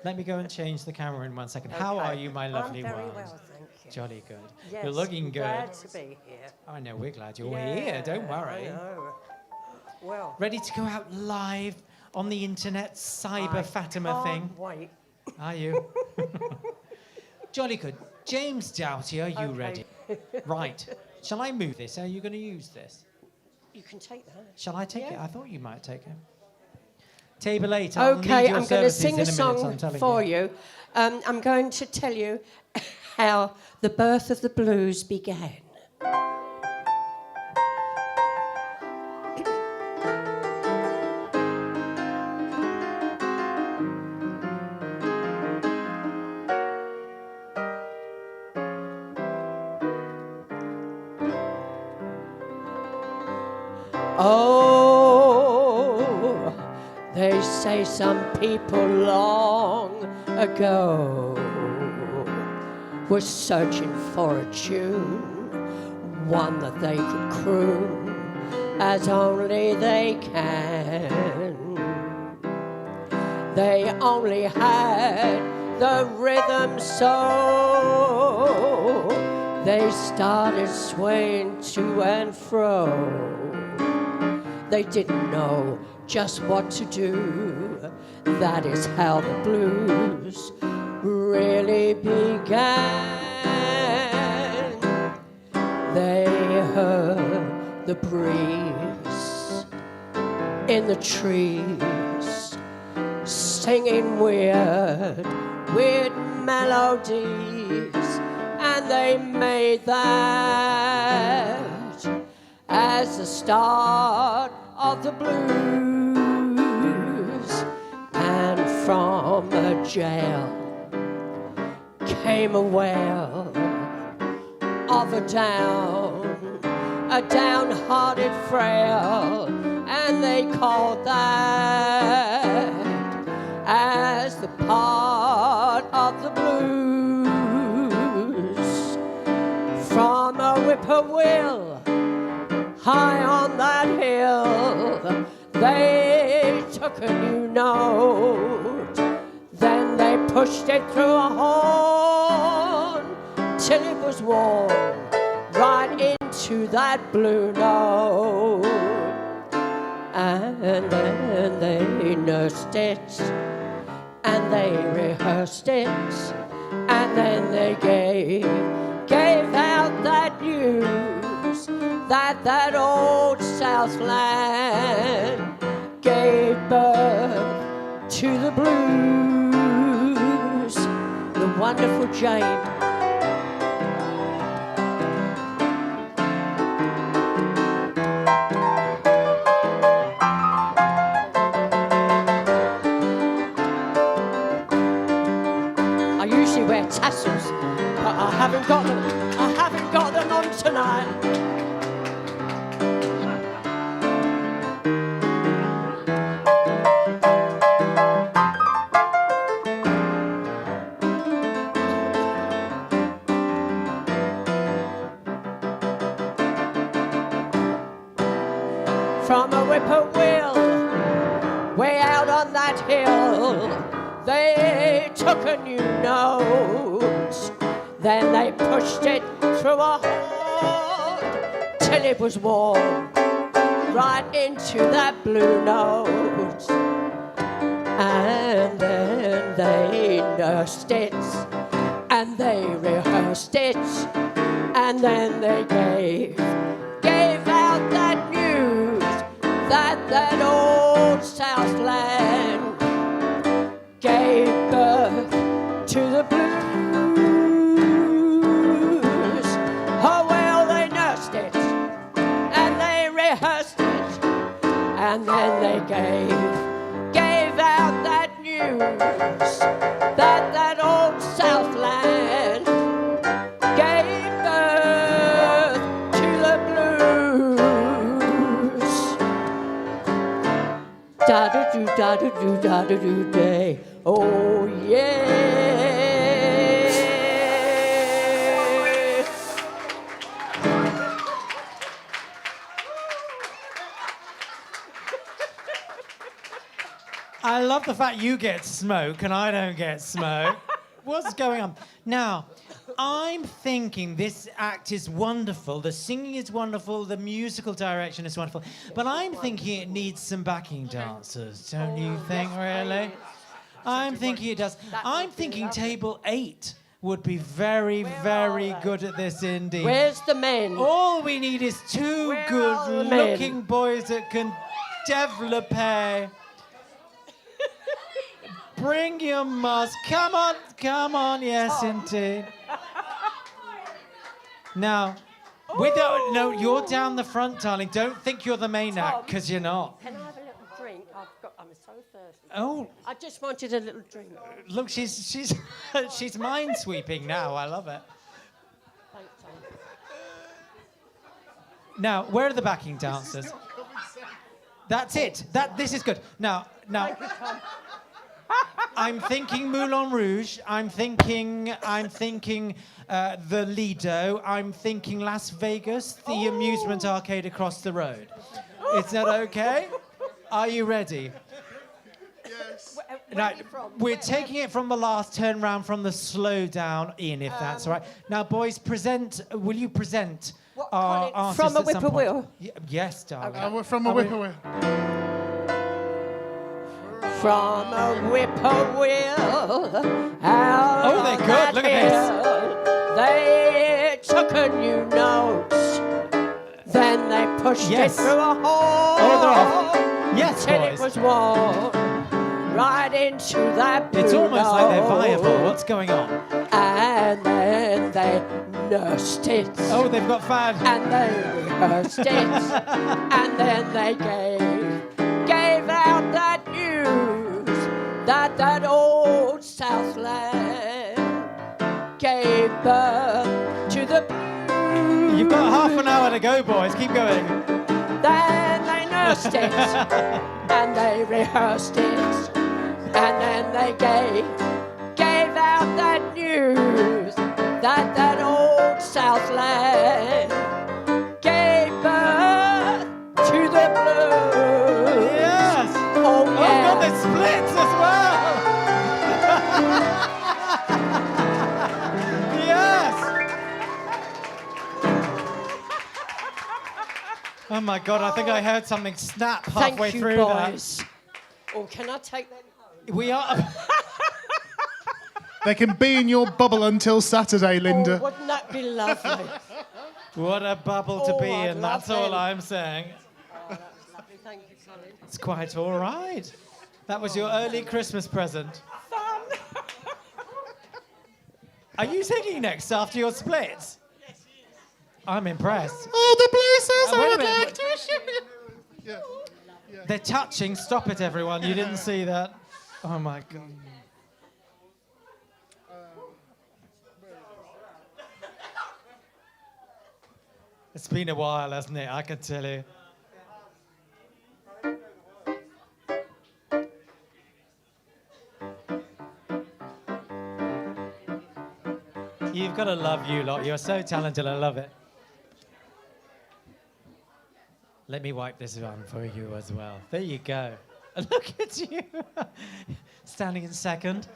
S6: Let me go and change the camera in 1 second. How are you, my lovely
S14: I'm very
S6: one?
S14: well, thank you.
S6: Jolly good.
S14: Yes,
S6: You're looking good.
S14: glad to be here.
S6: I know, we're glad you're here. Don't worry.
S14: I know. Well,
S6: Ready to go out live on the internet, cyber Fatima thing?
S14: wait.
S6: Are you? Jolly good. James Doughty, are you ready? Right. Shall I move this? Are you going to use this?
S14: You can take that.
S6: Shall I take it? I thought you might take it. Table 8. I'll
S14: Okay,
S6: need your
S14: I'm going to
S6: services
S14: sing
S6: in
S14: a
S6: minute,
S14: song
S6: I'm telling
S14: for you. I'm going to tell you how the birth of the blues began. Oh, they say some people long ago were searching for a tune, one that they could croon as only they can. They only had the rhythm, so they started swaying to and fro. They didn't know just what to do. That is how the blues really began. They heard the breeze in the trees, singing weird melodies, and they made that as the start of the blues. And from a jail came a wail of a downhearted frail, and they called that as the part of the blues. From a whippoorwill high on that hill, they took a new note, then they pushed it through a horn till it was warm right into that blue note. And then they nursed it, and they rehearsed it, and then they gave out that news that old Southland gave birth to the blues. The wonderful Jane. I usually wear tassels, but I haven't got them on tonight. From a whippoorwill way out on that hill, they took a new note, then they pushed it through a hole till it was warm right into that blue note. And then they nursed it, and they rehearsed it, and then they gave out that news that old Southland gave birth to the blues. Oh well, they nursed it, and they rehearsed it, and then they gave out that news that old Southland gave birth to the blues. Da-da-do, day. Oh, yeah.
S6: I love the fact you get smoke and I don't get smoke. What's going on? Now, I'm thinking this act is wonderful, the singing is wonderful, the musical direction is wonderful, but I'm thinking it needs some backing dancers, don't you think, really? I'm thinking it does. I'm thinking table 8 would be very, very good at this indeed.
S14: Where's the men?
S6: All we need is two good-looking boys that can develop a... Bring your mask. Come on, yes, indeed. Now, no, you're down the front, darling. Don't think you're the main act, because you're not.
S14: Can I have a little drink? I'm so thirsty.
S6: Oh.
S14: I just wanted a little drink.
S6: Look, she's minesweeping now. I love it.
S14: Thanks, Tom.
S6: Now, where are the backing dancers? That's it. This is good. Now.
S14: Thank you, Tom.
S6: I'm thinking Moulin Rouge. I'm thinking the Lido. I'm thinking Las Vegas, the amusement arcade across the road. Is that okay? Are you ready?
S18: Yes.
S6: Now, we're taking it from the last turn round from the slow down in, if that's all right. Now, boys, will you present our artists
S14: from a
S6: at some point?
S14: whippoorwill?
S6: Yes, darling.
S18: We're from a whippoorwill.
S14: From a whippoorwill out
S6: Oh, they're
S14: on
S6: good.
S14: that
S6: Look at this.
S14: hill, they took a new note. Then they pushed
S6: Yes.
S14: it through a hole.
S6: Oh, they're off. Yes,
S14: till
S6: boys.
S14: it was worn right into that blue
S6: It's almost like they're
S14: note.
S6: viable. What's going on?
S14: And then they nursed it.
S6: Oh, they've got fad.
S14: And they rehearsed it. And then they gave out that news that old Southland gave birth to the blues.
S6: You've got half an hour to go, boys. Keep going.
S14: Then they nursed it, and they rehearsed it, and then they gave out that news that old Southland gave birth to the blues.
S6: Yes.
S14: Oh
S6: Oh,
S14: yeah.
S6: God, they splits as well. Yes. Oh my God! I think I heard something snap halfway
S14: Thank you,
S6: through
S14: boys. Oh, can I take them home?
S6: that. We are.
S7: They can be in your bubble until Saturday, Linda.
S14: Oh, wouldn't that be lovely?
S6: What a bubble to
S14: Oh,
S6: be
S14: I'd
S6: in.
S14: love
S6: That's all
S14: them.
S6: I'm saying.
S14: Oh, that's lovely. Thank you, Colin.
S6: It's quite all right. That was your early Christmas present.
S14: Fun.
S6: Are you singing next after your splits?
S14: Yes, he is.
S6: I'm impressed.
S7: Oh, the places
S6: Wait a
S7: I would
S6: minute.
S7: like to show you. Yeah.
S6: They're touching. Stop it, everyone. You didn't see that. Oh my God. It's been a while, hasn't it? I can tell you. You've got to love you lot. You're so talented. I love it. Let me wipe this one for you as well. There you go. Look at you. Standing in second,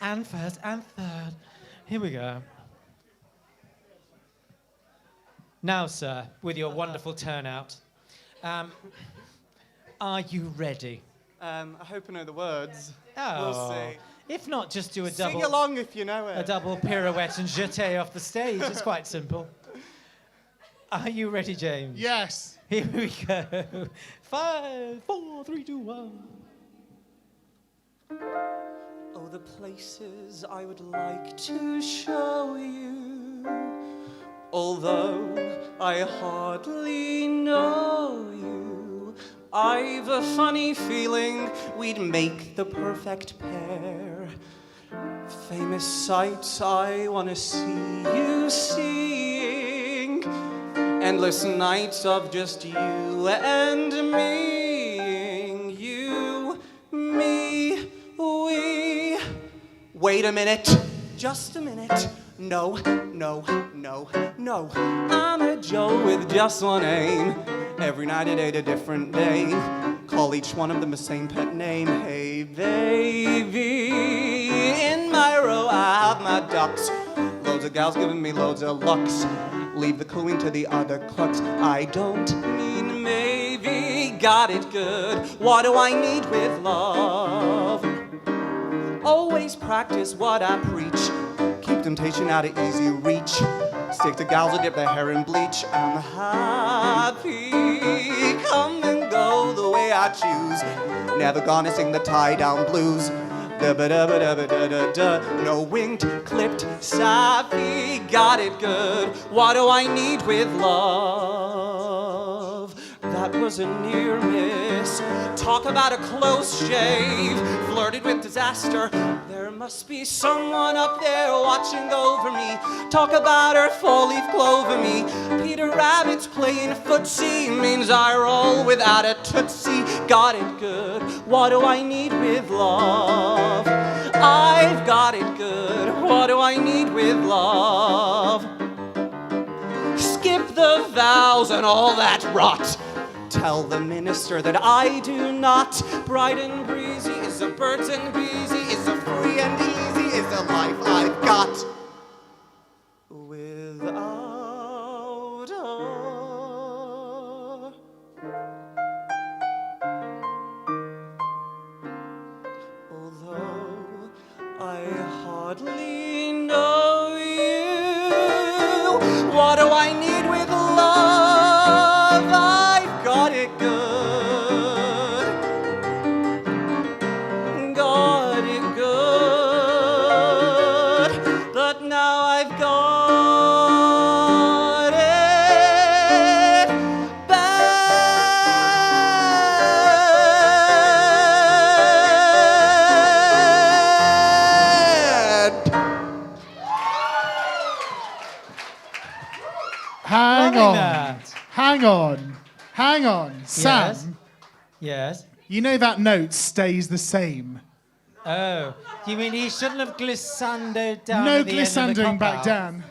S6: and first, and third. Here we go. Now, sir, with your wonderful turnout, are you ready?
S3: I hope I know the words.
S6: Oh.
S3: We'll see.
S6: If not, just do a double.
S3: Sing along if you know it.
S6: A double pirouette and jeté off the stage. It's quite simple. Are you ready, James?
S7: Yes.
S6: Here we go. 5, 4, 3, 2, 1.
S3: Oh, the places I would like to show you, although I hardly know you. I've a funny feeling we'd make the perfect pair. Famous sights I want to see you seeing. Endless nights of just you and me. You, me, we. Wait a minute, just a minute. No, no, no, no. I'm a Joe with just one aim. Every night I date a different dame. Call each one of them the same pet name. Hey, baby. In my row I have my ducks. Loads of gals giving me loads of looks. Leave the cooing to the other clucks. I don't mean maybe. Got it good. What do I need with love? Always practice what I preach. Keep temptation out of easy reach. Stick to gals who dip their hair in bleach. I'm happy. Come and go the way I choose. Never gonna sing the tie-down blues. Da-ba-da-ba-da-ba-da-da-da. No winged, clipped, sappy. Got it good. What do I need with love? That was a near miss. Talk about a close shave. Flirted with disaster. There
S15: must be someone up there watching over me. Talk about her four-leaf clover me. Peter Rabbit's playing footsie means I roll without a tootsie. Got it good. What do I need with love? I've got it good. What do I need with love? Skip the vows and all that rot. Tell the minister that I do not. Bright and breezy is a birds and beesy, is a free and easy, is the life I've got. Without her. Although I hardly know you, what do I need with love? I've got it good. Got it good. But now I've got it bad.
S7: Hang
S6: Loving
S7: on.
S6: that.
S7: Hang on. Hang on. Sam,
S6: Yes. Yes.
S7: you know that note stays the same.
S6: Oh, you mean he shouldn't have glissandoed down
S7: No
S6: at the end of the
S7: glissandoing back
S6: cop-out?
S7: down.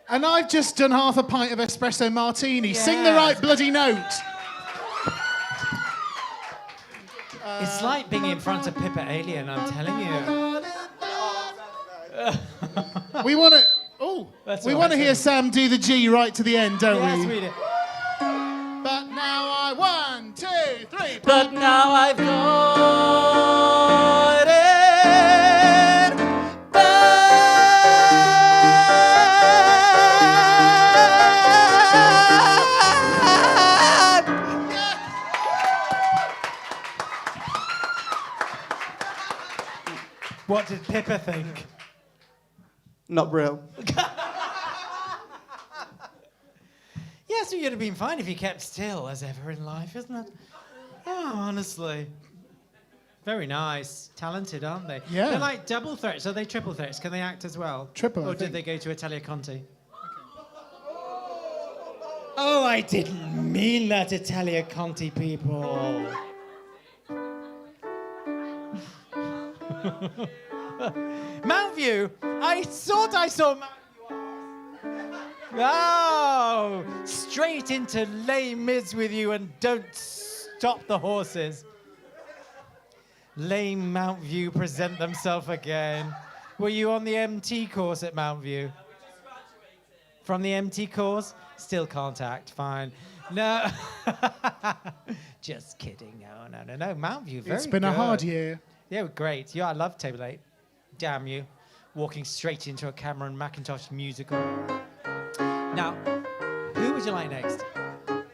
S7: And I've just done half a pint of espresso martini. Sing the
S6: Yeah.
S7: right bloody note.
S6: It's like being in front of Pippa Alien, I'm telling you.
S7: We want to. Oh,
S6: That's
S7: we
S6: all
S7: want to
S6: right,
S7: hear
S6: Sam.
S7: Sam do the G right to the end, don't
S6: Yes,
S7: we?
S6: we do.
S7: But now I 1, 2, 3.
S15: But now I've got it bad.
S6: What did Pippa think?
S15: Not real.
S6: Yes, it would have been fine if you kept still, as ever in life, isn't it? Oh, honestly. Very nice. Talented, aren't they?
S7: Yeah.
S6: They're like double threats. Are they triple threats? Can they act as well?
S7: Triple, I
S6: Or did
S7: think.
S6: they go to Italia Conti? Oh, I didn't mean that, Italia Conti people. Mount View. I thought I saw Mount View. Oh, straight into Les Mis with you and don't stop the horses. Lame Mount View present themselves again. Were you on the MT course at Mount View? From the MT course? Still can't act, fine. No. Just kidding. No. Mount View, very
S7: It's been a
S6: good.
S7: hard year.
S6: Yeah, great. Yeah, I love Table 8. Damn you. Walking straight into a Cameron Mackintosh musical. Now, who would you like next?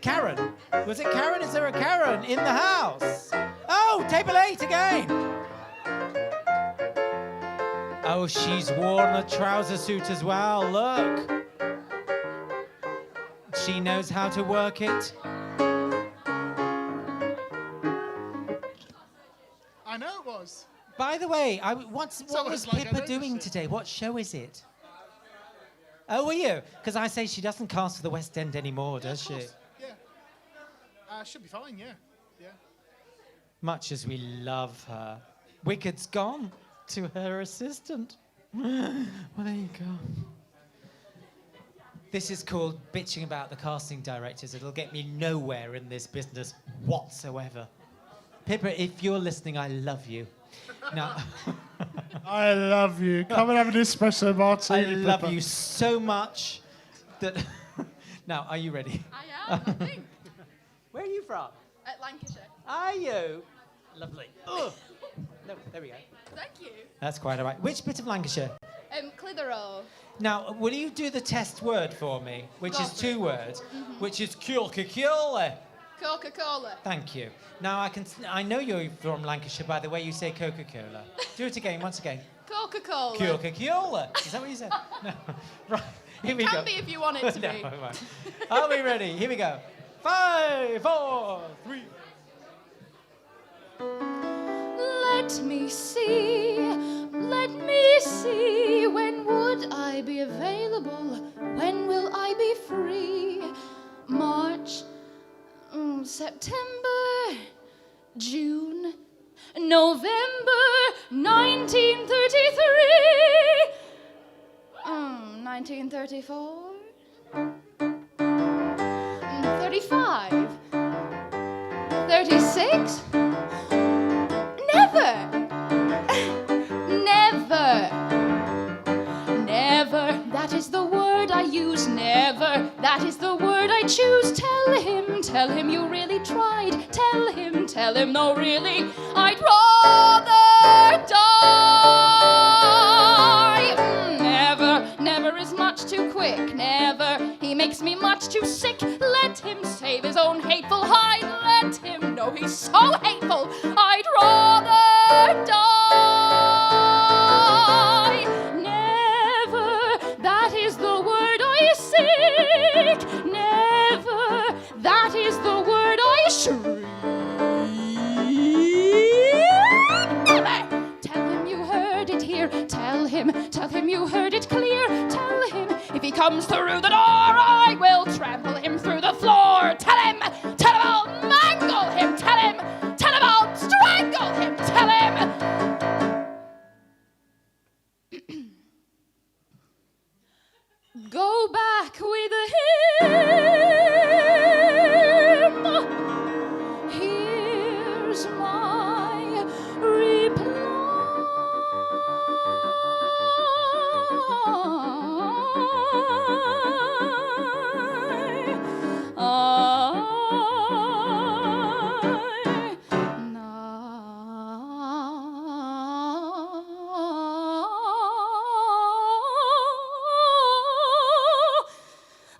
S6: Karen. Was it Karen? Is there a Karen in the house? Oh, Table 8 again. Oh, she's worn a trouser suit as well. Look. She knows how to work it.
S7: I know it was.
S6: By the way, what
S7: almost
S6: was
S7: like I
S6: Pippa
S7: noticed
S6: doing
S7: it.
S6: today? What show is it? Oh, were you? Because I say she doesn't cast for the West End anymore, does she?
S7: Yeah. Should be fine, yeah. Yeah.
S6: Much as we love her. Wicked's gone to her assistant. Well, there you go. This is called bitching about the casting directors. It'll get me nowhere in this business whatsoever. Pippa, if you're listening, I love you. Now,
S7: I love you. Come and have an espresso
S6: I
S7: martini.
S6: love
S7: Pippa.
S6: you so much that... Now, are you ready?
S8: I am, I think.
S6: Where are you from?
S8: At Lancashire.
S6: Are you? Lovely. Ugh. No, there we go.
S8: Thank you.
S6: That's quite all right. Which bit of Lancashire?
S8: Clitheroe.
S6: Now, will you do the test word for me, which is 2 words, which is Coca-Cola.
S8: Coca-Cola.
S6: Thank you. Now, I know you're from Lancashire by the way you say Coca-Cola. Do it again, once again.
S8: Coca-Cola.
S6: Coca-Cola. Is that what you said? No. Right. Here we
S8: It
S6: go.
S8: can be if you want it to
S6: No,
S8: be.
S6: it won't. Are we ready? Here we go. 5, 4, 3.
S13: Let me see, when would I be available? When will I be free? March, September, June, November 1933. 1934. 35. 36. Never. Never. Never. That is the word I use. Never. That is the word I choose. Tell him you really tried. Tell him, no really, I'd rather die. Never is much too quick. Never, he makes me much too sick. Let him save his own hateful hide. Let him know he's so hateful. I'd rather die. Never, that is the word I seek. Never, that is the word I shriek. Never. Tell him you heard it here. Tell him you heard it clear. Tell him if he comes through the door, I will trample him through the floor. Tell him I'll mangle him. Tell him I'll strangle him. Tell him. Go back with him. Here's my reply.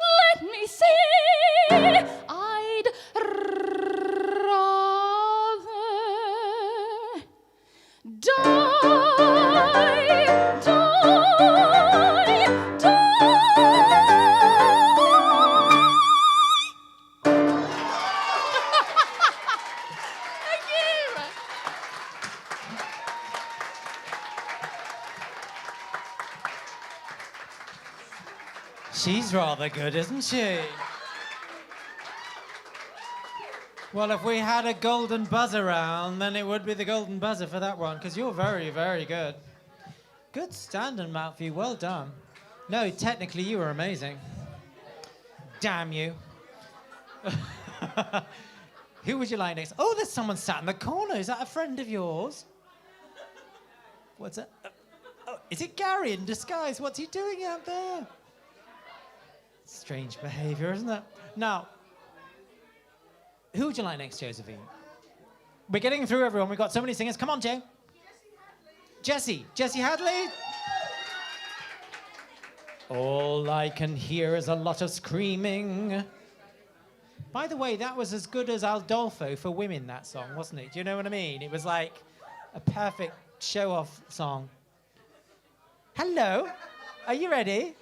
S13: Let me see. I'd
S6: She's rather good, isn't she? Well, if we had a golden buzzer round, then it would be the golden buzzer for that one, because you're very, very good. Good standing, Mountfie. Well done. No, technically, you were amazing. Damn you. Who would you like next? Oh, there's someone sat in the corner. Is that a friend of yours? What's that? Oh, is it Gary in disguise? What's he doing out there? Strange behavior, isn't it? Now, who would you like next, Josephine? We're getting through, everyone. We've got so many singers. Come on, Jay. Jesse Hadley. All I can hear is a lot of screaming. By the way, that was as good as Aldolfo for women, that song, wasn't it? Do you know what I mean? It was like a perfect show-off song. Hello. Are you ready?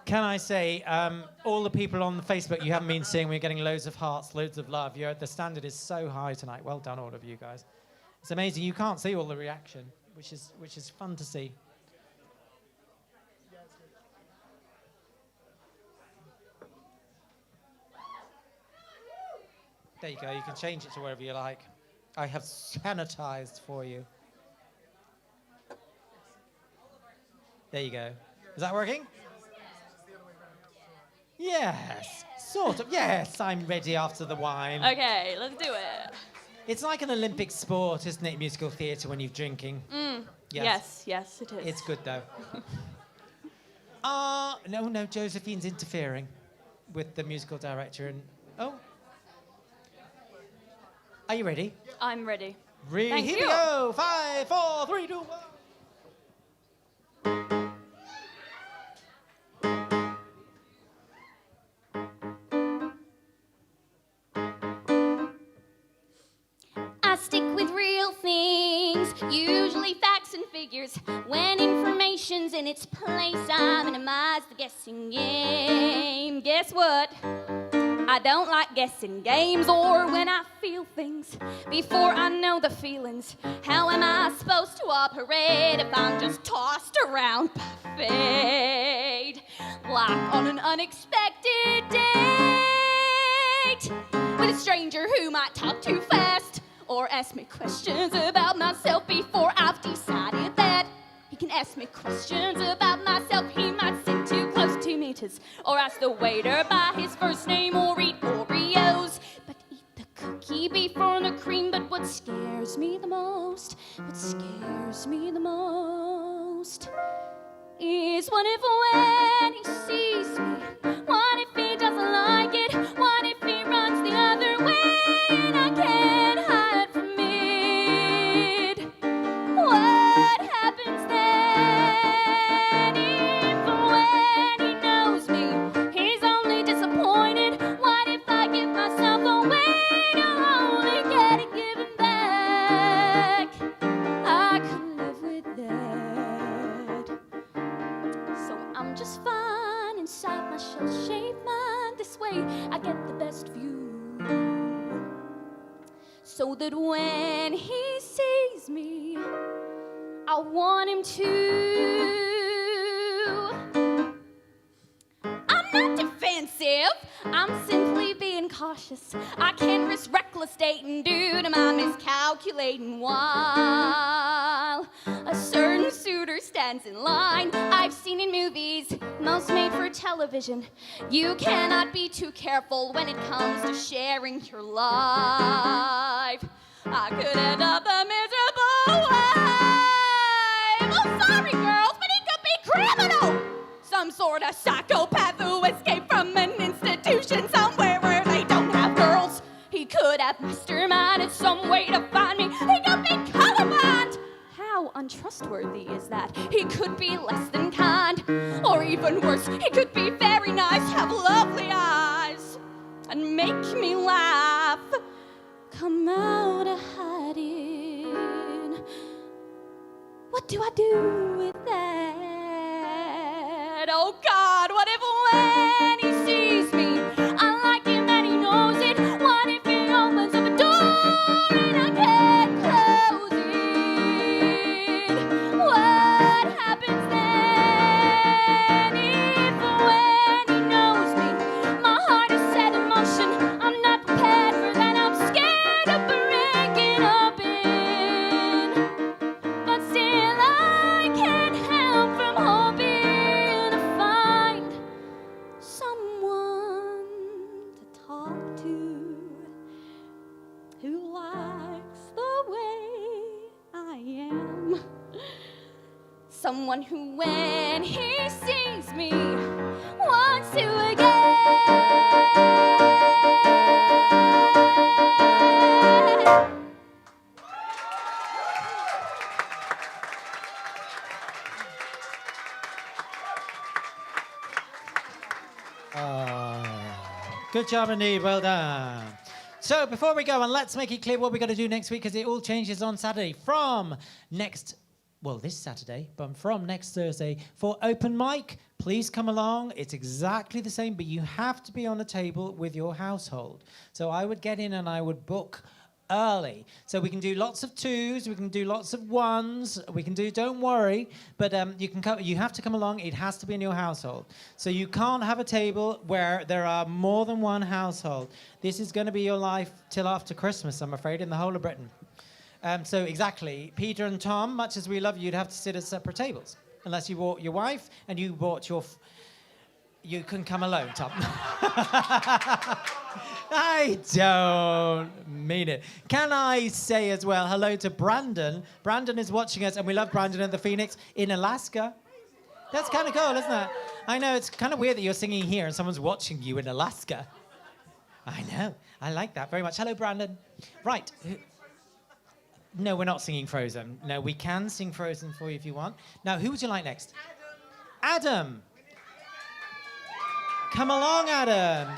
S6: Can I say, all the people on Facebook you haven't been seeing, we're getting loads of hearts, loads of love. The standard is so high tonight. Well done, all of you guys. It's amazing. You can't see all the reaction, which is fun to see. There you go. You can change it to wherever you like. I have sanitized for you. There you go. Is that working? Yes, sort of. Yes, I'm ready after the wine.
S20: Okay, let's do it.
S6: It's like an Olympic sport, isn't it, musical theatre, when you're drinking?
S20: Yes, it is.
S6: It's good, though. No, Josephine's interfering with the musical director. Oh. Are you ready?
S20: I'm ready.
S6: Here we go. 5, 4, 3, 2, 1.
S21: Usually facts and figures when information's in
S1: in its place. I minimize the guessing game. Guess what? I don't like guessing games or when I feel things before I know the feelings. How am I supposed to operate if I'm just tossed around by fate? Like on an unexpected date with a stranger who might talk too fast or ask me questions about myself before I've decided that he can ask me questions about myself. He might sit too close to me or ask the waiter by his first name or eat Oreos, but eat the cookie before the cream. But what scares me the most, is what if when he sees me, what if he doesn't like it, what if he runs the other way and I can't hide from it? What happens then if when he knows me, he's only disappointed? What if I give myself away to only get it given back? I could live with that. So I'm just fine inside my shell-shaped mind. This way I get the best view, so that when he sees me, I want him to. I'm not defensive, I'm simply being cautious. I can't risk reckless dating due to my miscalculating while a certain suitor stands in line. I've seen in movies, most made for television. You cannot be too careful when it comes to sharing your life. I could end up a miserable wife. Oh, sorry, girls, but he could be criminal. Some sort of psychopath who escaped from an institution somewhere where they don't have girls. He could have masterminded some way to find me. He could be colorblind. How untrustworthy is that? He could be less than kind, or even worse, he could be very nice, have lovely eyes, and make me laugh. Come out of hiding. What do I do with that? Oh God, what if when he sees me, I like him and he knows it? What if he opens up a door and I can't close it? What happens then if when he knows me, my heart is set in motion? I'm not prepared for that. I'm scared of breaking open, but still I can't help from hoping to find someone to talk to who likes the way I am. Someone who, when he sees me, wants to again.
S6: Good job indeed, well done. So before we go on, let's make it clear what we're going to do next week, because it all changes on Saturday from this Saturday, but from next Thursday for open mic. Please come along. It's exactly the same, but you have to be on the table with your household. So I would get in and I would book early. So we can do lots of twos, we can do lots of ones, we can do, don't worry, but you have to come along. It has to be in your household. So you can't have a table where there are more than one household. This is going to be your life till after Christmas, I'm afraid, in the whole of Britain. So exactly, Peter and Tom, much as we love you, you'd have to sit at separate tables, unless you brought your wife and you brought your... You can come alone, Tom. I don't mean it. Can I say as well hello to Brandon? Brandon is watching us, and we love Brandon and the Phoenix in Alaska. That's kind of cool, isn't it? I know, it's kind of weird that you're singing here and someone's watching you in Alaska. I know. I like that very much. Hello, Brandon. Right. No, we're not singing Frozen. No, we can sing Frozen for you if you want. Now, who would you like next? Adam. Come along, Adam.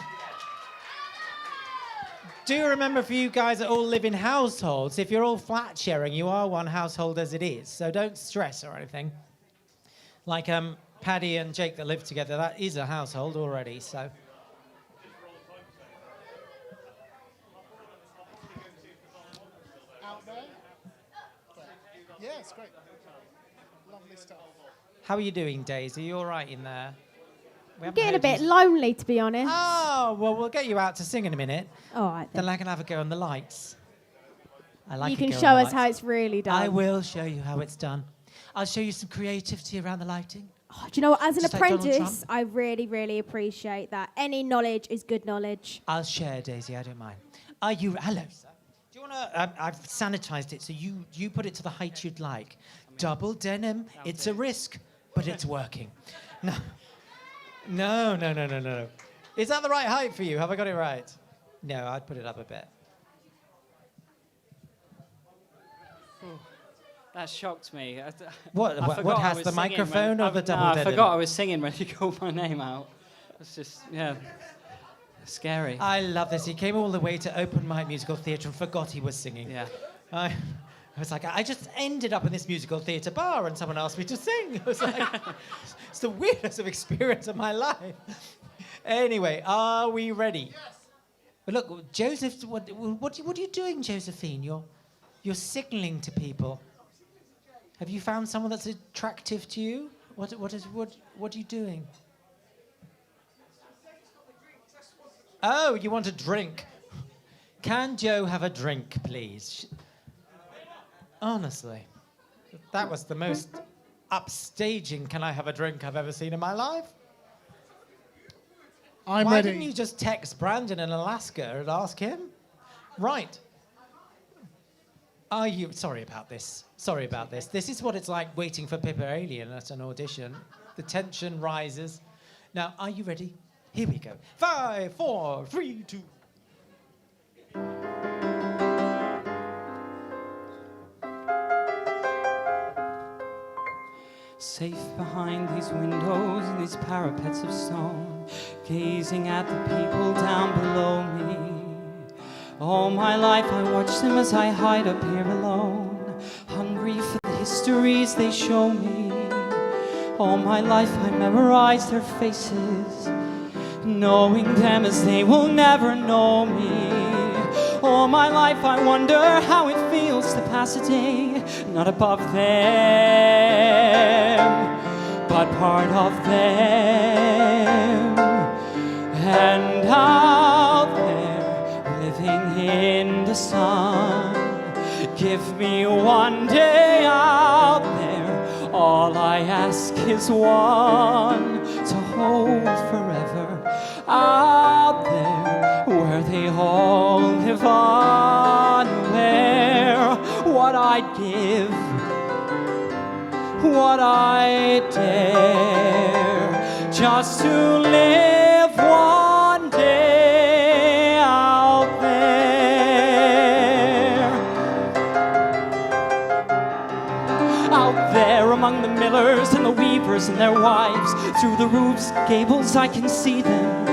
S6: Do remember, for you guys that all live in households, if you're all flat sharing, you are one household as it is. So don't stress or anything. Like Paddy and Jake that live together, that is a household already, so.
S7: Out there? Yeah, it's great. Lovely stuff.
S6: How are you doing, Daisy? Are you all right in there?
S9: I'm getting a bit lonely, to be honest.
S6: Oh, well, we'll get you out to sing in a minute.
S9: All right, then.
S6: Then I can have a go on the lights. I like
S9: You
S6: a
S9: can
S6: go on
S9: show
S6: the
S9: us how
S6: lights.
S9: it's really done.
S6: I will show you how it's done. I'll show you some creativity around the lighting.
S9: Oh, do you know what? As an
S6: Just like Donald
S9: apprentice,
S6: Trump.
S9: I really, really appreciate that. Any knowledge is good knowledge.
S6: I'll share, Daisy, I don't mind. Are you... Hello, sir. Do you want to... I've sanitized it, so you put it to the height you'd like. Double denim, it's a risk, but it's working. No. No. Is that the right height for you? Have I got it right? No, I'd put it up a bit.
S21: That shocked me.
S6: What
S21: I forgot
S6: what
S21: I
S6: has
S21: was
S6: the
S21: singing
S6: microphone
S21: when-
S6: or the
S21: no,
S6: double
S21: I
S6: denim?
S21: forgot I was singing when you called my name out. It's just, yeah, scary.
S6: I love this. He came all the way to open mic musical theatre and forgot he was singing.
S21: Yeah.
S6: I was like, I just ended up in this musical theatre bar and someone asked me to sing. I was like, it's the weirdest of experience of my life. Anyway, are we ready? Yes. But look, Joseph, what are you doing, Josephine? You're signalling to people. Have you found someone that's attractive to you? What are you doing? Oh, you want a drink? Can Joe have a drink, please? Honestly, that was the most upstaging "can I have a drink" I've ever seen in my life.
S7: I'm
S6: Why
S7: ready.
S6: didn't you just text Brandon in Alaska and ask him? Right. Are you... Sorry about this. This is what it's like waiting for Pippa Alien at an audition. The tension rises. Now, are you ready? Here we go. 5, 4, 3, 2...
S21: Safe behind these windows and these parapets of stone, gazing at the people down below me. All my life I watch them as I hide up here alone, hungry for the histories they show me. All my life I memorize their faces, knowing them as they will never know me. All my life I wonder how it feels to pass a day not above them, but part of them. And out there, living in the sun, give me one day out there. All I ask is one to hold forever. Out there, where they all live unaware, what I'd give, what I dare, just to live one day out there. Out there among the millers and the weavers and their wives, through the roof's gables I can see them.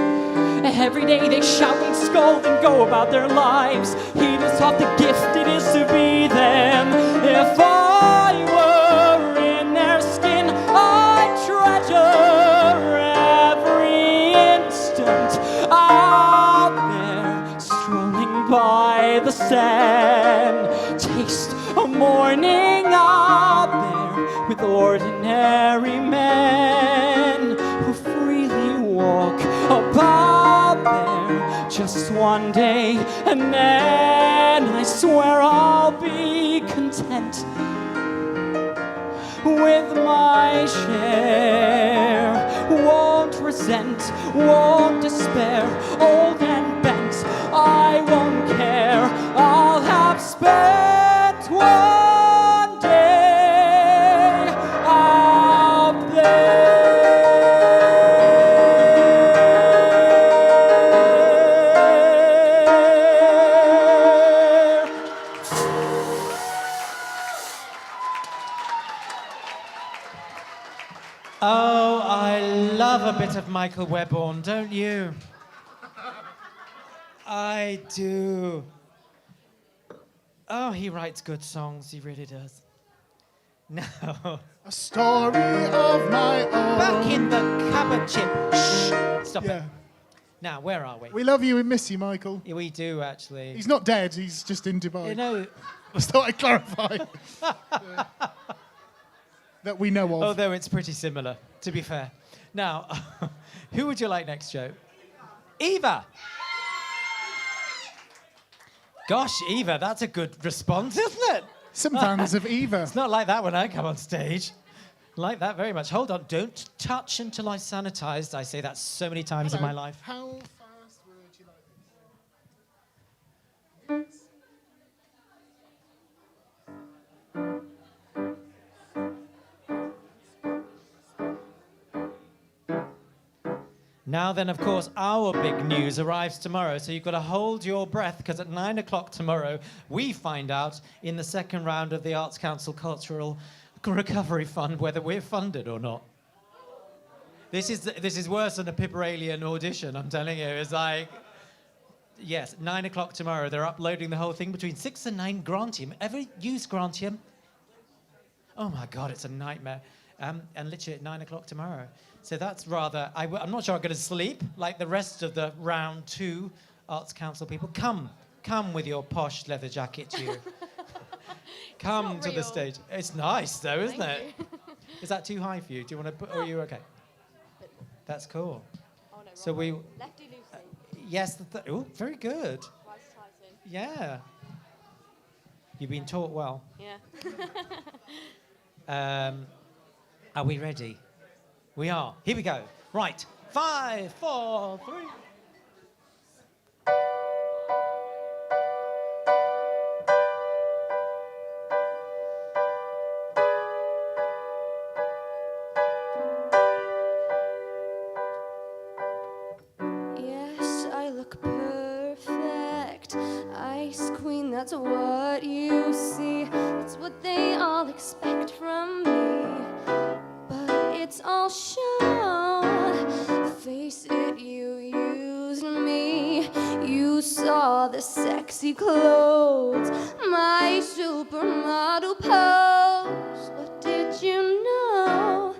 S21: Every day they shout and scold and go about their lives, heedless of the gift it is to be them. If I were in their skin, I'd treasure every instant out there, strolling by the sand. Taste a morning out there with ordinary men who freely walk about there just one day, and then I swear I'll be content with my share. Won't resent, won't despair, old and bent, I won't care. I'll have spent one day out there.
S6: Oh, I love a bit of Michael Webborn, don't you? I do. Oh, he writes good songs, he really does. Now,
S7: A story of my own.
S6: Back in the cupboard, Chip. Shh. Stop
S7: Yeah.
S6: it. Now, where are we?
S7: We love you and miss you, Michael.
S6: Yeah, we do, actually.
S7: He's not dead, he's just in Dubai.
S6: You know...
S7: Just thought I'd clarify. That we know of.
S6: Although it's pretty similar, to be fair. Now, who would you like next, Joe? Eva! Gosh, Eva, that's a good response, isn't it?
S7: Some fans of Eva.
S6: It's not like that when I come on stage. Like that very much. Hold on, don't touch until I've sanitized. I say that so many times in my life.
S7: How fast would you like this?
S6: Now then, of course, our big news arrives tomorrow, so you've got to hold your breath, because at 9 o'clock tomorrow, we find out in the second round of the Arts Council Cultural Recovery Fund whether we're funded or not. This is worse than a Piperalian audition, I'm telling you. It's like, yes, 9 o'clock tomorrow, they're uploading the whole thing between 6 and 9 Grantium. Ever used Grantium? Oh my God, it's a nightmare. And literally at 9 o'clock tomorrow. So that's rather... I'm not sure I'm going to sleep like the rest of the round 2 Arts Council people. Come with your posh leather jacket, you. Come to the stage. It's nice, though, isn't it? Is that too high for you? Do you want to put... Or are you okay? That's cool.
S20: Oh, no,
S6: So we...
S20: Lefty loosey.
S6: Yes. Oh, very good.
S20: Rice Tyson.
S6: Yeah. You've been taught well.
S20: Yeah.
S6: Are we ready? We are. Here we go. Right. 5, 4, 3.
S1: Yes, I look perfect. Ice queen, that's what you see. It's what they all expect from me. But it's all show. Face it, you used me. You saw the sexy clothes, my supermodel pose. What did you know?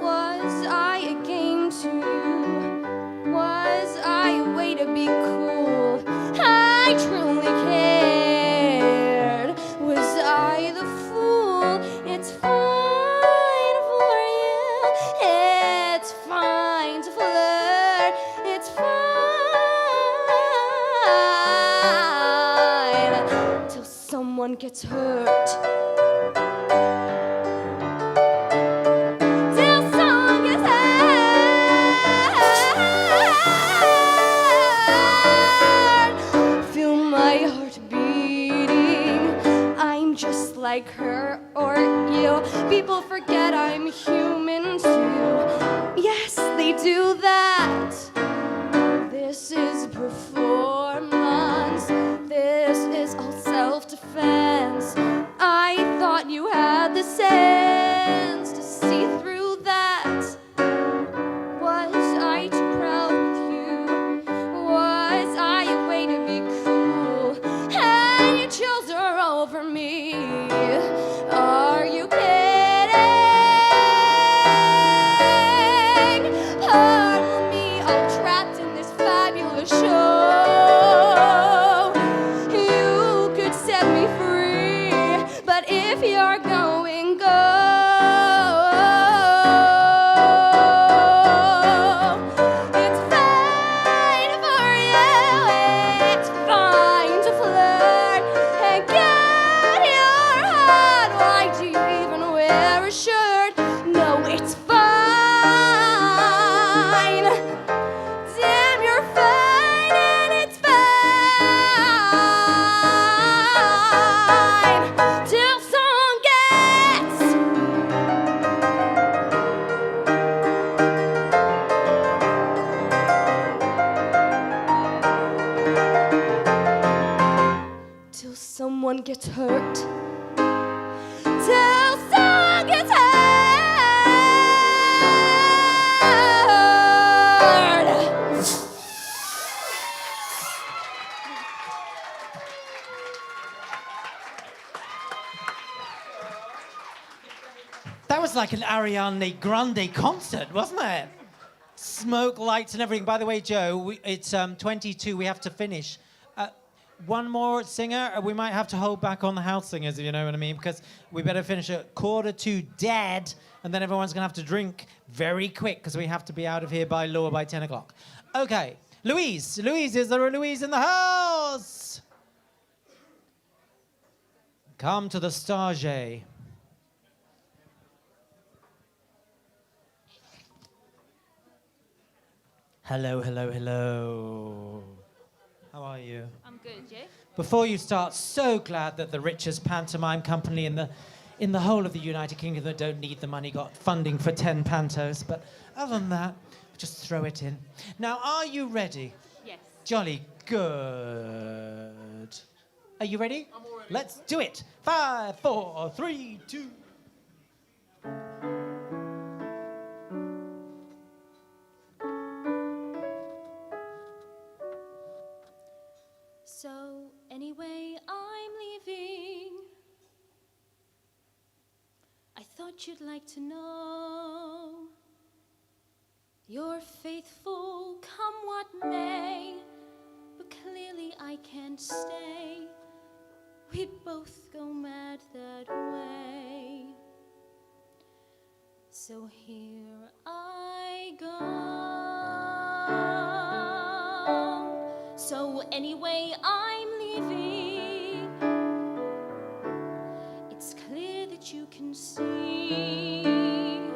S1: Was I a game to you? Was I a way to be cool? I truly cared. Was I the fool? It's fine for you. It's fine to flirt. It's fine till someone gets hurt. Till someone gets hurt. Feel my heart beating. I'm just like her or you. People forget I'm human too. Yes, they do that. This is performance. This is all self-defense. I
S6: like an Ariana Grande concert, wasn't it? Smoke, lights, and everything. By the way, Joe, it's 22. We have to finish. One more singer. We might have to hold back on the house singers, if you know what I mean, because we better finish at 1:45 dead, and then everyone's going to have to drink very quick because we have to be out of here by law by 10 o'clock. Okay. Louise. Louise, is there a Louise in the house? Come to the stage. Hello, hello, hello. How are you?
S20: I'm good, you?
S6: Before you start, so glad that the richest pantomime company in the whole of the United Kingdom that don't need the money got funding for 10 pantos. But other than that, just throw it in. Now, are you ready?
S20: Yes.
S6: Jolly good. Are you ready? I'm all ready. Let's do it. 5, 4, 3, 2.
S17: So anyway, I'm leaving. I thought you'd like to know. You're faithful, come what may, but clearly I can't stay. We'd both go mad that way. So here I go. So anyway, I'm leaving. It's clear that you can see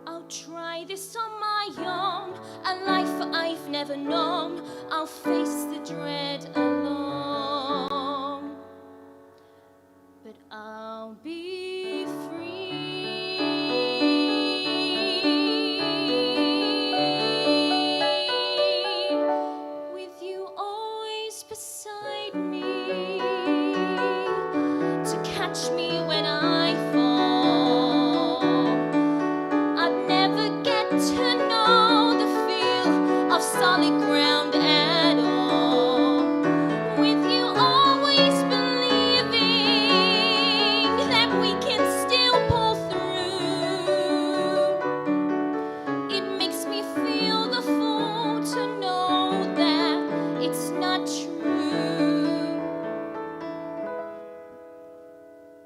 S17: I'll try this on my own, a life I've never known. I'll face the dread alone, but I'll be free. With you always beside me to catch me when I fall. I'd never get to know the feel of solid ground at all. With you always believing that we can still pull through. It makes me feel the fool to know that it's not true.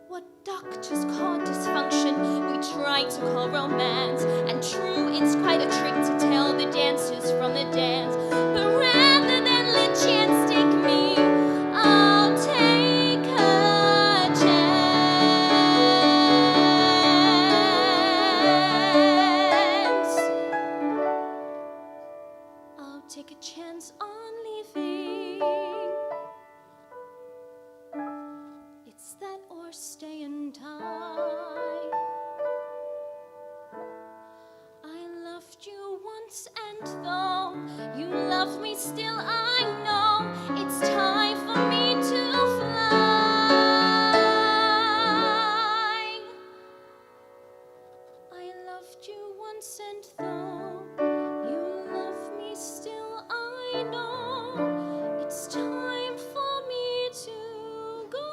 S17: What doctors call dysfunction, we try to call romance. And true, it's quite a trick to tell the dancers from the dance. But rather than let chance take me, I'll take a chance. I'll take a chance on leaving. It's that or stay and die. I loved you once, and though you love me still, I know it's time for me to fly. I loved you once, and though you love me still, I know it's time for me to go.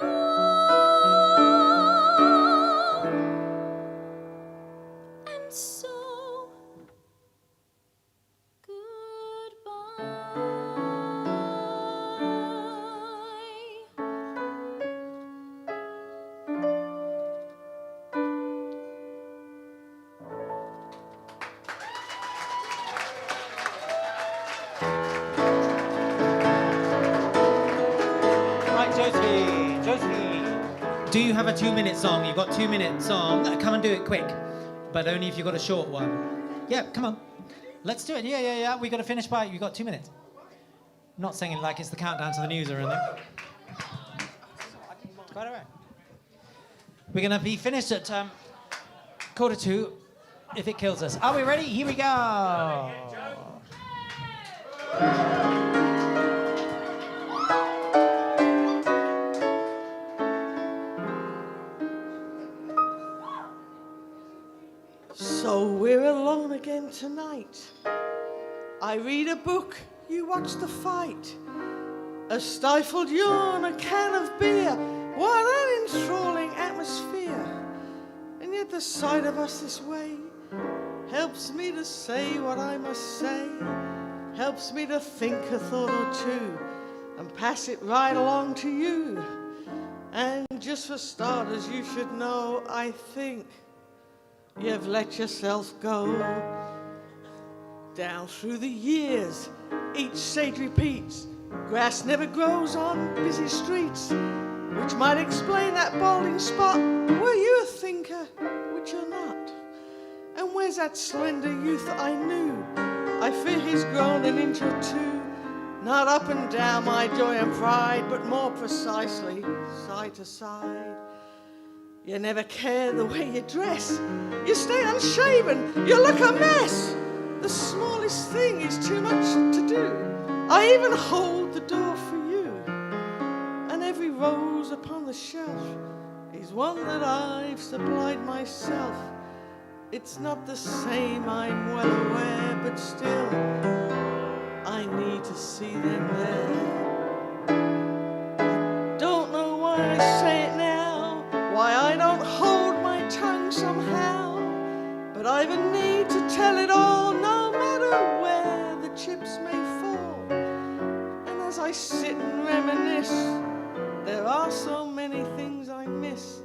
S17: And so,
S6: Right, Josephine. Josephine. Do you have a 2-minute song? You've got 2-minute song. Come and do it quick, but only if you've got a short one. Yeah, come on. Let's do it. Yeah. We got to finish by. You've got 2 minutes. I'm not saying it like it's the countdown to the news or anything. Quite all right. We're going to be finished at 1:45 if it kills us. Are we ready? Here we go.
S4: So we're alone again tonight. I read a book, you watch the fight. A stifled yawn, a can of beer. What an enthralling atmosphere. And yet the sight of us this way helps me to say what I must say, helps me to think a thought or two and pass it right along to you. And just for starters, you should know, I think you've let yourself go. Down through the years, each sage repeats, grass never grows on busy streets, which might explain that balding spot. Were you a thinker, which you're not? And where's that slender youth that I knew? I fear he's grown an inch or two, not up and down my joy and pride, but more precisely side to side. You never care the way you dress, you stay unshaven, you look a mess. The smallest thing is too much to do. I even hold the door for you, and every rose upon the shelf is one that I've supplied myself. It's not the same, I'm well aware, but still, I need to see them there. I don't know why I say it now, why I don't hold my tongue somehow, but I've a need to tell it all, no matter where the chips may fall. And as I sit and reminisce, there are so many things I miss.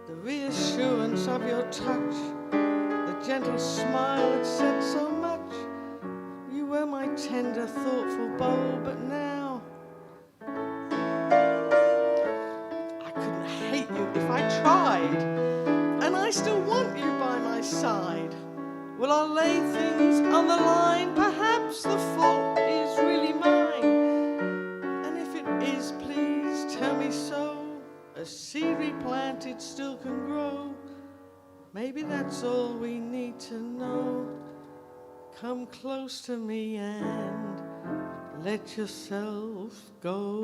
S4: The reassurance of your touch, the gentle smile that said so much. You were my tender, thoughtful beau, but now I couldn't hate you if I tried, and I still want you by my side. Well, I'll lay things on the line, perhaps the fault is really mine, and if it is, please tell me so. A seed replanted still can grow. Maybe that's all we need to know. Come close to me and let yourself go.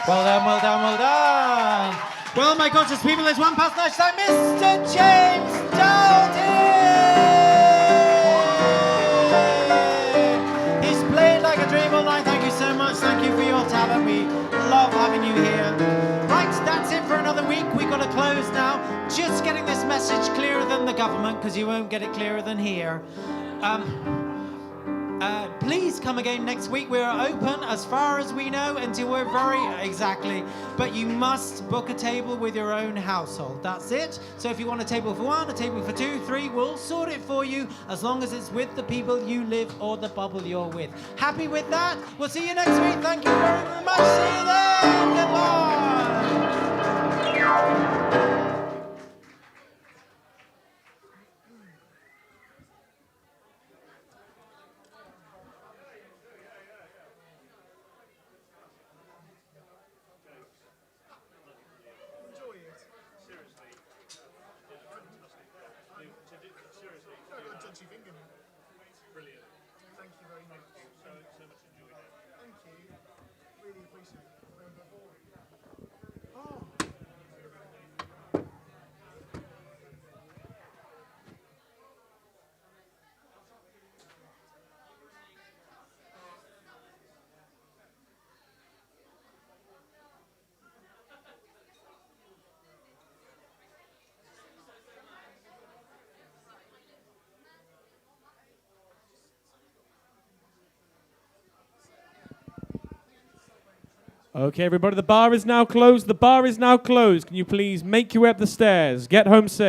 S6: Well done, well done, well done. Well, my gorgeous people, there's one person I should thank, Mr. James Doughty. He's played like a dream all night. Thank you so much. Thank you for your talent. We love having you here. Right, that's it for another week. We've got to close now. Just getting this message clearer than the government, because you won't get it clearer than here. Please come again next week. We're open as far as we know until we're exactly. But you must book a table with your own household. That's it. So if you want a table for one, a table for two, three, we'll sort it for you as long as it's with the people you live or the bubble you're with. Happy with that? We'll see you next week. Thank you very, very much. See you then. Goodbye.
S7: Brilliant. Thank you very much. So much enjoyed it. Thank you. Really appreciate it.
S5: Okay, everybody, the bar is now closed. The bar is now closed. Can you please make your way up the stairs? Get home safe.